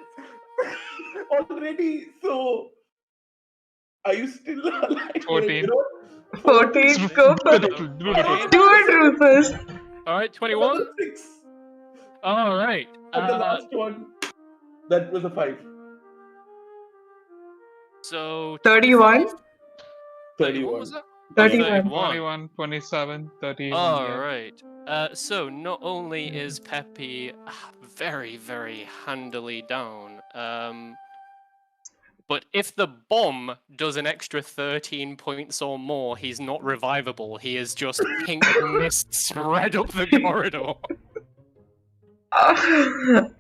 already. So, are you still alive? 14. You know, 14, go for it. Do it. Do it, Rufus. Alright, 21. 6. Alright. And the last one, that was a 5. So 31. 31 was that? 31. 21, 27, 30. Alright. So not only is Peppy very, very handily down, but if the bomb does an extra 13 points or more, he's not revivable. He is just pink mist spread up the corridor.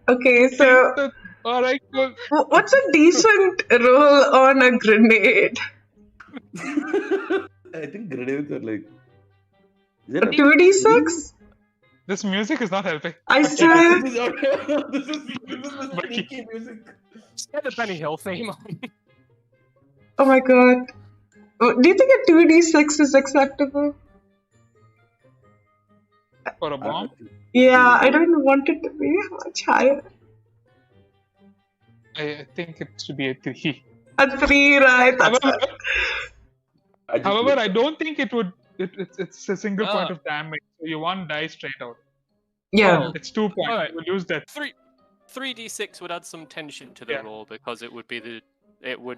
Okay, so Alright, cool. what's a decent roll on a grenade? I think grenades are like. Is A it 2d6? This music is not helping. I swear. This is the sneaky music. Just get the Benny Hill theme on. Oh my god. Do you think a 2d6 is acceptable? For a bomb? Yeah, I don't want it to be much higher. I think it should be a 3. A 3, right? That's However, I don't think it would. It's a single point of damage, so you won't die straight out. yeah. It's 2 points. Alright. We'll use that. 3d6 would add some tension to the Yeah. roll because it would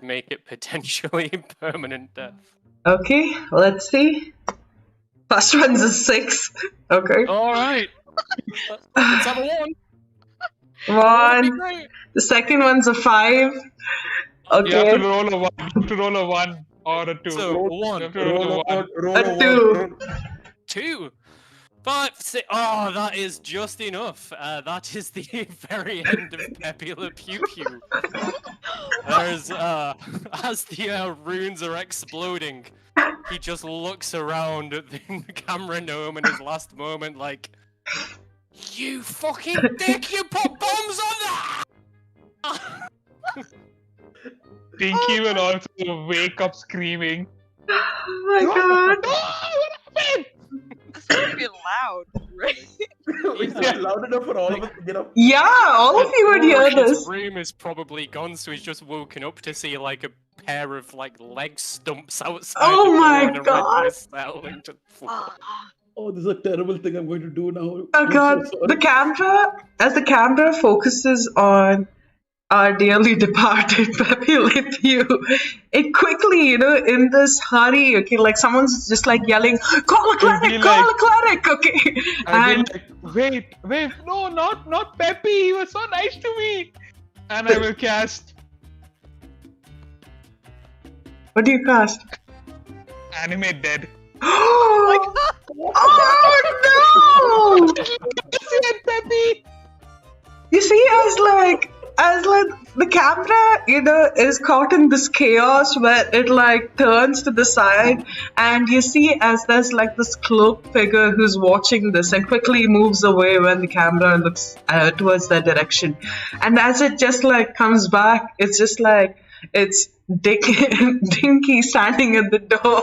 make it potentially permanent death. Okay, let's see. First one's a 6. Okay. Alright. Let's have a 1. One. Great. The second one's a 5. You have Okay. to roll a 1. You have to roll a 1 or a 2. So, You 1, have to roll a 1. A 2. 2, 5, 6. Oh, that is just enough. That is the very end of Pepe Le Pew Pew. There's, as the runes are exploding, he just looks around at the camera gnome in his last moment like, you fucking dick, you put bombs on that! Pinky will also wake up screaming. Oh my god. What happened? It's very loud, right? It's not loud enough for all of us to get up. Yeah, all of you would hear His this. room is probably gone, so he's just woken up to see like a pair of like leg stumps outside Oh the door my and a God. red mist settling to the floor. Oh, this is a terrible thing I'm going to do now. Oh I'm so god, sorry. as the camera focuses on our dearly departed Pepe Le Pew, it quickly, in this hurry, okay, like someone's just like yelling, call a cleric, call a cleric, okay. I'll And be like, wait, no, not Peppy, he was so nice to me. And I will cast what do you cast? Animate Dead. Oh no! Peppy! You see, as the camera, is caught in this chaos where it like turns to the side, and you see as there's like this cloaked figure who's watching this and quickly moves away when the camera looks towards that direction, and as it just like comes back, it's just like it's Dinky standing at the door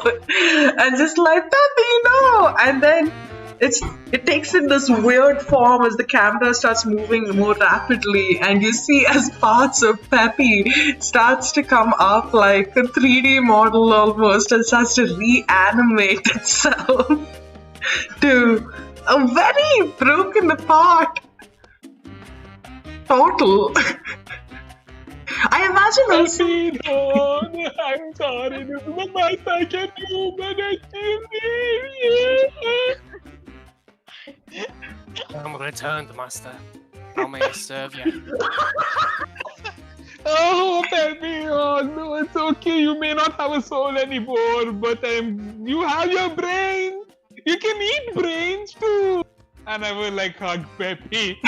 and just like, Peppy, no! And then it takes in this weird form as the camera starts moving more rapidly, and you see as parts of Peppy starts to come up like a 3D model almost, and starts to reanimate itself to a very broken apart total. I imagine also. Peppy, no, I'm sorry, this is the best I can do, but I can't. I'm returned, master. How may I serve you? Oh, Peppy, oh no, it's okay. You may not have a soul anymore, but you have your brain. You can eat brains too. And I will like hug Peppy.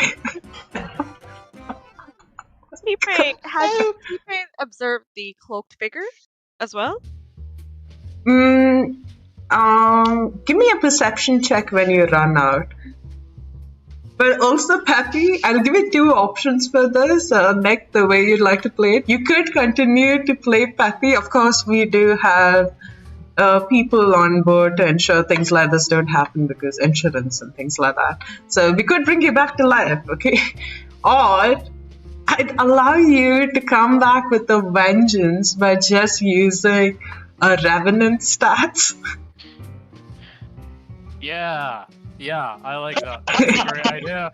T-Pain, has T-Pain observed the cloaked figure as well? Give me a perception check when you run out. But also, Peppy, I'll give you two options for this, Nick, the way you'd like to play it. You could continue to play Peppy. Of course, we do have people on board to ensure things like this don't happen because insurance and things like that. So we could bring you back to life, okay? Or I'd allow you to come back with a vengeance by just using a revenant stats. Yeah, I like that. That's a great idea.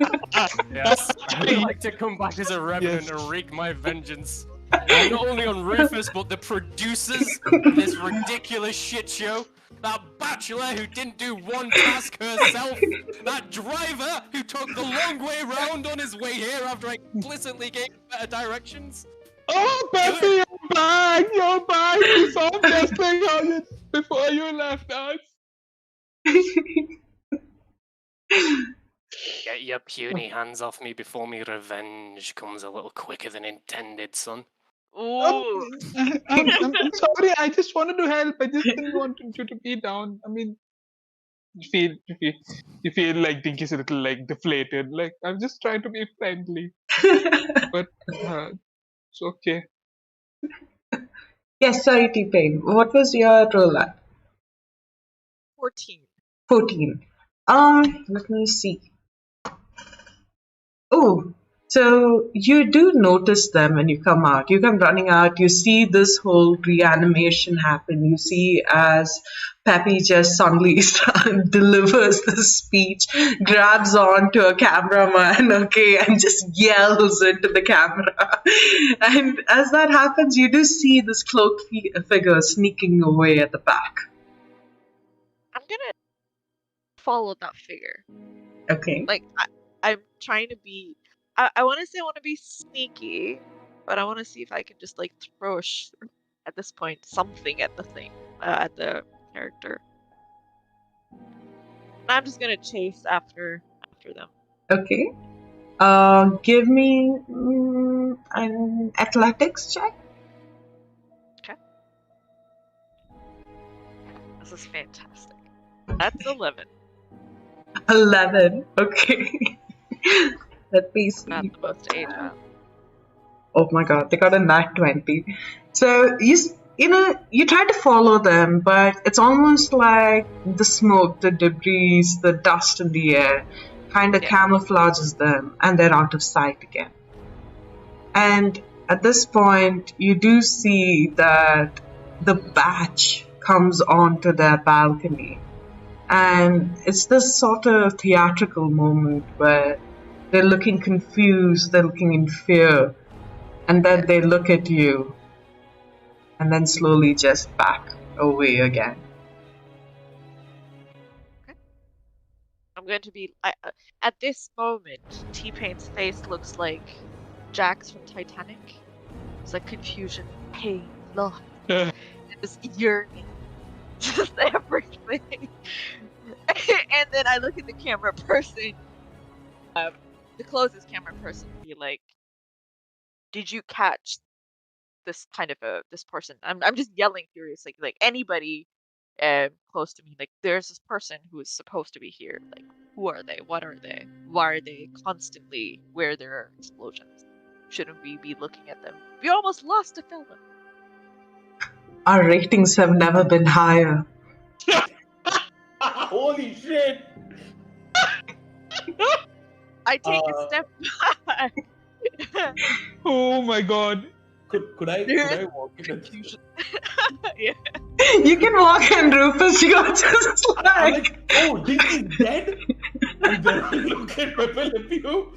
Yes, I'd like to come back as a revenant and wreak my vengeance. Not only on Rufus, but the producers of this ridiculous shit show. That bachelor who didn't do one task herself. That driver who took the long way round on his way here after I explicitly gave better directions. Oh, Peppy, you're back! You're back! You saw just like how you before you left us. Get your puny hands off me before me revenge comes a little quicker than intended, son. Ooh. I'm sorry. I just wanted to help. I just didn't want you to be down. I mean, you feel like Dinky's a little like deflated. Like I'm just trying to be friendly, but it's okay. Yes, sorry, T-Pain. What was your roll at? 14. 14. Let me see. Oh, so you do notice them when you come out. You come running out, you see this whole reanimation happen. You see as Peppy just suddenly delivers the speech, grabs onto a cameraman, okay, and just yells into the camera. And as that happens, you do see this cloaked figure sneaking away at the back. I'm gonna follow that figure. Okay. Like, I'm trying to be. I want to say I want to be sneaky, but I want to see if I can just like throw at this point something at the thing, at the character. I'm just gonna chase after them. Okay. Give me an athletics check. Okay. This is fantastic. That's 11. 11. Okay. Let me see. Not the most agile. Oh my god, they got a nat 20. So you try to follow them, but it's almost like the smoke, the debris, the dust in the air kind of camouflages them and they're out of sight again. And at this point, you do see that the batch comes onto their balcony. And it's this sort of theatrical moment where they're looking confused, they're looking in fear, and then they look at you, and then slowly just back away again. Okay. I'm going to be... at this moment, T-Pain's face looks like Jack's from Titanic. It's like confusion, pain, love, and this yearning. Just everything. And then I look at the camera person, the closest camera person, and be like, "Did you catch this kind of this person?" I'm just yelling furiously, like anybody close to me. Like, there's this person who is supposed to be here. Like, who are they? What are they? Why are they constantly where there are explosions? Shouldn't we be looking at them? We almost lost a film. Our ratings have never been higher. Holy shit! I take a step back. Oh my god. Could I walk in? Confusion. Yeah. You can walk in, Rufus. You're just I'm like... like, oh, Dinky's dead? And then I look at Pepe Le Pew.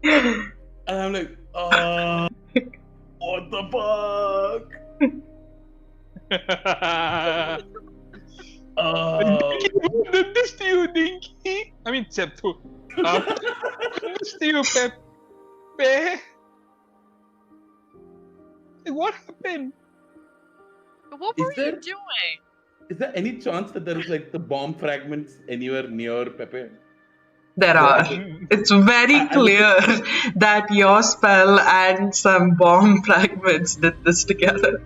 And I'm like, what the fuck? Who did this to you, Dinky? I mean, Septu. Who did this to you, Pepe? What happened? What Is were there- you doing? Is there any chance that there is like the bomb fragments anywhere near Pepe? There Yeah, are. I think- It's very I- clear that your spell and some bomb fragments did this together.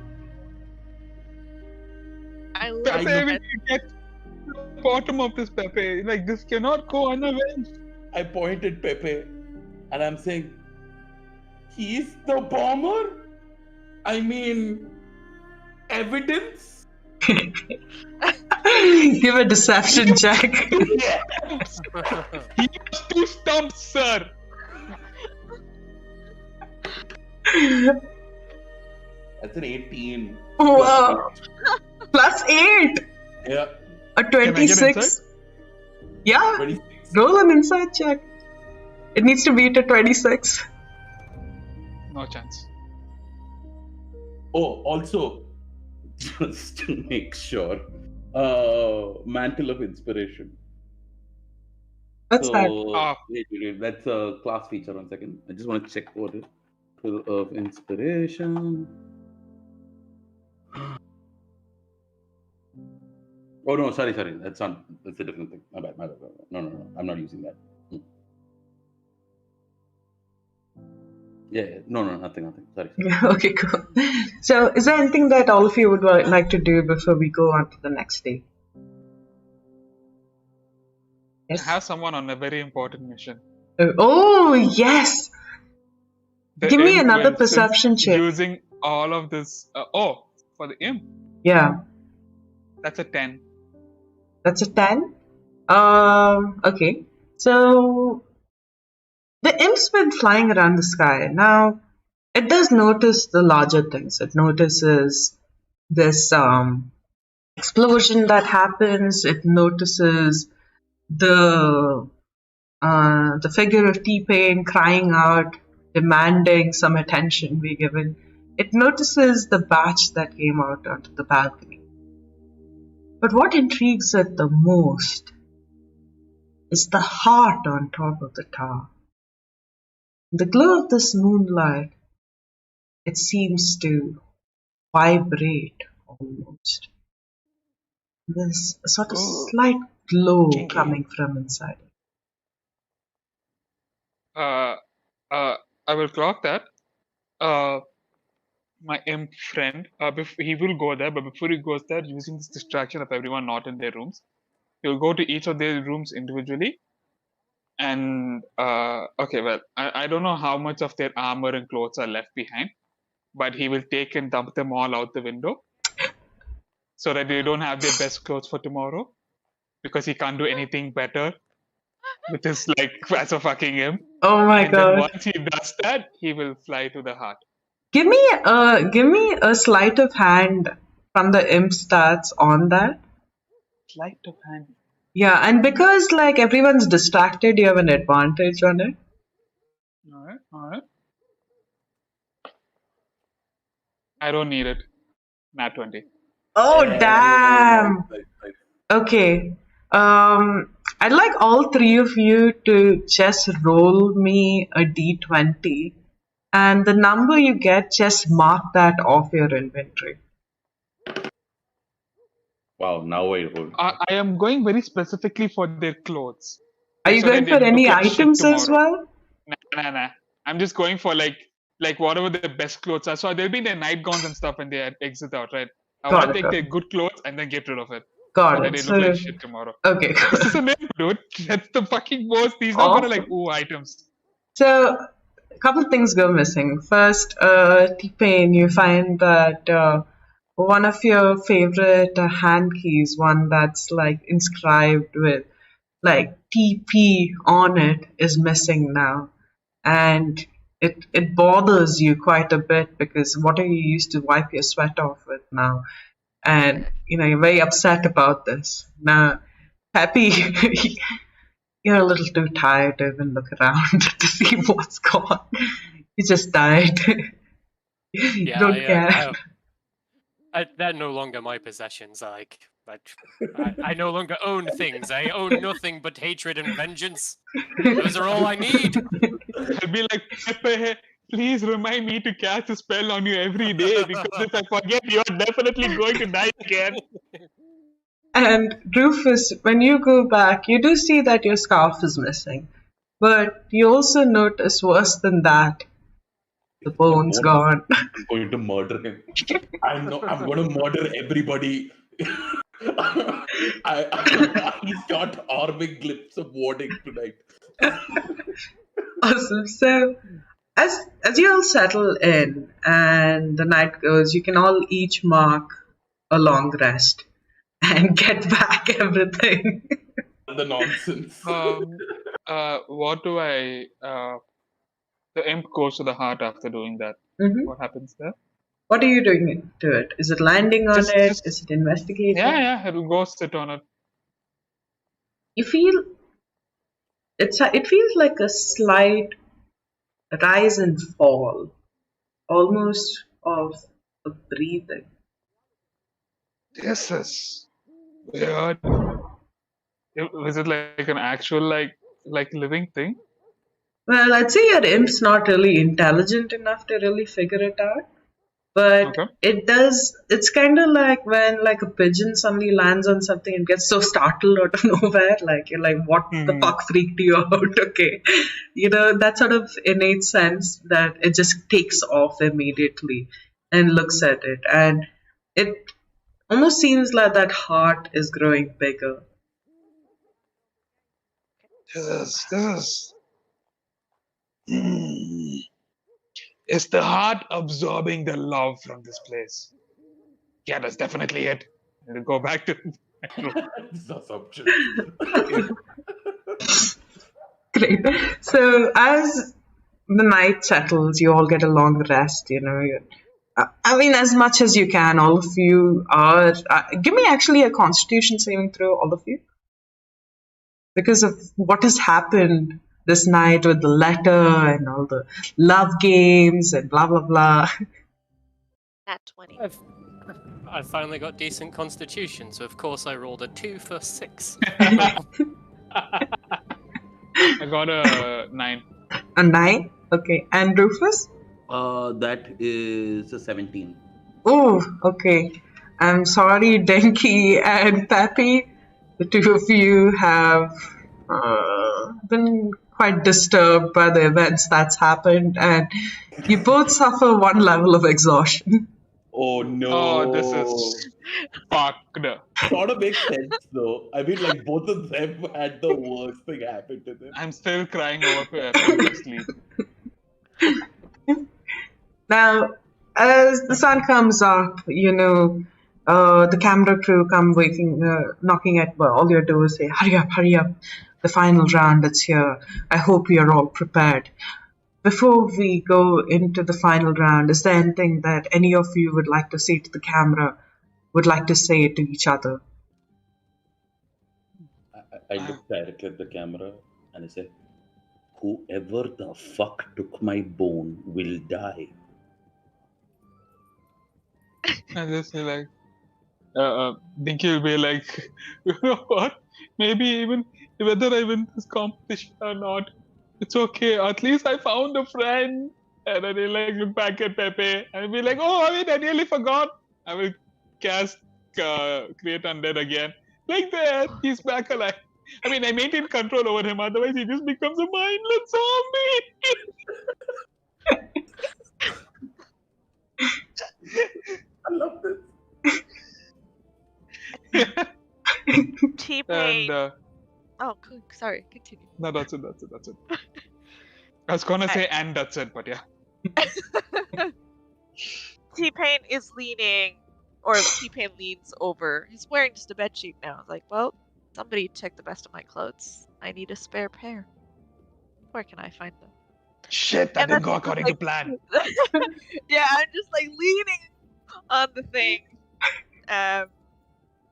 I I looked Pepe, know. we at can get to the bottom of this, Pepe. Like, this cannot go unavenged. I pointed Pepe and I'm saying, he's the bomber? I mean, evidence? Give a deception check. Yes! He has 2 stumps, sir. That's an 18. Wow. Plus 8. Yeah, A Can I get 26. inside? Yeah. 26. Roll an insight check. It needs to beat a 26. No chance. Oh, also, just to make sure, Mantle of Inspiration. What's that? Wait, that's a class feature. 1 second. I just want to check what it is. Mantle of Inspiration. Oh no, sorry. That's a different thing. My bad. No. I'm not using that. Yeah. No, nothing. Sorry. Okay, cool. So, is there anything that all of you would like to do before we go on to the next day? I Yes. have someone on a very important mission. Oh, yes. The Give me imp another went perception check. Using all of this. For the imp, Yeah, that's a 10. that's a 10. Okay. So, the imp's been flying around the sky. Now, it does notice the larger things. It notices this explosion that happens. It notices the figure of T-Pain crying out, demanding some attention be given. It notices the batch that came out onto the balcony. But what intrigues it the most is the heart on top of the tower. In the glow of this moonlight, it seems to vibrate almost. There's a sort of slight glow Kinky. coming from inside it. I will clock that. My imp friend, he will go there, but before he goes there, using this distraction of everyone not in their rooms, he'll go to each of their rooms individually. And I don't know how much of their armor and clothes are left behind, but he will take and dump them all out the window so that they don't have their best clothes for tomorrow, because he can't do anything better with his as a fucking imp. Oh my And then god. once he does that, he will fly to the heart. Give me a sleight of hand from the imp stats on that. Sleight of hand. Yeah, and because everyone's distracted, you have an advantage on it. Alright. I don't need it. Nat 20. Oh Yeah, damn. nice. Okay. I'd like all three of you to just roll me a d20, and the number you get, just mark that off your inventory. Wow, now I hold. I am going very specifically for their clothes. Are you So that going they for look any like shit items as tomorrow. well? Nah. I'm just going for like whatever their best clothes are. So they'll be in their nightgowns and stuff when they exit out, right? I Got want it, to take got their it. good clothes and then get rid of it. Got So that it. they So, look like shit tomorrow. okay. This is an imp, dude. That's the fucking most. He's not gonna Awesome. ooh, items. So, a couple things go missing. First, T-Pain, you find that one of your favorite hand keys, one that's inscribed with TP on it, is missing now. And it bothers you quite a bit, because what are you used to wipe your sweat off with now? And you're very upset about this. Now, Peppy, you're a little too tired to even look around to see what's gone. You just died. You Yeah, don't care. they're no longer my possessions. I no longer own things. I own nothing but hatred and vengeance. Those are all I need. I'll be like, Pepe, please remind me to cast a spell on you every day because if I forget, you're definitely going to die again. And Rufus, when you go back, you do see that your scarf is missing. But you also notice worse than that. The bone's gone. I'm going to murder him. I'm going to murder everybody. He's got arming glimpse of warning tonight. Awesome. So, as you all settle in and the night goes, you can all each mark a long rest and get back everything. The nonsense. What do I... the imp goes to the heart after doing that. Mhm. What happens there? What are you doing to it? Is it landing on Just- it? just- Is it investigating? Yeah, it'll go sit on it. You feel it feels like a slight rise and fall, almost of breathing. This is weird. Is it like an actual like living thing? Well, I'd say your imp's not really intelligent enough to really figure it out. But Okay. it does, it's kind of like when like a pigeon suddenly lands on something and gets so startled out of nowhere. Like you're like, what the fuck freaked you out? Okay. You know, that sort of innate sense that it just takes off immediately and looks at it. And it almost seems like that heart is growing bigger. This is. Is the heart absorbing the love from this place? Yeah, that's definitely it. It'll go back to. This assumption. Great. So as the night settles, you all get a long rest, you know. I mean, as much as you can, all of you are. Give me actually a constitution saving throw, all of you. Because of what has happened this night with the letter and all the love games and blah, blah, blah. Nat 20. I've finally got decent constitution, so of course I rolled a 2 for 6. I got a 9. A 9? Okay. And Rufus? That is a 17. Oh, okay. I'm sorry, Denki and Pappy. The two of you have been quite disturbed by the events that's happened, and you both suffer one level of exhaustion. Oh no. Oh, this is fucked. Sort of makes sense though. I mean, like both of them had the worst thing happen to them. I'm still crying over to sleep. Now, as the sun comes up, you know, the camera crew come knocking at all your doors, say, hurry up, the final round, it's here. I hope you're all prepared. Before we go into the final round, is there anything that any of you would like to say to the camera, would like to say to each other? I look directly at the camera and I say, whoever the fuck took my bone will die. And just like, Dinky will be like, you know what? Maybe even whether I win this competition or not, it's okay. At least I found a friend. And then he'll like look back at Pepe and be like, oh, I nearly forgot. I will cast Create Undead again. Like that, he's back alive. I mean, I maintain control over him. Otherwise, he just becomes a mindless zombie. I love this. T-Pain. And Oh, sorry. Continue. no, that's it. I was gonna say and that's it, but yeah. T-Pain is leaning, or T-Pain leans over. He's wearing just a bedsheet now. It's like, well, somebody took the best of my clothes. I need a spare pair. Where can I find them? Shit, that And didn't that's go according to plan. Yeah, I'm just like leaning on the thing.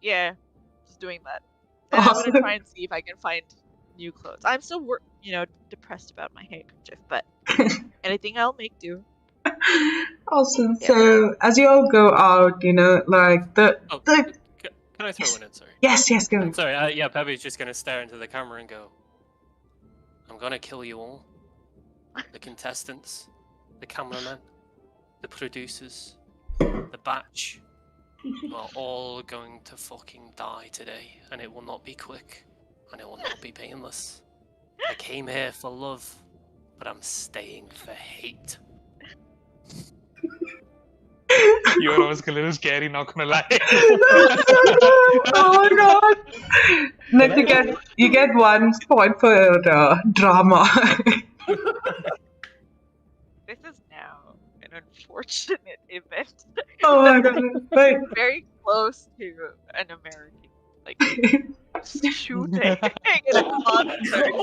Yeah, just doing that. And I'm Awesome. gonna try and see if I can find new clothes. I'm still, depressed about my handkerchief, but anything I'll make do. Awesome. Yeah. So as you all go out, you know, like Oh, Can I throw one in? Sorry. Yes, go. Sorry. Yeah, Pepe's just gonna stare into the camera and go, "I'm gonna kill you all. The contestants, the cameramen, the producers, the batch. You are all going to fucking die today, and it will not be quick, and it will not be painless. I came here for love, but I'm staying for hate." You're always a little scary, not gonna lie. Oh my god! Nick, you get 1 point for drama. This is now an unfortunate event. Oh my god! Wait. Very close to an American, like shooting in a concert.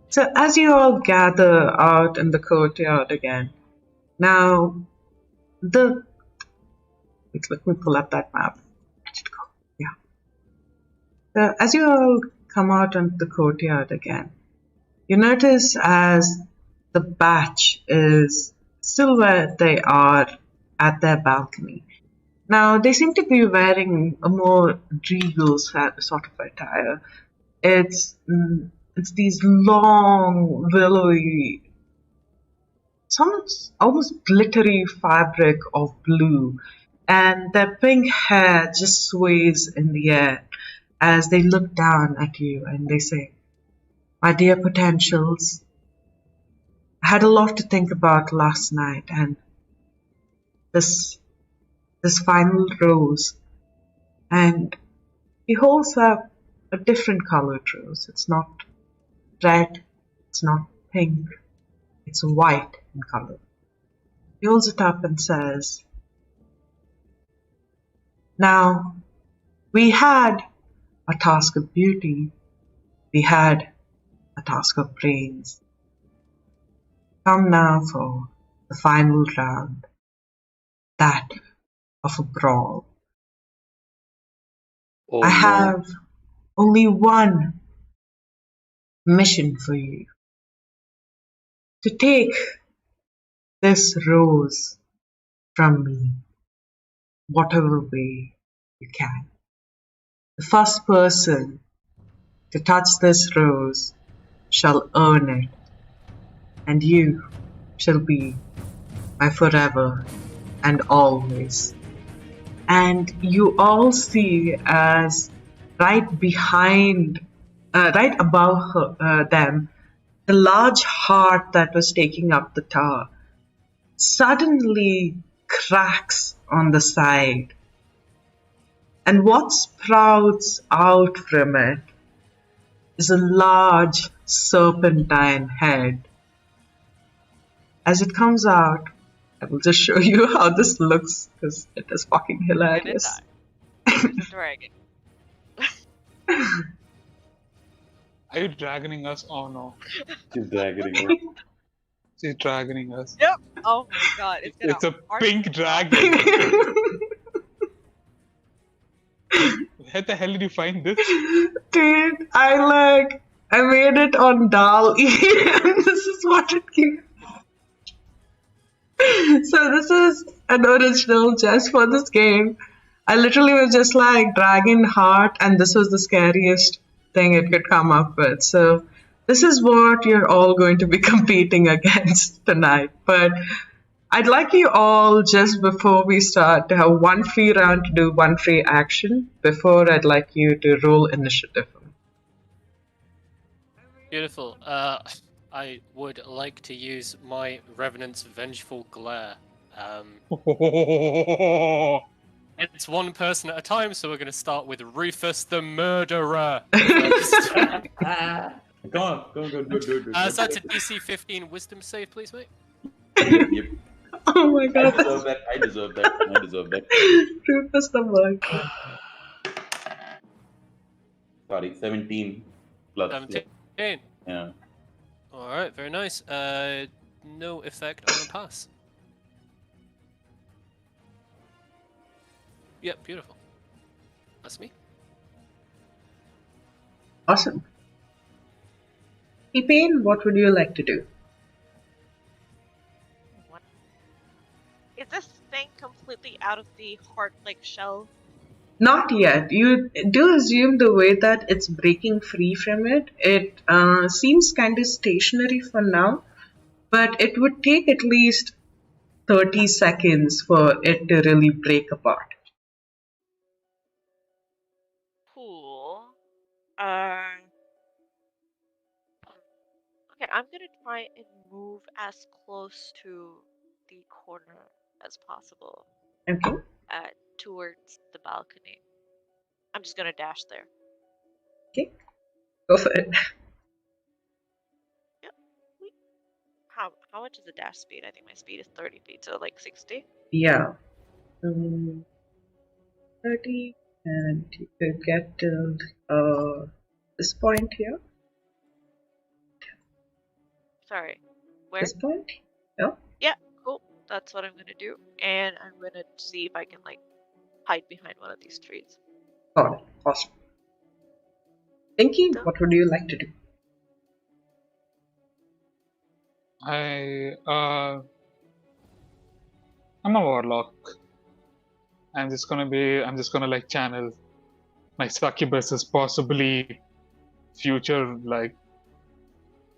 So as you all gather out in the courtyard again, now let me pull up that map. Let it go. Yeah. So as you all come out onto the courtyard again, you notice as the batch is still where they are at their balcony. Now they seem to be wearing a more regal sort of attire. It's these long, willowy, almost glittery fabric of blue, and their pink hair just sways in the air as they look down at you and they say, "My dear potentials, I had a lot to think about last night, and this final rose," and he holds up a different colored rose. It's not red, it's not pink, it's white in color. He holds it up and says, "Now, we had a task of beauty, we had a task of brains. Come now for the final round, that of a brawl. Oh, I no. have only one mission for you. To take this rose from me, whatever way you can. The first person to touch this rose shall earn it, and you shall be my forever and always." And you all see as right above them, the large heart that was taking up the tower suddenly cracks on the side. And what sprouts out from it is a large serpentine head. As it comes out, I will just show you how this looks because it is fucking hilarious. There's a dragon. Are you dragoning us? Oh no. She's dragging it. She's dragoning us. Yep. Oh my god. It's a pink dragon. Where the hell did you find this? Dude, I made it on DAL-E and this is what it gave. So this is an original just for this game. I literally was just like dragon heart, and this was the scariest thing it could come up with. So this is what you're all going to be competing against tonight. But I'd like you all, just before we start, to have one free round to do one free action before I'd like you to roll initiative. Beautiful. I would like to use my Revenant's Vengeful Glare. It's one person at a time, so we're going to start with Rufus the Murderer. Go on, go. So that's a DC 15 Wisdom save, please, mate. Yep. Oh my god. I deserve that. Rufus the Murderer. Sorry, 17 plus. 17. Yeah. Alright, very nice. No effect on a pass. Yep, beautiful. That's me. Awesome. T-Pain, what would you like to do? Is this thing completely out of the heart-like shell? Not yet. You do assume the way that it's breaking free from it. It seems kind of stationary for now, but it would take at least 30 seconds for it to really break apart. Cool. Okay, I'm gonna try and move as close to the corner as possible, Okay, towards the balcony. I'm just gonna dash there. okay, go for it. Yep. Wait. How much is the dash speed? I think my speed is 30 feet, so like 60. Yeah. 30, and you could get to this point here. Sorry. Where? This point? Yeah. Yeah, cool. That's what I'm gonna do. And I'm gonna see if I can like hide behind one of these trees. Got it. Awesome. Pinky, Done. what would you like to do? I'm a warlock. I'm just gonna like channel my succubus as possibly future, like,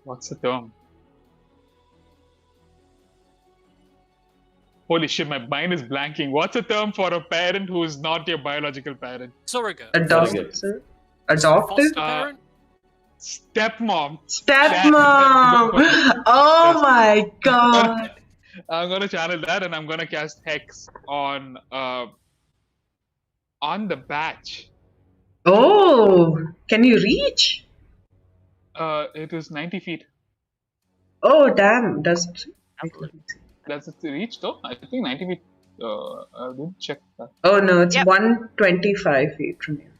what's the term? Holy shit, my mind is blanking. What's a term for a parent who is not your biological parent? Surrogate. Adopted? Adopted? Foster parent? Stepmom. Stepmom! Oh my god! I'm gonna channel that, and I'm gonna cast Hex on the batch. Oh! Can you reach? It is 90 feet. Oh damn, does it? Does it reach though? I think 90 feet. I didn't check that. Oh no, it's Yep. 125 feet from you.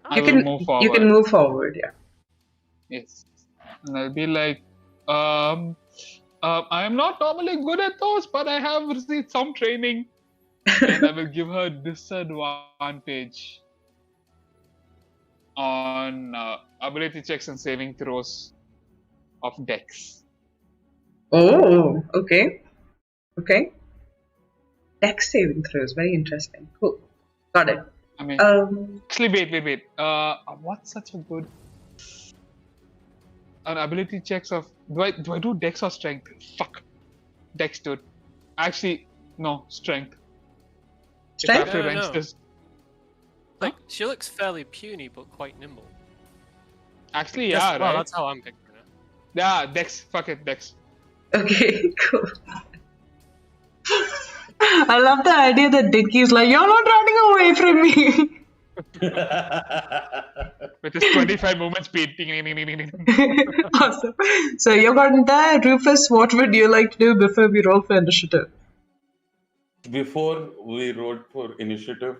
I You will can move forward. you can move forward, yeah. Yes. And I'll be like, I am not normally good at those, but I have received some training. And I will give her disadvantage on ability checks and saving throws of Dex. Oh, okay. Okay. Dex saving throws, very interesting. Cool. Got it. I mean, Um wait. What's such a good an ability checks of do I do Dex or Strength? Fuck, Dex, dude. Actually, no, Strength. If I have strength? to No, wrench no. this, Like, she looks fairly puny, but quite nimble. actually, yeah, Well, right. that's how I'm picturing her. Yeah, Dex. Fuck it, Dex. Okay, cool. I love the idea that Dickie's like, you're not running away from me. With his 25 movement speed. Awesome. So you're going there, Rufus. What would you like to do before we roll for initiative? Before we rolled for initiative,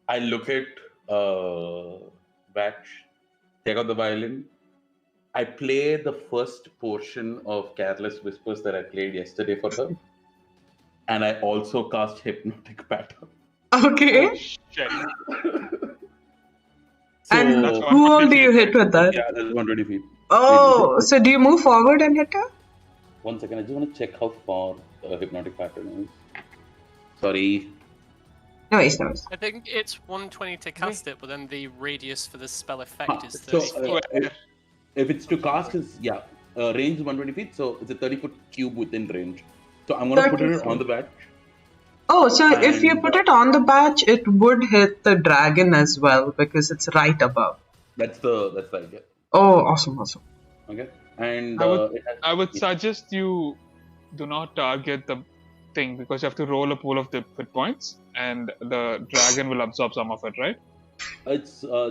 I look at Batch, take out the violin. I play the first portion of Careless Whispers that I played yesterday for her. And I also cast Hypnotic Pattern. Okay. Shit. So, And That's who all do you hit with that? yeah, that's 120 feet. Oh, so do you move forward and hit her? 1 second, I just want to check how far Hypnotic Pattern is. Sorry. No, it's not. I think it's 120 to cast it, but then the radius for the spell effect is So, 30 feet. if it's to cast, is range is 120 feet, so it's a 30-foot cube within range. So I'm gonna put 30 it on the batch. Oh, so if you And, put it on the batch, it would hit the dragon as well because it's right above. That's the idea. Oh, awesome. Okay, and I would suggest you do not target the thing because you have to roll a pool of the hit points, and the dragon will absorb some of it, right? it's it'll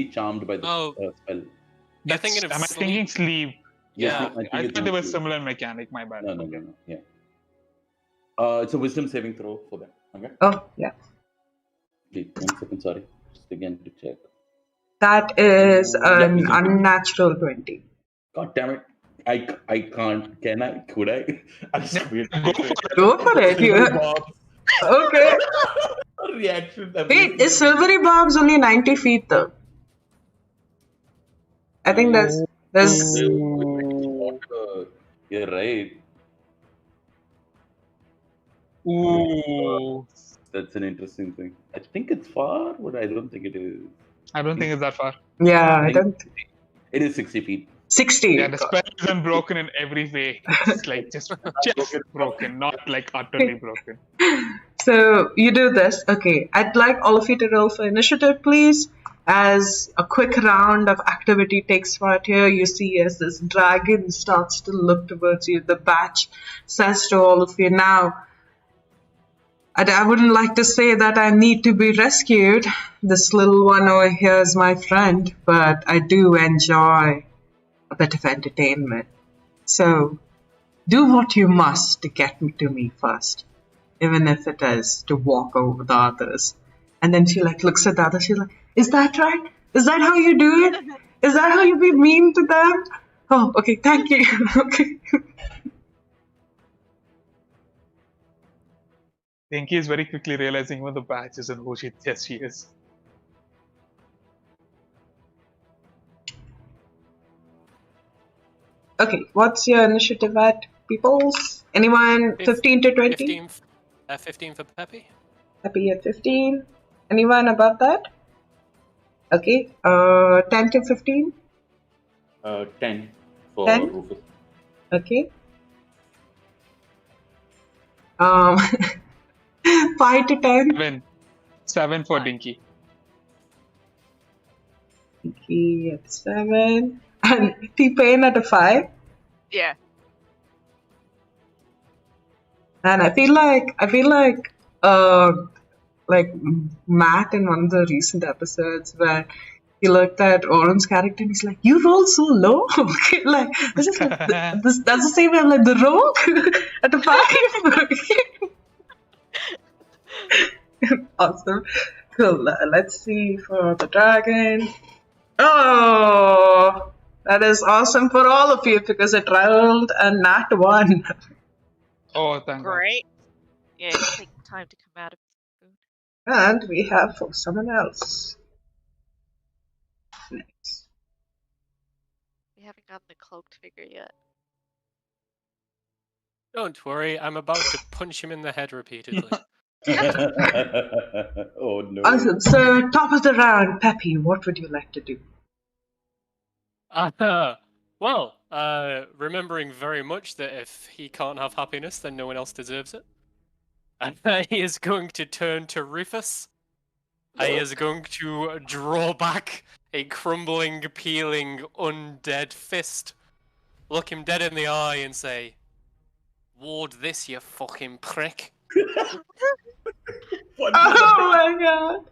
be charmed by the Oh. spell. You're thinking of Am I sleep. thinking sleep? Yeah. I thought there was similar mechanic. My bad. No. Yeah. It's a wisdom saving throw for that. Okay. Oh, yeah. Wait, 1 second. Sorry. Just again to check. That is Yeah, an wisdom. unnatural 20. God damn it! I can't. Can I? Could I? I just weird. Go for it. Okay. Reaction. Wait, is Silvery Bob's only 90 feet though? I think there's You're right. Ooh. That's an interesting thing. I think it's far, but I don't think it is. I don't think it's that far. Yeah, I think don't. It is 60 feet. 60. Yeah, the spell isn't broken in every way. It's like just broken, not like utterly broken. So you do this. Okay, I'd like all of you to roll for initiative, please. As a quick round of activity takes part here, you see as this dragon starts to look towards you, the batch says to all of you, now, I wouldn't like to say that I need to be rescued. This little one over here is my friend, but I do enjoy a bit of entertainment. So, do what you must to get to me first, even if it is to walk over the others. And then she looks at the others, she's like, is that right? Is that how you do it? Is that how you be mean to them? Oh, okay, thank you. Okay. Dinky is very quickly realizing who the batch is and who she is. Okay, what's your initiative at, peoples? Anyone 15 to 20? 15 for Peppy. Happy at 15. Anyone above that? Okay, 10 to 15? 10 for 10? Rufus. Okay. 5 to 10? 7 for Dinky. Dinky at 7. And T-Pain at a 5. Yeah. And I feel like Matt in one of the recent episodes where he looked at Oren's character and he's like, you roll so low. Okay, like this is that's the same way I'm like the rogue at a 5. Awesome. Cool. Let's see for the dragon. Oh, that is awesome for all of you because it rolled a nat 1. Oh, thank God. Great. Yeah, it's taking time to come out of the food. And we have for someone else. Next. We haven't gotten the cloaked figure yet. Don't worry, I'm about to punch him in the head repeatedly. Oh no. Awesome. So, top of the round, Peppy, what would you like to do? Well, remembering very much that if he can't have happiness, then no one else deserves it. He is going to turn to Rufus. He is going to draw back a crumbling, peeling, undead fist, look him dead in the eye and say, "Ward this, you fucking prick." What Oh my god!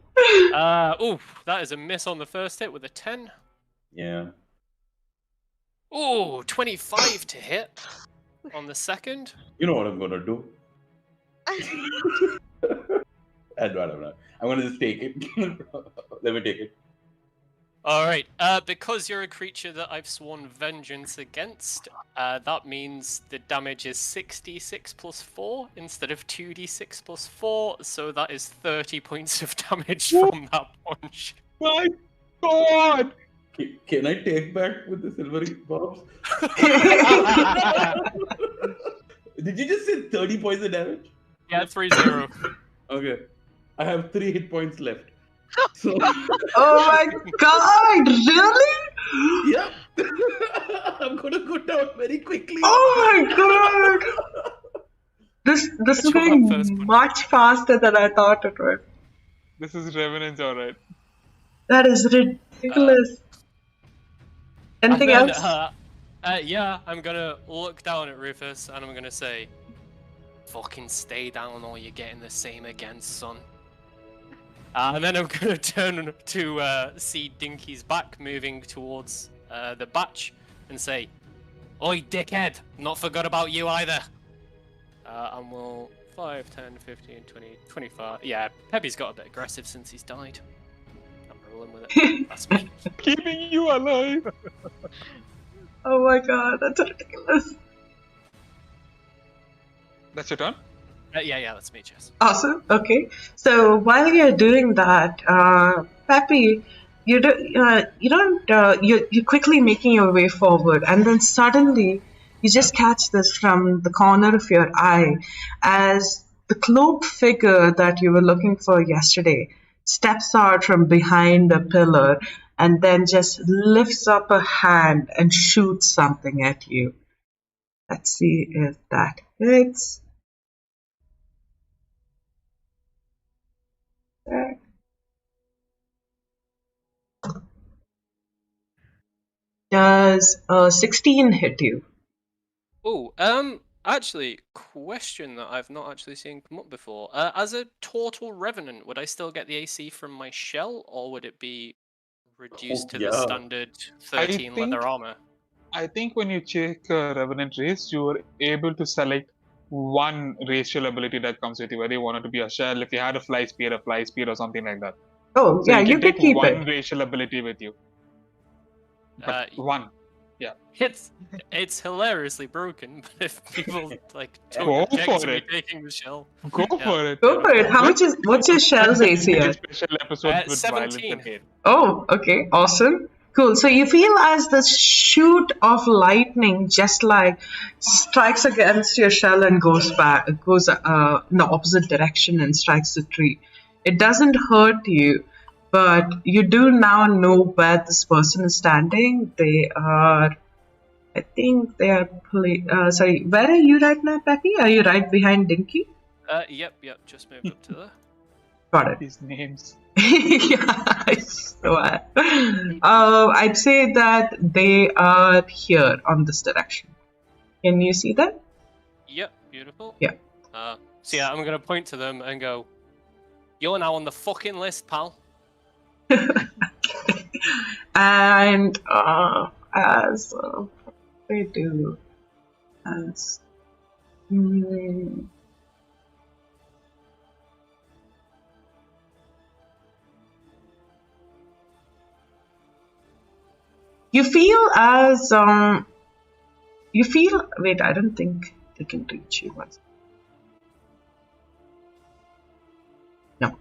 Oof, that is a miss on the first hit with a 10. Yeah. Ooh, 25 to hit on the second. You know what I'm gonna do? I'm gonna just take it. Let me take it. Alright, because you're a creature that I've sworn vengeance against, that means the damage is 6d6 plus 4 instead of 2d6 plus 4, so that is 30 points of damage from that punch. My God! Can I take back with the silvery bobs? Did you just say 30 points of damage? Yeah, 3-0. Okay. I have 3 hit points left. So, Oh my god! Really? yeah. I'm gonna go down very quickly. Oh my god! This is Which one going first punch? much faster than I thought it would. This is Revenant's alright. That is ridiculous. Anything And else? then, yeah, I'm gonna look down at Rufus and I'm gonna say, "Fucking stay down or you're getting the same again, son." And then I'm gonna turn to see Dinky's back moving towards the batch and say, "Oi, dickhead, not forgot about you either." And we'll 5, 10, 15, 20, 25. Yeah, Peppy's got a bit aggressive since he's died. I'm rolling with it. That's me. Keeping you alive! Oh my god, that's ridiculous. That's your turn? Yeah, that's me, Jess. Awesome. Okay. So while you're doing that, Peppy, you're quickly making your way forward, and then suddenly you just catch this from the corner of your eye as the cloaked figure that you were looking for yesterday steps out from behind a pillar and then just lifts up a hand and shoots something at you. Let's see if that hits. There. Does 16 hit you? Oh, actually, question that I've not actually seen come up before. As a total revenant, would I still get the AC from my shell, or would it be reduced to the yeah. standard 13 leather think- armor? I think when you check Revenant race, you were able to select one racial ability that comes with you, whether you want it to be a shell, if you had a fly speed or something like that. Oh, So yeah, you you can can take keep one it. racial ability with you. But one. It's hilariously broken, but if people like Go don't object for to me it. taking the shell, Go Yeah. for it. Go for it. What's your shell's AC It's a at? special episode with violence 17. and hate. Oh, okay, awesome. Cool. So you feel as the shoot of lightning just like strikes against your shell and goes in the opposite direction and strikes the tree. It doesn't hurt you, but you do now know where this person is standing. They are, I think they are, sorry, where are you right now, Peppy? Are you right behind Dinky? Yep, just moved up to there. Got it. These names. Yeah, I swear. I'd say that they are here on this direction. Can you see that? Yep, beautiful. Yeah. So yeah, I'm gonna point to them and go, "You're now on the fucking list, pal." And as they do, as you feel as you feel. Wait, I don't think they can reach you once. No.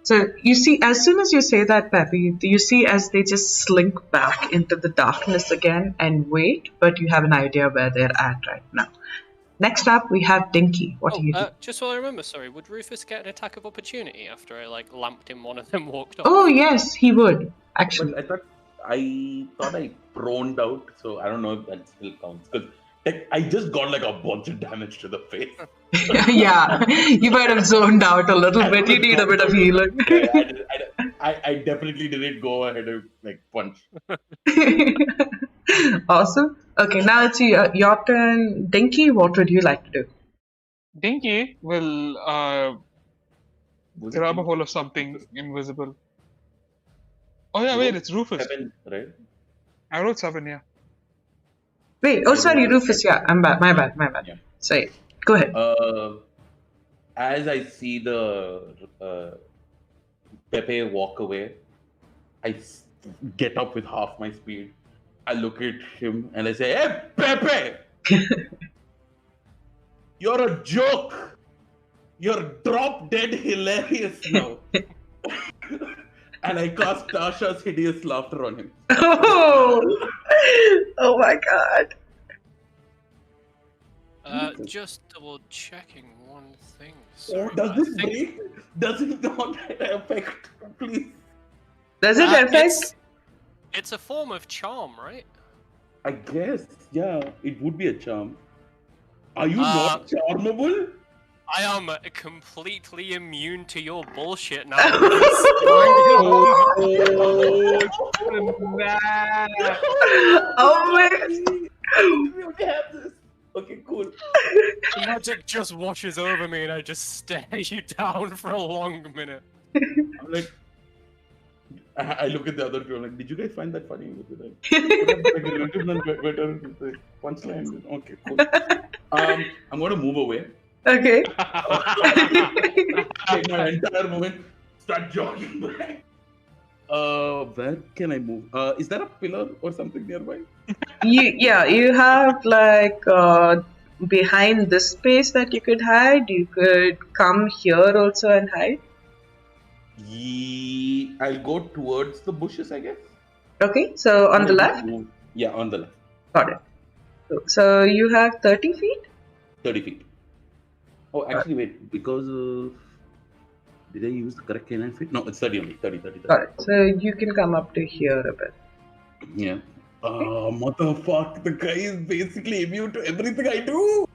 So you see, as soon as you say that, Peppy, you see as they just slink back into the darkness again and wait, but you have an idea where they're at right now. Next up, we have Dinky. What do you do? Just so I remember, sorry, would Rufus get an attack of opportunity after I like lamped him one of them walked off? Oh yes, he would actually. But I thought I proned out, so I don't know if that still counts. Because I just got like a bunch of damage to the face. Yeah, you might have zoned out a little bit. You need a bit of healing. I definitely didn't go ahead and like punch. Awesome. Okay, now it's your turn. Dinky, what would you like to do? Dinky will grab a hold of something invisible. Oh yeah, wait, it's Rufus. 7, right? I wrote 7, yeah. Wait, oh sorry, Rufus. Yeah, I'm bad. My bad. Yeah. Sorry. Go ahead. As I see the Pepe walk away, I get up with half my speed. I look at him and I say, "Hey, Pepe! You're a joke! You're drop dead hilarious now." And I cast Tasha's hideous laughter on him. Oh my god. Just double checking one thing. Oh, Sorry, does but this I think- break? Does it not affect? Please. Does it affect? It's a form of charm, right? I guess, yeah, it would be a charm. Are you not charmable? I am completely immune to your bullshit now. Oh my. We only have this. Okay, cool. The magic just washes over me and I just stare you down for a long minute. I'm like, I look at the other two. I'm like, did you guys find that funny? Punchline. Okay, cool. I'm gonna move away. Okay. Take my entire movement. Start jogging back. Where can I move? Is there a pillar or something nearby? You have like behind this space that you could hide. You could come here also and hide. I'll go towards the bushes, I guess. Okay, so on the left? Yeah, on the left. Got it. So you have 30 feet? 30 feet. Oh, actually, wait. Because did I use the correct canine feet? No, it's 30 only. 30. Got it. So you can come up to here a bit. Yeah. Motherfuck. The guy is basically immune to everything I do.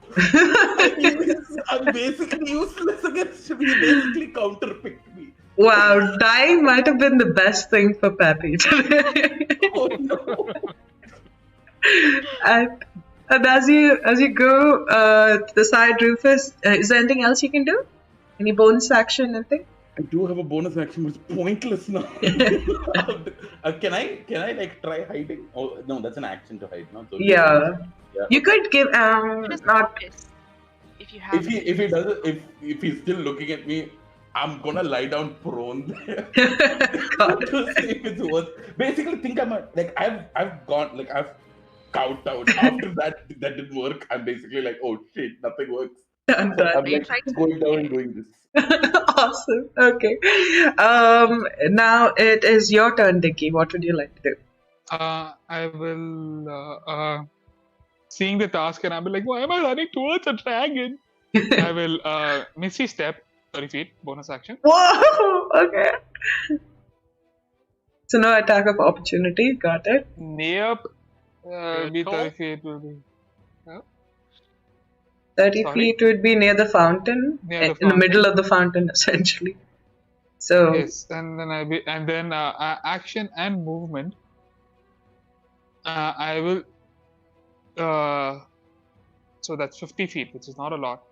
I'm basically useless against him. He basically counterpicked me. Wow, dying might have been the best thing for Peppy today. Oh no. and as you go to the side, Rufus, is there anything else you can do? Any bonus action, anything? I do have a bonus action, but it's pointless now. Can I like try hiding? Oh no, that's an action to hide, no? So Yeah. Yeah. You could give Just not. notice if you have. If he doesn't, if he's still looking at me, I'm gonna lie down prone there Got it. to see if it's worth. Basically, think I've gone like I've cowed out. After that didn't work. I'm basically like, oh shit, nothing works. I'm So done. I'm like going down and doing this. Awesome. Okay. Now it is your turn, Dicky. What would you like to do? I will seeing the task and I'll be like, why am I running towards a dragon? I will Misty Step 30 feet, bonus action. Whoa. Okay. So no attack of opportunity. Got it. Yep. Be call. 30 feet will be 30 Sorry? feet would be near the fountain, Near the in the fountain. middle of the fountain, essentially. So yes, and then action and movement. I will. So that's 50 feet, which is not a lot.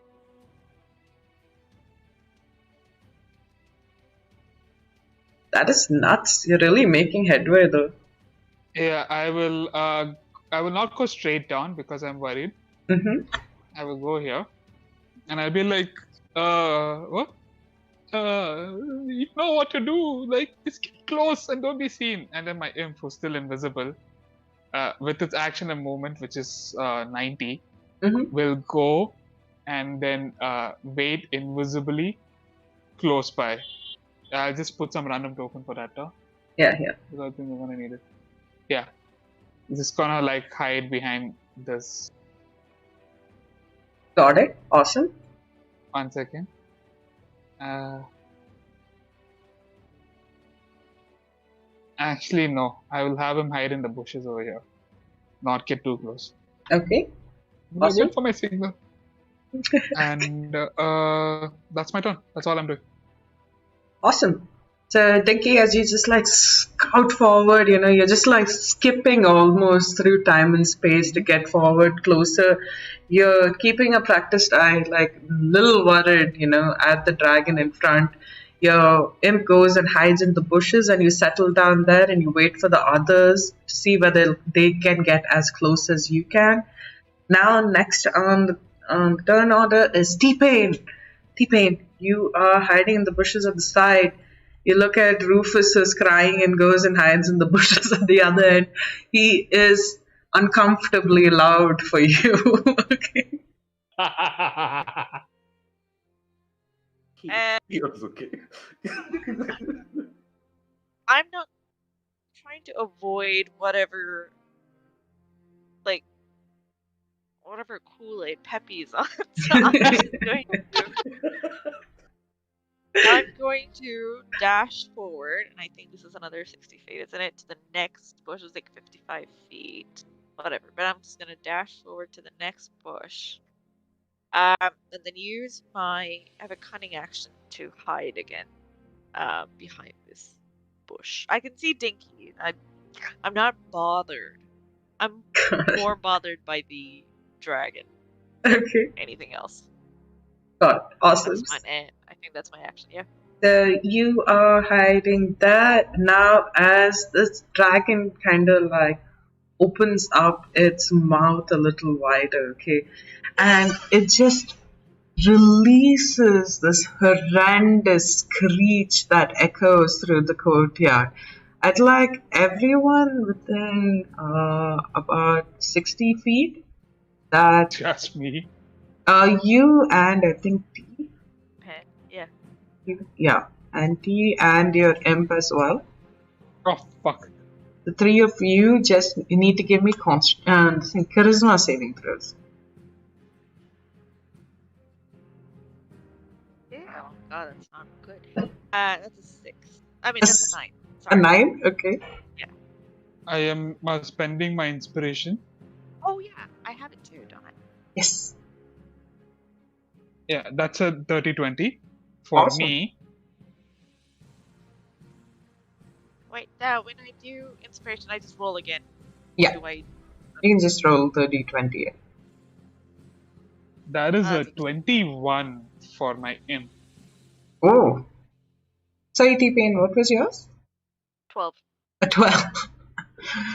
that is nuts. You're really making headway, though. Yeah, I will. I will not go straight down because I'm worried. Mm-hmm. I will go here, and I'll be like, what? You know what to do. Like, just get close and don't be seen. And then my imp, who's still invisible, with its action and movement, which is 90, Mm-hmm. will go and then wait invisibly close by. I'll just put some random token for that, Yeah. because I think we're gonna need it. Yeah, just gonna like hide behind this. Got it. Awesome. 1 second. Actually, no. I will have him hide in the bushes over here. Not get too close. Okay. I'll Awesome. wait for my signal. And that's my turn. That's all I'm doing. Awesome. So, Dicky, as you just like scout forward, you're just like skipping almost through time and space to get forward closer. You're keeping a practiced eye, like little worried, at the dragon in front. Your imp goes and hides in the bushes, and you settle down there and you wait for the others to see whether they can get as close as you can. Now, next on the turn order is T-Pain. T-Pain, you are hiding in the bushes at the side. You look at Rufus, who's crying and goes and hides in the bushes at the other end. He is uncomfortably loud for you. Okay. He was okay. I'm not trying to avoid whatever Kool-Aid Peppy's on. So I'm going to dash forward, and I think this is another 60 feet, isn't it? To the next bush is like 55 feet, whatever. But I'm just gonna dash forward to the next bush, and then use I have a cunning action to hide again, behind this bush. I can see Dinky. I'm not bothered. I'm more bothered by the dragon than Okay. anything else. Got it. Awesome. That's fine. I think that's my action. Yeah. So you are hiding there. Now, as this dragon kind of like opens up its mouth a little wider, okay, and it just releases this horrendous screech that echoes through the courtyard. I'd like everyone within about 60 feet that Just me. you and I think T. Pen. Yeah. Yeah, and T and your imp as well. Oh, fuck. The three of you just need to give me charisma saving throws. Yeah, oh god, that's not good. That's a 6. I mean, that's a 9. Sorry. A 9? Okay. I am spending my inspiration. Oh yeah, I have it too, don't I? Yes. Yeah, that's a 30-20 for Awesome. me. Wait, when I do inspiration, I just roll again. Yeah. Do I? You can just roll 30, 20. That is a That's a- 21 for my imp. Oh. Sorry, T-Pain, what was yours? 12. A 12.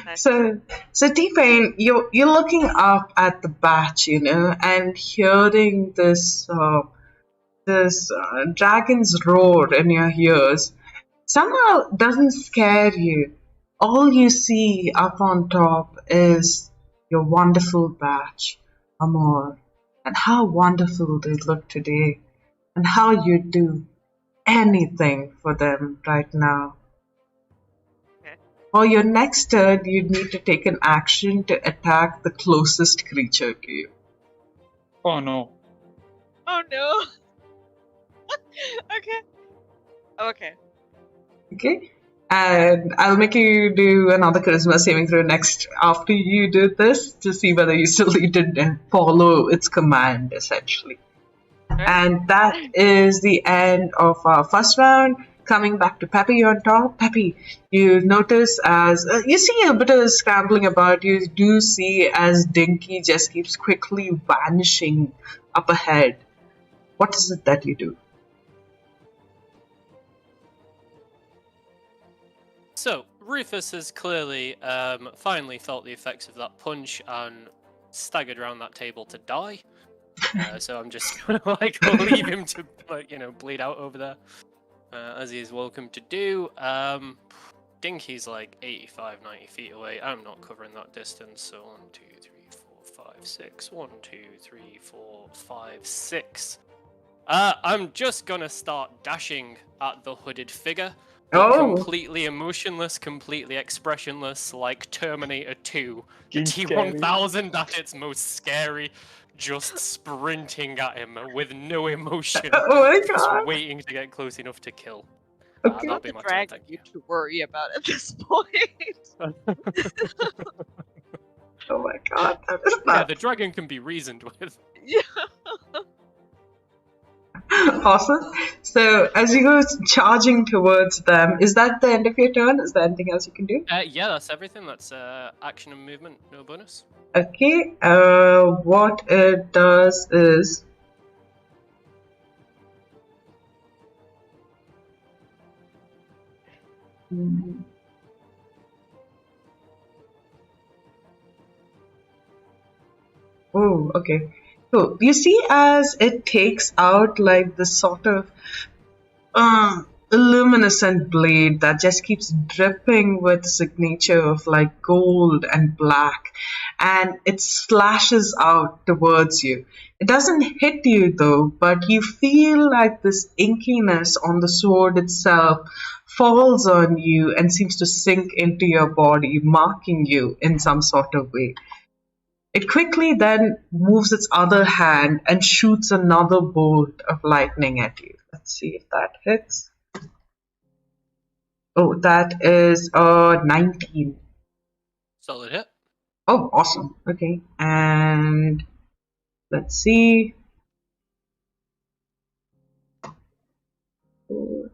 Nice. So T-Pain, you're looking up at the batch, and hearing this dragon's roar in your ears somehow doesn't scare you. All you see up on top is your wonderful batch, Amor, and how wonderful they look today, and how you'd do anything for them right now. Okay. For your next turn, you'd need to take an action to attack the closest creature to you. Oh no. Oh no. Okay. Okay? And I'll make you do another charisma saving throw next after you do this to see whether you still need to follow its command, essentially. And that is the end of our first round. Coming back to Peppy on top. Peppy, you notice as you see a bit of scrambling about, you do see as Dinky just keeps quickly vanishing up ahead. What is it that you do? So, Rufus has clearly finally felt the effects of that punch and staggered around that table to die. So I'm just gonna leave him to bleed out over there, as he is welcome to do. Dinky's 85, 90 feet away. I'm not covering that distance, so 1, 2, 3, 4, 5, 6. 1, 2, 3, 4, 5, 6. I'm just gonna start dashing at the hooded figure. Completely emotionless, completely expressionless, like Terminator 2. The T-1000 at its most scary, just sprinting at him with no emotion. Oh my god! Just waiting to get close enough to kill. Okay. That'll be my turn, Drag thank you you. to worry about at this point. Oh my god, that is Yeah, not the dragon can be reasoned with. Yeah. awesome. So as you go charging towards them, is that the end of your turn? Is there anything else you can do? Yeah, that's everything. That's action and movement, no bonus. Okay, what it does is oh, okay. So you see as it takes out like this sort of luminescent blade that just keeps dripping with signature of like gold and black, and it slashes out towards you. It doesn't hit you though, but you feel like this inkiness on the sword itself falls on you and seems to sink into your body, marking you in some sort of way. It quickly then moves its other hand and shoots another bolt of lightning at you. Let's see if that hits. Oh, that is 19. Solid hit. Oh, awesome. Okay, and let's see. 4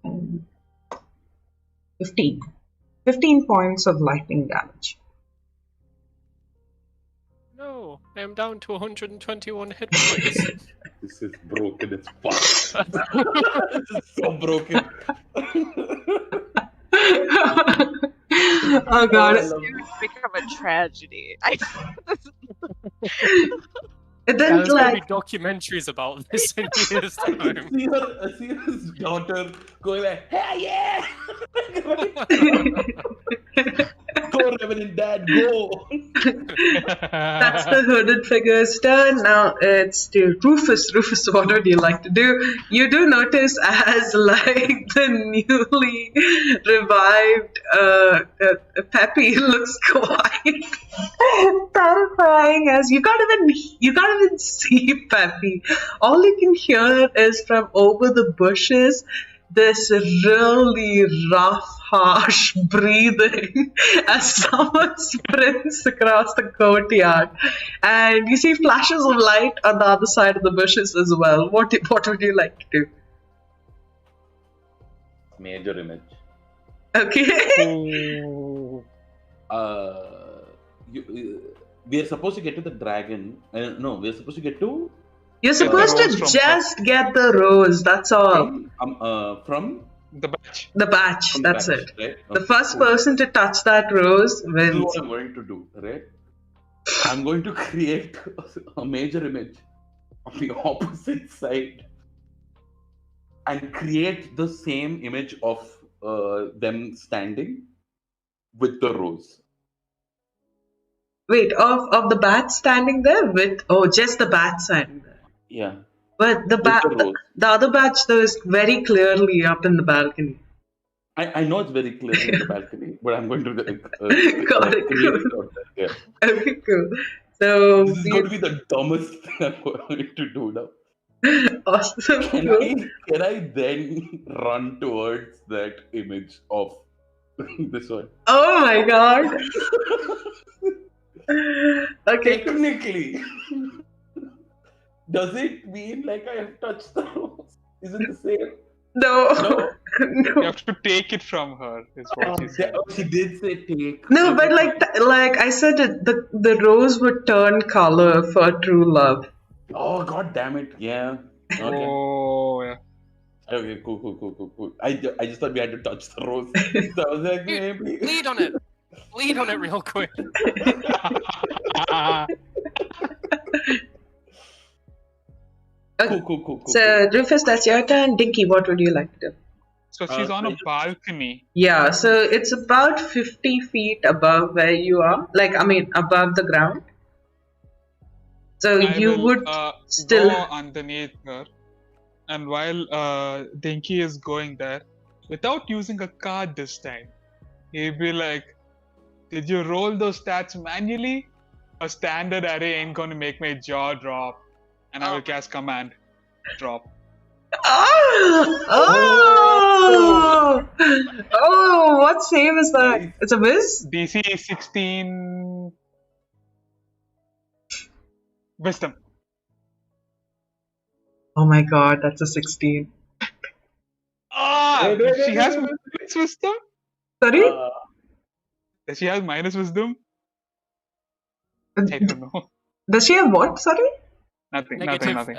and 15. 15 points of lightning damage. No, I am down to 121 hit points. This is broken as fuck. This is so broken. Oh god. It's become a tragedy. And Yeah, then there's gonna be like documentaries about this in years' time. I see his daughter going like, "Hey, yeah! Go, Reverend Dad, go!" that's the hooded figure's turn. Now it's to Rufus. Rufus, what would you like to do? You do notice as like the newly revived Peppy looks quite terrifying as you can't even see Peppy. All you can hear is from over the bushes this really rough, harsh breathing as someone sprints across the courtyard, and you see flashes of light on the other side of the bushes as well. What would you like to do? Major image. Okay. Ooh. We are supposed to get to the dragon. No, we are supposed to get to You're supposed rose to from just get the rose. That's all. from The batch. The batch. from That's batch, it. right? The Okay, first cool. person to touch that rose This is wins. what I'm going to do, right? I'm going to create a major image on the opposite side and create the same image of them standing with the rose. Wait, of the bat standing there with just the bat standing there. Yeah, But the with bat, the rose. the other batch though is very clearly up in the balcony. I know it's very clearly in the balcony, but I'm going to Got it. create it out there. Yeah. Okay, cool. So This is going to be the dumbest thing I'm going to do now. awesome. Can I then run towards that image of this one? Oh my god. Okay. Technically, does it mean like I have touched the rose? Is it the same? No. No. You have to take it from her, is what she said. She did say take. No, but like I said, the rose would turn color for true love. Oh god damn it! Yeah. Okay. Oh, yeah. Okay. Cool. I just thought we had to touch the rose. So I was like, maybe. Lead on it. Lead on it real quick. Okay. Cool. So Rufus, that's your turn. Dinky, what would you like to do? So she's on a balcony. Yeah, so it's about 50 feet above where you are. Like, I mean, above the ground. So I you will, would go still. underneath her, and while Dinky is going there, without using a card this time, he'll be like, "Did you roll those stats manually? A standard array ain't gonna make my jaw drop." And I will cast command drop. Oh, what save is that? It's a whiz? DC 16 wisdom. Oh my god, that's a 16. Ah, Wait. she has minus wisdom? Sorry? Does she have minus wisdom? I don't know. Does she have what? Sorry? Nothing. A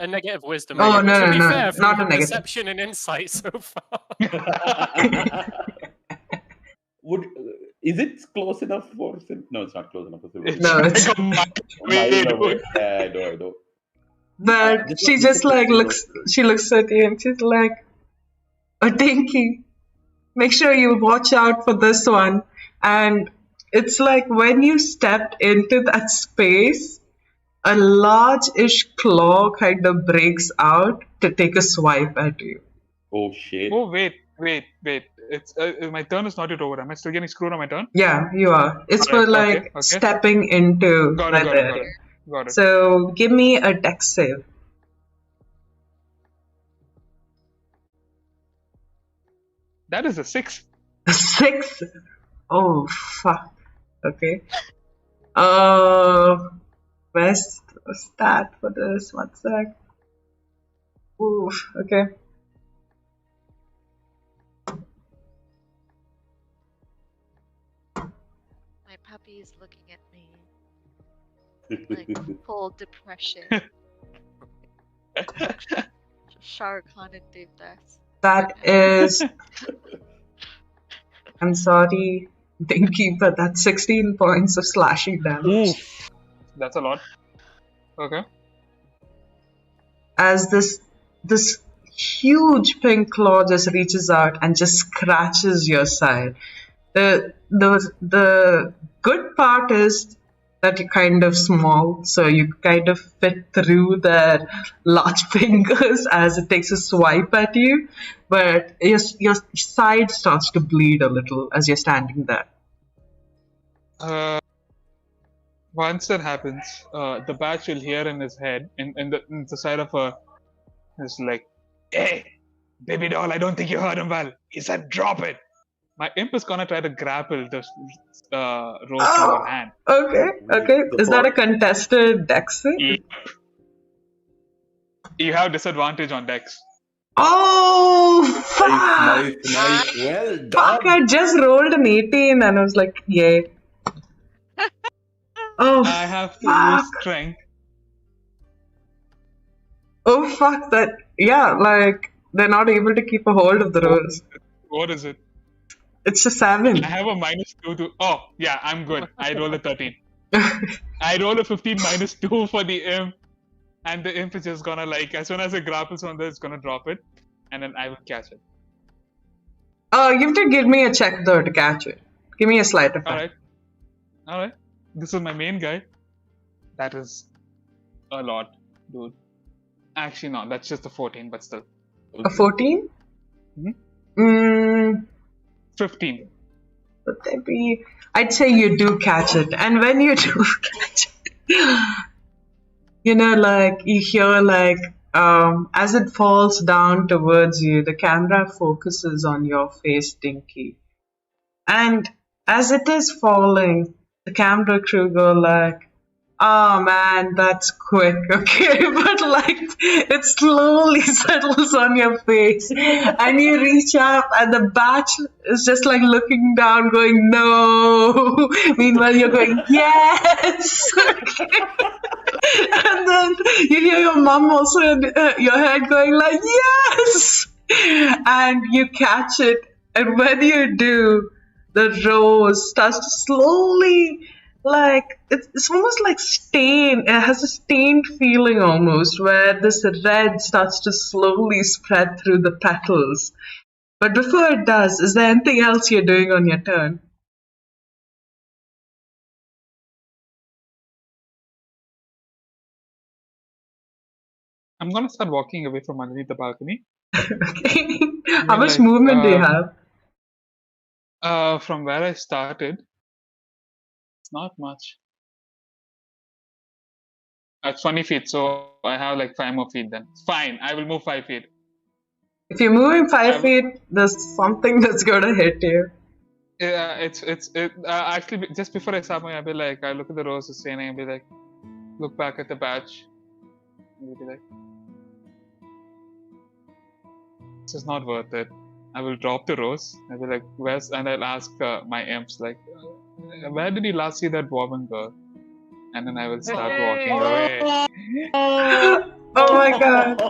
negative wisdom. Oh, Which, no, to be no, fair, from not a your negative. perception and insight so far. Is it close enough for? No, it's not close enough for silver. No, it's. Like a Mile away. Yeah, I know. But she just like looks. She looks at you and she's like, "Oh, Dinky, make sure you watch out for this one." And it's like when you stepped into that space, a large-ish claw kind of breaks out to take a swipe at you. Oh shit. Oh, wait. It's my turn is not yet over. Am I still getting screwed on my turn? Yeah, you are. It's for Alright, like okay. stepping into Got that it. area. Got it. So give me a dex save. That is a 6. A 6? Oh fuck. Okay. Best stat for this. 1 sec. Oof. Okay. My puppy is looking at me like full depression. Shah Khan and Devdas. That is. I'm sorry, Dinky, but that's 16 points of slashing damage. Oof. That's a lot. Okay. As this huge pink claw just reaches out and just scratches your side. The good part is that you're kind of small, so you kind of fit through their large fingers as it takes a swipe at you, but your side starts to bleed a little as you're standing there. Once that happens, the batch will hear in his head, in the side of her, is like, "Hey, baby doll, I don't think you heard him well. He said drop it." My imp is gonna try to grapple the rose from her hand. Okay. Is that a contested dex thing? Yep. You have disadvantage on dex. Oh, fuck! Nice. Well Fuck, done. I just rolled an 18 and I was like, yay. Oh, I have to fuck. use strength. Oh, fuck that. Yeah, like, they're not able to keep a hold of the rose. What is it? It's a 7. I have a -2 to. Oh, yeah, I'm good. I roll a 13. I roll a 15 -2 for the imp. And the imp is just gonna, like, as soon as it grapples on this, it's gonna drop it. And then I will catch it. Oh, you have to give me a check though to catch it. Give me a sleight of hand. Alright. This is my main guy. That is a lot, dude. Actually, no, that's just a 14, but still. A 14? Mm-hmm. 15. Would there be... I'd say you do catch it. And when you do catch it, you know, like, you hear, like, as it falls down towards you, the camera focuses on your face, Dinky. And as it is falling, the camera crew go like, "Oh man, that's quick, okay?" But like, it slowly settles on your face, and you reach up, and the batch is just like looking down, going, "No." Meanwhile, you're going, "Yes." And then you hear your mom also in your head going like, "Yes," and you catch it, and when you do, the rose starts to slowly, like, it's almost like stain. It has a stained feeling almost, where this red starts to slowly spread through the petals. But before it does, is there anything else you're doing on your turn? I'm gonna start walking away from underneath the balcony. Okay. How much movement do you have? From where I started, it's not much. It's 20 feet, so I have like 5 more feet then. Fine, I will move 5 feet. If you're moving 5 feet, there's something that's gonna hit you. Yeah, actually, just before I start moving, I'll be like, I look at the rose it's standing, I'll be like, look back at the badge. And I'll be like, this is not worth it. I will drop the rose. I'll be like, where's, and I'll ask my imps, like, where did you last see that woman girl? And then I will start walking away. Oh my god.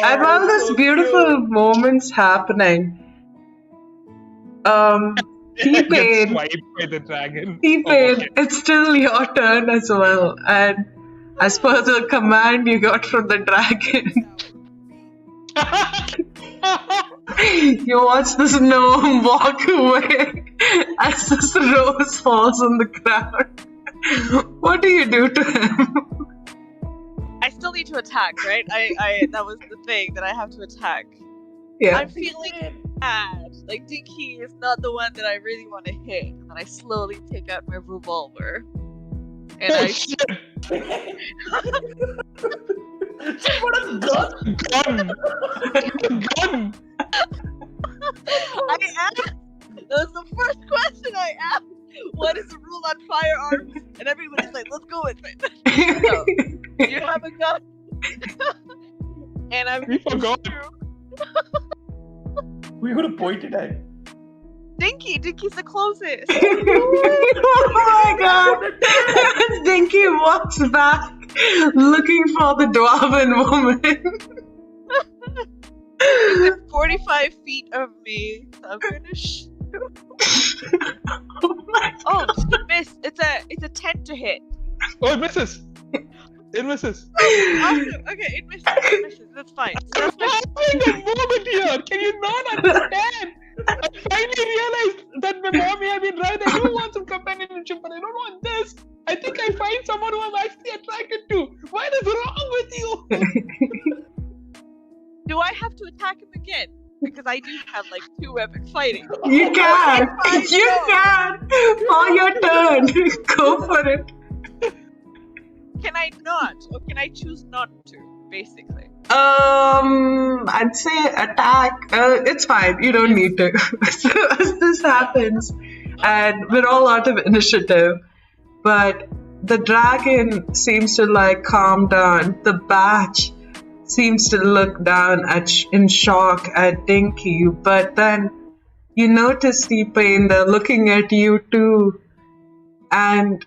And while this beautiful moment's happening, Get swiped by the dragon. T-Pain, it's still your turn as well. And as per the command you got from the dragon, you watch this gnome walk away as this rose falls on the ground. What do you do to him? I still need to attack, right? I that was the thing that I have to attack. Yeah. I'm feeling bad. Like, Dinky is not the one that I really want to hit. And then I slowly take out my revolver. And I Shit! What a gun! Gun! I asked. That was the first question I asked. What is the rule on firearms? And everybody's like, let's go with it. So, you have a gun. And I'm. We forgot. We would have pointed at. Dinky's the closest. Oh my god! Dinky walks back looking for the dwarven woman. Within 45 feet of me. I'm gonna shoot. Oh my god. Oh, miss! It's a 10 to hit. Oh, it misses! It misses! Awesome. Okay, it misses. It misses. That's fine. So that's my I'm having a moment here! Can you not understand? I finally realized that my mom may have been right. I do want some companionship, but I don't want this. I think I find someone who I'm actually attracted to. What is wrong with you? Do I have to attack him again? Because I do have like 2 epic fighting. You can! You can! For your turn! Go for it! I not? Or can I choose not to? Basically. I'd say attack. It's fine. You don't need to. So as this happens, and we're all out of initiative, but the dragon seems to like calm down. The batch seems to look down in shock at Dinky, but then you notice T-Pain, they're looking at you too, and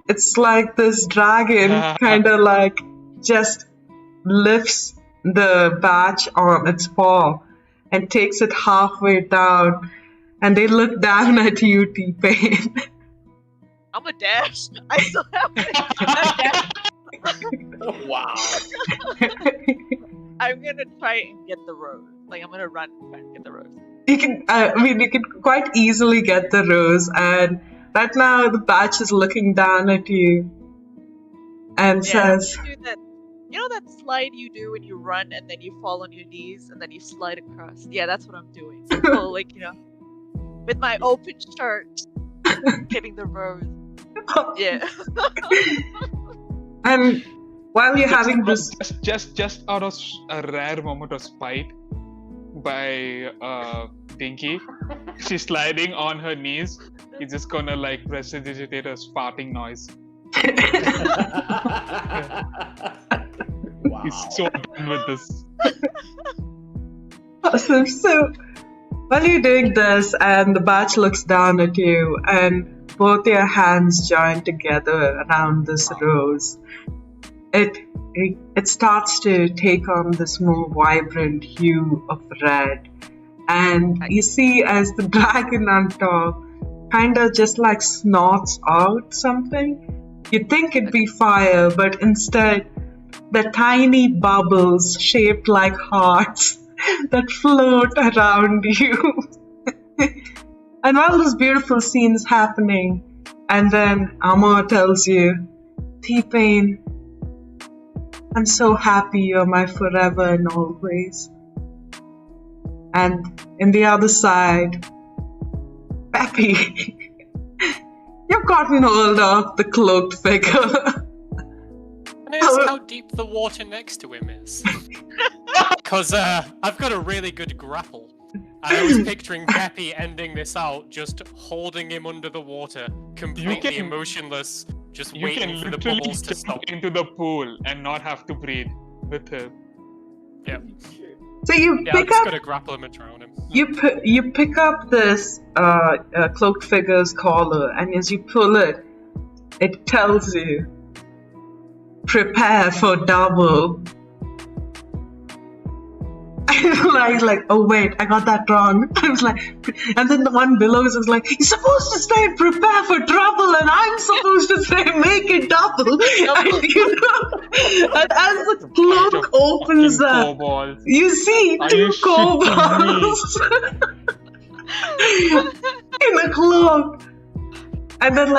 it's like this dragon kind of like just lifts the batch on its paw and takes it halfway down, and they look down at you, T-Pain. I'm a dash. I still have a dash. Wow. I'm gonna try and get the rose. Like, I'm gonna run and try and get the rose. You can, you can quite easily get the rose, and right now the batch is looking down at you and says, I'm gonna do that. You know that slide you do when you run and then you fall on your knees and then you slide across? Yeah, that's what I'm doing. So, like, with my open shirt, getting the rose. Yeah. And while you're having this, just out of a rare moment of spite by Dinky, she's sliding on her knees. He's just gonna like prestidigitate a farting noise. Wow. He's so done with this. awesome. So while you're doing this, and the batch looks down at you, and both your hands join together around this rose, it starts to take on this more vibrant hue of red, and you see as the dragon on top kind of just like snorts out something. You'd think it'd be fire, but instead the tiny bubbles shaped like hearts that float around you. And while this beautiful scene is happening, and then Amor tells you, T-Pain, I'm so happy you're my forever and always. And in the other side, Peppy, you've gotten hold of the cloaked figure. Notice how deep the water next to him is. Because I've got a really good grapple. And I was picturing Peppy ending this out, just holding him under the water, completely emotionless, just waiting for the bubbles to stop. Into the pool and not have to breathe with him. Yeah. So you Yeah, pick I've just up got to grapple him and drown him. you pick up this cloaked figure's collar, and as you pull it, it tells you, prepare for double. I was like, oh wait, I got that wrong. I was like, and then the one below was like, you're supposed to say prepare for trouble, and I'm supposed to say make it double. And, and as the cloak opens up, Kobolds. you see Are two you kobolds in a cloak, and then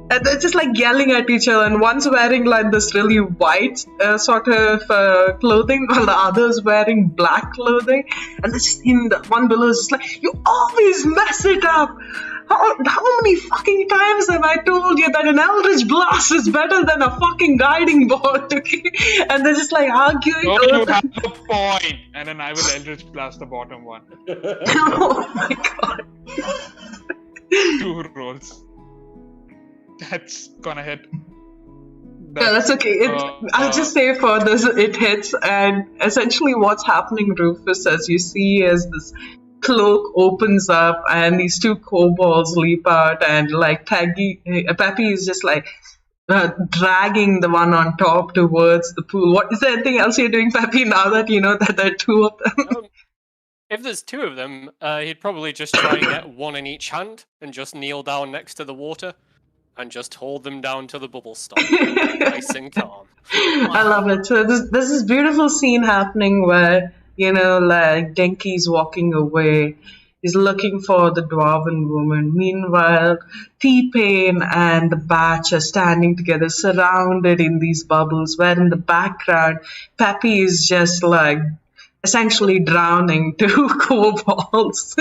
and they're just like yelling at each other, and one's wearing like this really white sort of clothing, while the other's wearing black clothing, and this in the one below is just like, you always mess it up. How many fucking times have I told you that an Eldritch Blast is better than a fucking guiding bolt? Okay? And they're just like arguing. Oh, you have a point, and then I will Eldritch Blast the bottom one. Oh my god. 2 rolls. That's gonna hit. Yeah, that's okay. I'll just say for this, it hits, and essentially what's happening, Rufus, as you see, is this cloak opens up, and these 2 kobolds leap out, and like Peppy is just like dragging the one on top towards the pool. What is there anything else you're doing, Peppy? Now that you know that there are 2 of them. If there's 2 of them, he'd probably just try and get one in each hand and just kneel down next to the water. And just hold them down till the bubbles stop. Nice and calm. I love it. So there's this beautiful scene happening where, like Dinky's walking away. He's looking for the dwarven woman. Meanwhile, T-Pain and the batch are standing together, surrounded in these bubbles, where in the background, Peppy is just like essentially drowning 2 kobolds.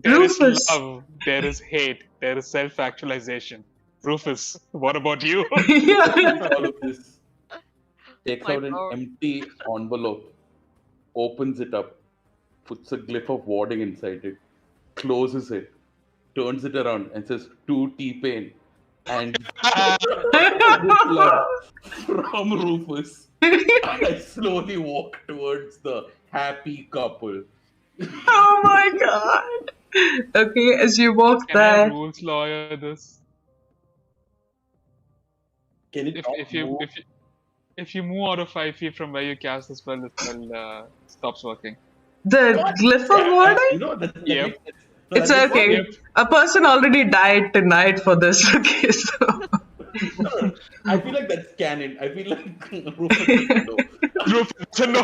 There is Rufus. love, there is hate, there is self-actualization. Rufus, what about you? Yeah. All of this. Takes My out an God. empty envelope, opens it up, puts a glyph of warding inside it, closes it, turns it around, and says, "To T-Pain." And with love from Rufus, I slowly walk towards the happy couple. Oh my god. Okay, as you walk Can I have there, rules lawyer this? Can it If not if you move? if you if you move out of 5 feet from where you cast the spell stops working. the God glyph of damn, warding? that Yep. makes sense. No, It's that makes okay. Yep. A person already died tonight for this. Okay, so. No, I feel like that's canon. I feel like Rufus doesn't know. Rufus, no.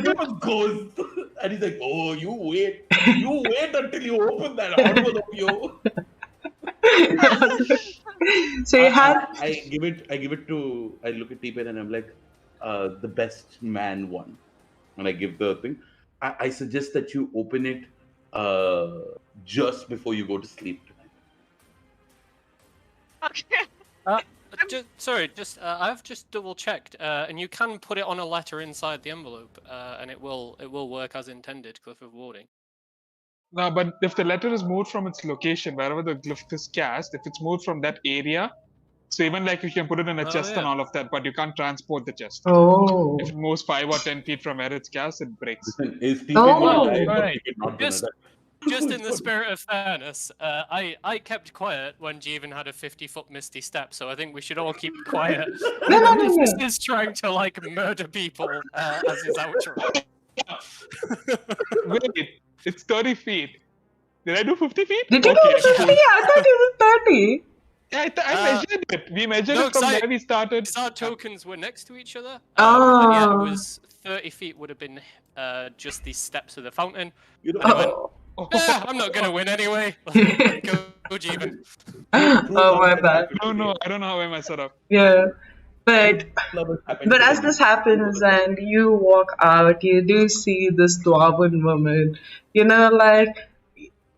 Rufus goes and he's like, "Oh, you wait until you open that envelope, yo." So you had. I give it to. I look at T-Pain and I'm like, the best man one, and I give the thing. I suggest that you open it just before you go to sleep tonight. Okay. I've just double checked, and you can put it on a letter inside the envelope, and it will work as intended. Cliff of Warding. No, but if the letter is moved from its location, wherever the glyph is cast, if it's moved from that area, so even like you can put it in a Oh, chest yeah. and all of that, but you can't transport the chest. Oh. If it moves 5 or 10 feet from where it's cast, it breaks. Listen, is T-Pain Oh, gonna die or alright. T-Pain not gonna Just- die? Just in the spirit of fairness, I kept quiet when Jeevan had a 50-foot misty step, so I think we should all keep quiet. No. Rufus is trying to like murder people as his outro. Wait, it's 30 feet. Did I do 50 feet? Did you do 50? I thought you did 30. Yeah, I measured it. We measured no, it from 'cause where we started. Because our tokens were next to each other. And yeah, it Oh. was 30 feet would have been just the steps of the fountain. You know, And I went, Oh. I'm not going to win anyway. Go Jeevan. Oh, my bad. No, I don't know how I messed it up. Yeah. But lovers happen But to as them. this happens and you walk out, you do see this dwarven woman, like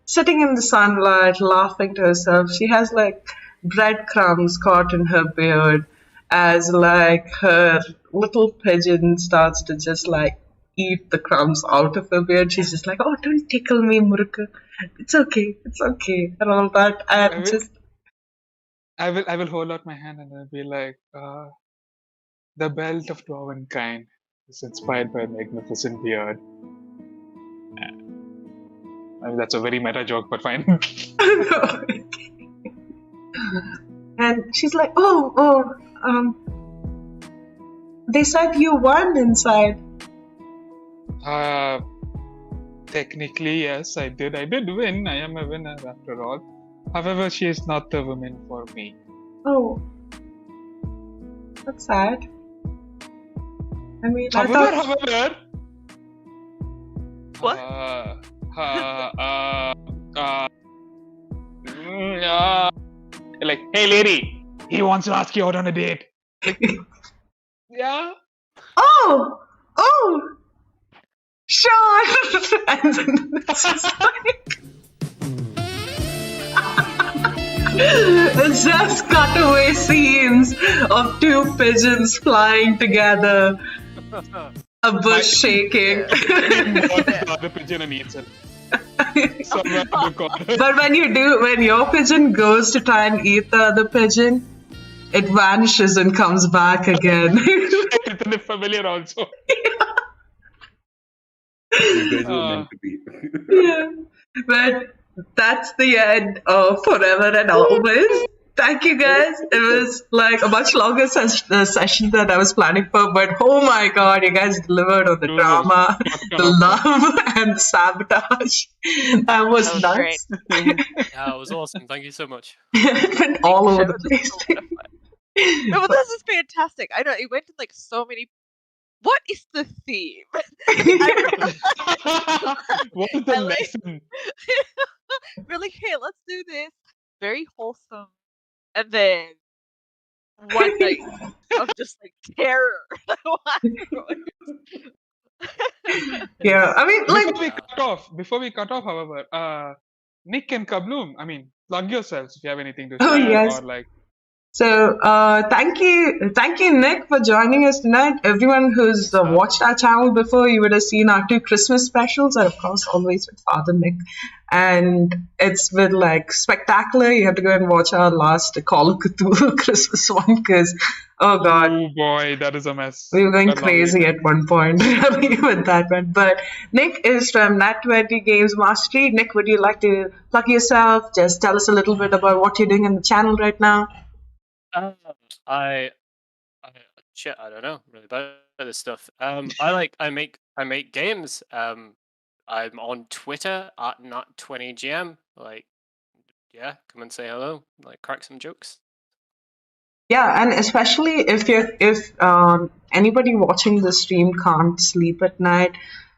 sitting in the sunlight, laughing to herself. She has like breadcrumbs caught in her beard as like her little pigeon starts to just like eat the crumbs out of her beard. She's just like, "Oh, don't tickle me, Muruka. It's okay, and all that." And just I will hold out my hand and I'll be like, the belt of dwarven kind is inspired by a magnificent beard. I mean, that's a very meta joke, but fine. And she's like, they said you won inside. Technically, yes, I did. I did win. I am a winner after all. However, she is not the woman for me. Oh, that's sad. I mean, I thought. However. What? Like, hey lady, he wants to ask you out on a date. Yeah. Oh, sure. And then it's just like. It's just cutaway scenes of two pigeons flying together, a bush shaking. The other pigeon and eats it. Somewhere in the corner. But when your pigeon goes to try and eat the other pigeon, it vanishes and comes back again. It's a familiar also. You guys were meant to be. Yeah. But that's the end of Forever and Always. Thank you guys. It was like a much longer session than I was planning for, but oh my god, you guys delivered on the drama, the love, and the sabotage. That was That was nuts. Yeah, it was awesome. Thank you so much. It went all over the place. No, but this is fantastic. I know it went in like so many. What is the theme? What is the I like- lesson? We're like, hey, let's do this. Very wholesome. And then one night of just like terror. Yeah, I mean, like, Before we cut off, however, Nick and Kabloom, I mean, plug yourselves if you have anything to Oh, share yes. or like. So, thank you, Nick, for joining us tonight. Everyone who's Thanks for having watched our channel before, you would have seen our 2 Christmas specials, and of course, always with Father Nick. And it's been like spectacular. You have to go and watch our last Call of Cthulhu Christmas one because, oh god, Oh boy, that is a mess. we were going That long crazy weekend. at one point with that one. But Nick is from Nat20 Games Mastery. Nick, would you like to plug yourself? Just tell us a little bit about what you're doing on the channel right now. I shit, I don't know really about this stuff. I make games. I'm on Twitter at Nat20GM. Like, yeah, come and say hello. Like, crack some jokes. Yeah, and especially if anybody watching the stream can't sleep at night,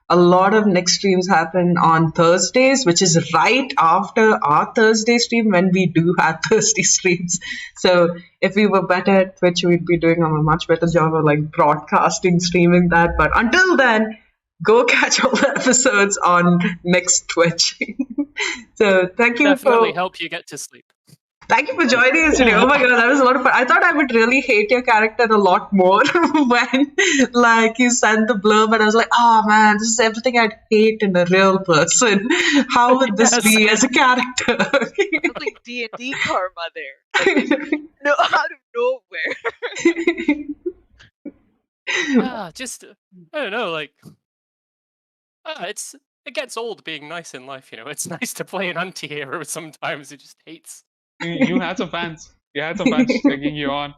a lot of Nick streams happen on Thursdays, which is right after our Thursday stream when we do have Thursday streams. So if we were better at Twitch, we'd be doing a much better job of like broadcasting, streaming that. But until then, go catch all the episodes on Nick's Twitch. So thank you Definitely for help you get to sleep. Thank you for joining us today. Oh my god, that was a lot of fun. I thought I would really hate your character a lot more when like you sent the blurb and I was like, oh man, this is everything I'd hate in a real person. How would this Yes. be as a character? It's like D&D karma there. Like, no, out of nowhere. Just I don't know, like it gets old being nice in life, you know. It's nice to play an anti-hero sometimes who just hates. You had some fans. You had some fans taking you on.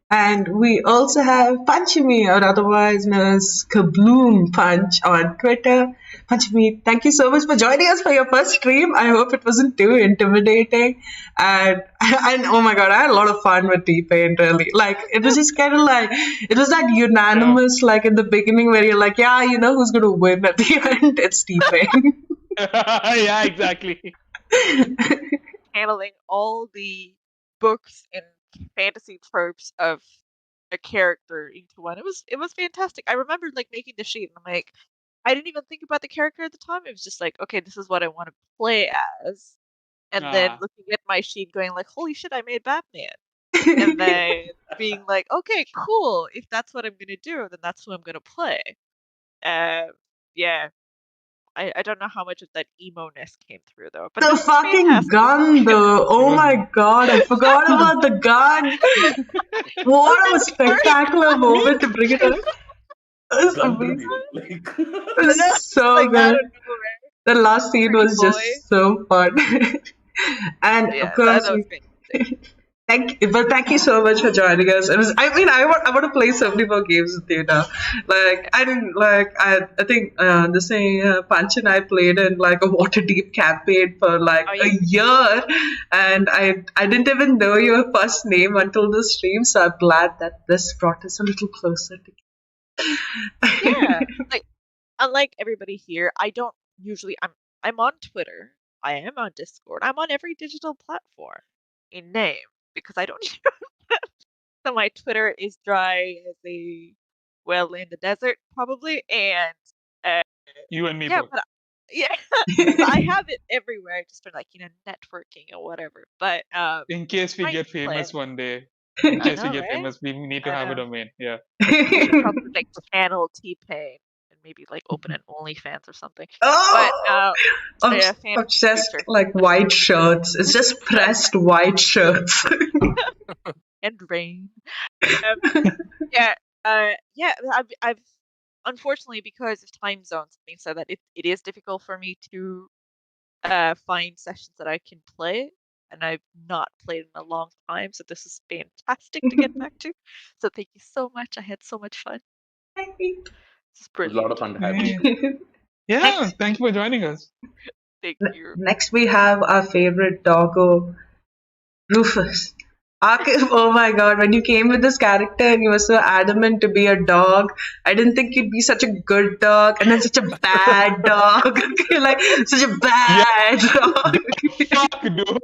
And we also have Panchami, or otherwise known as Kabloom Punch on Twitter. Panchami, thank you so much for joining us for your first stream. I hope it wasn't too intimidating. And oh my god, I had a lot of fun with T-Pain, really. Like, it was just kind of like, it was that unanimous, like in the beginning where you're like, yeah, you know who's going to win at the end? It's T-Pain. Yeah, exactly. Handling all the books and fantasy tropes of a character into one. It was fantastic. I remember like making the sheet and I'm like, I didn't even think about the character at the time. It was just like, okay, this is what I want to play as. And then looking at my sheet going like, holy shit, I made Batman. And then being like, okay, cool. If that's what I'm gonna do, then that's who I'm gonna play. Yeah. I don't know how much of that emo-ness came through though. But The this is fucking fantastic. gun, though. Oh my god, I forgot about the gun. What a spectacular moment to bring it up. It was Gun amazing. reveal. Like, It was so Like, out good. of nowhere. The last scene Pretty was just boy. so fun. And Yeah, of course, that was fantastic. thank you so much for joining us. It was, I mean, I want to play so many more games with you now. Like, I didn't, like, I think the same Punch and I played in like a Waterdeep campaign for like a year, and I didn't even know your first name until the stream, so I'm glad that this brought us a little closer together. Yeah, like unlike everybody here, I don't usually. I'm on Twitter. I am on Discord. I'm on every digital platform in name because I don't. So my Twitter is dry as a well in the desert, probably, and You and me yeah, both. but I have it everywhere, just for like networking or whatever. But In case we trying get to play. famous one day. In case we know, get right? famous, we need to I have a know. domain. Yeah. I should probably like channel T-Pain and maybe like open an OnlyFans or something. Oh, But yeah, fan of just future. like white shirts. It's just pressed white shirts. And rain. Yeah, yeah. I've unfortunately because of time zones things so that it is difficult for me to find sessions that I can play, and I've not played in a long time. So this is fantastic to get back to. So thank you so much. I had so much fun. This is it was a lot brilliant. of fun to have you. Yeah. Thank you for joining us. Thank you. Next, we have our favorite doggo, Rufus. Akif, oh my god, when you came with this character and you were so adamant to be a dog, I didn't think you'd be such a good dog and then such a bad dog. Like, such a bad dog. Fuck, dude.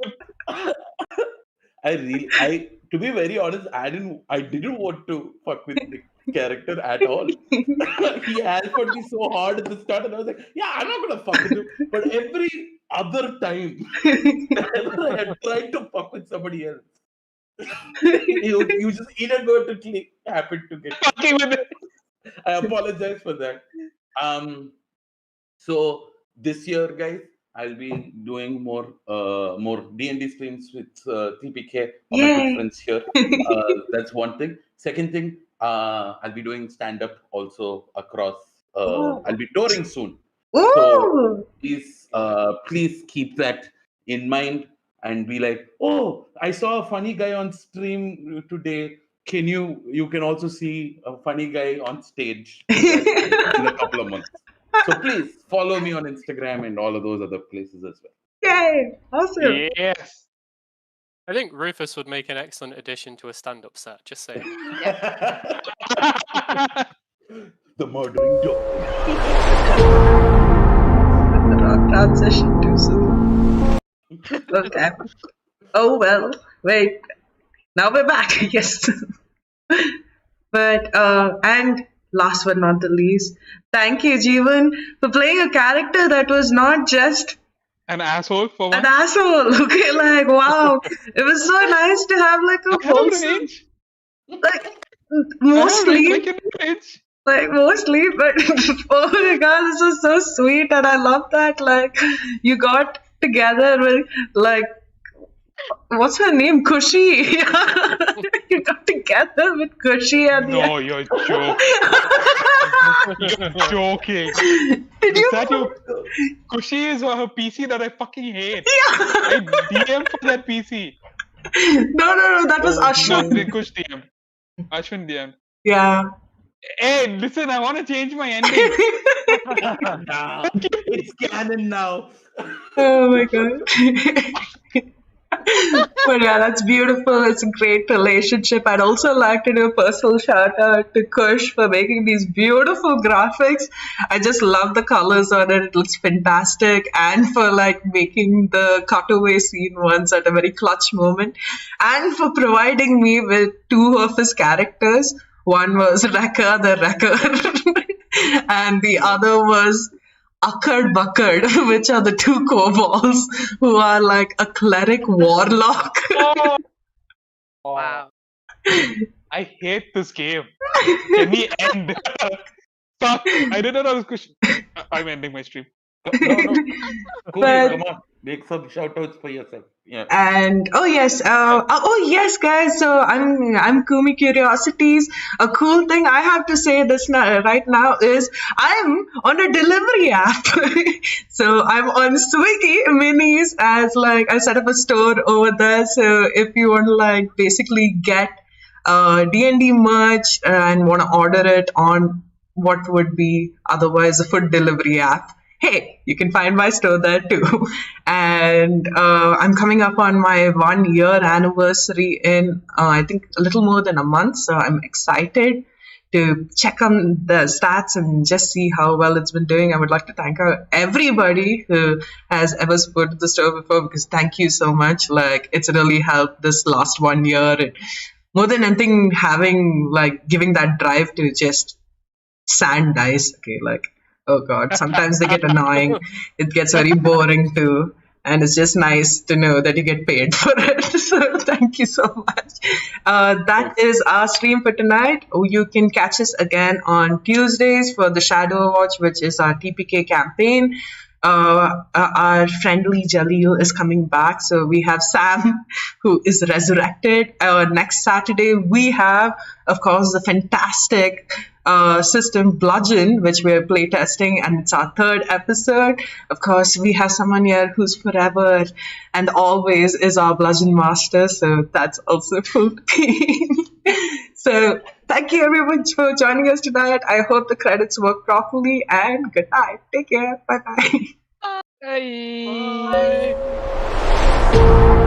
To be very honest, I didn't want to fuck with the character at all. He alphaed me so hard at the start, and I was like, yeah, I'm not gonna fuck with him. But every other time that I had tried to fuck with somebody else. you just inadvertently happened to get. Fucking with it. I apologize for that. So this year, guys, I'll be doing more D&D streams with TPK, my good Yay. friends here. That's one thing. Second thing, I'll be doing stand-up also across. I'll be touring soon. So please keep that in mind and be like, oh, I saw a funny guy on stream today. You can also see a funny guy on stage in a couple of months. So please follow me on Instagram and all of those other places as well. Yay! Awesome. Yes. I think Rufus would make an excellent addition to a stand-up set. Just saying. The murdering dog. Not transition too soon. Okay. Oh well. Wait. Now we're back. Yes. But and last but not the least, thank you, Jeevan, for playing a character that was not just An asshole for an one. asshole. Okay, like wow, it was so nice to have like a I have wholesome, range. like I mostly. have range. Like mostly, but oh my god, this was so sweet, and I love that. Like you got together with like what's her name, Kushi. You got together with Kushi at the No, you're joking. You're joking. Did Is you? that your Kushi is her PC that I fucking hate. Yeah. I DM for that PC. No, that was No, Ashwin. Kush DM. Ashwin DM. Yeah. Hey, listen, I want to change my ending. It's canon now. Oh my god. But yeah, that's beautiful. It's a great relationship. I'd also like to do a personal shout out to Kush for making these beautiful graphics. I just love the colors on it. It looks fantastic. And for like making the cutaway scene once at a very clutch moment. And for providing me with two of his characters. One was Rekka the Wrecker, and the other was Akkad Buckard, which are the two kobolds who are like a cleric warlock. Oh, Wow. I hate this game. Can we end? Fuck. I didn't know that was Kush. I'm ending my stream. No. Kumi, But- come on. Make some shout outs for yourself. Yeah. And oh yes, guys. So I'm Kumi Curiosities. A cool thing I have to say this right now is I'm on a delivery app. So I'm on Swiggy Minis as like I set up a store over there. So if you want to like basically get D&D merch and want to order it on what would be otherwise a food delivery app. Hey, you can find my store there too. And I'm coming up on my 1 year anniversary in, I think, a little more than a month. So I'm excited to check on the stats and just see how well it's been doing. I would like to thank everybody who has ever supported the store before because thank you so much. Like, it's really helped this last 1 year. And more than anything, giving that drive to just sand dice. Okay, like, oh god, sometimes they get annoying. It gets very boring too. And it's just nice to know that you get paid for it. So thank you so much. That is our stream for tonight. You can catch us again on Tuesdays for the Shadow Watch, which is our TPK campaign. Our friendly Jaleel is coming back. So we have Sam, who is resurrected. Next Saturday, we have, of course, the fantastic system Bludgeon, which we're playtesting, and it's our third episode. Of course, we have someone here who's forever and always is our Bludgeon Master, so that's also cool to be. So thank you everyone for joining us tonight. I hope the credits work properly, and good night. Take care. Bye-bye. Bye. Bye.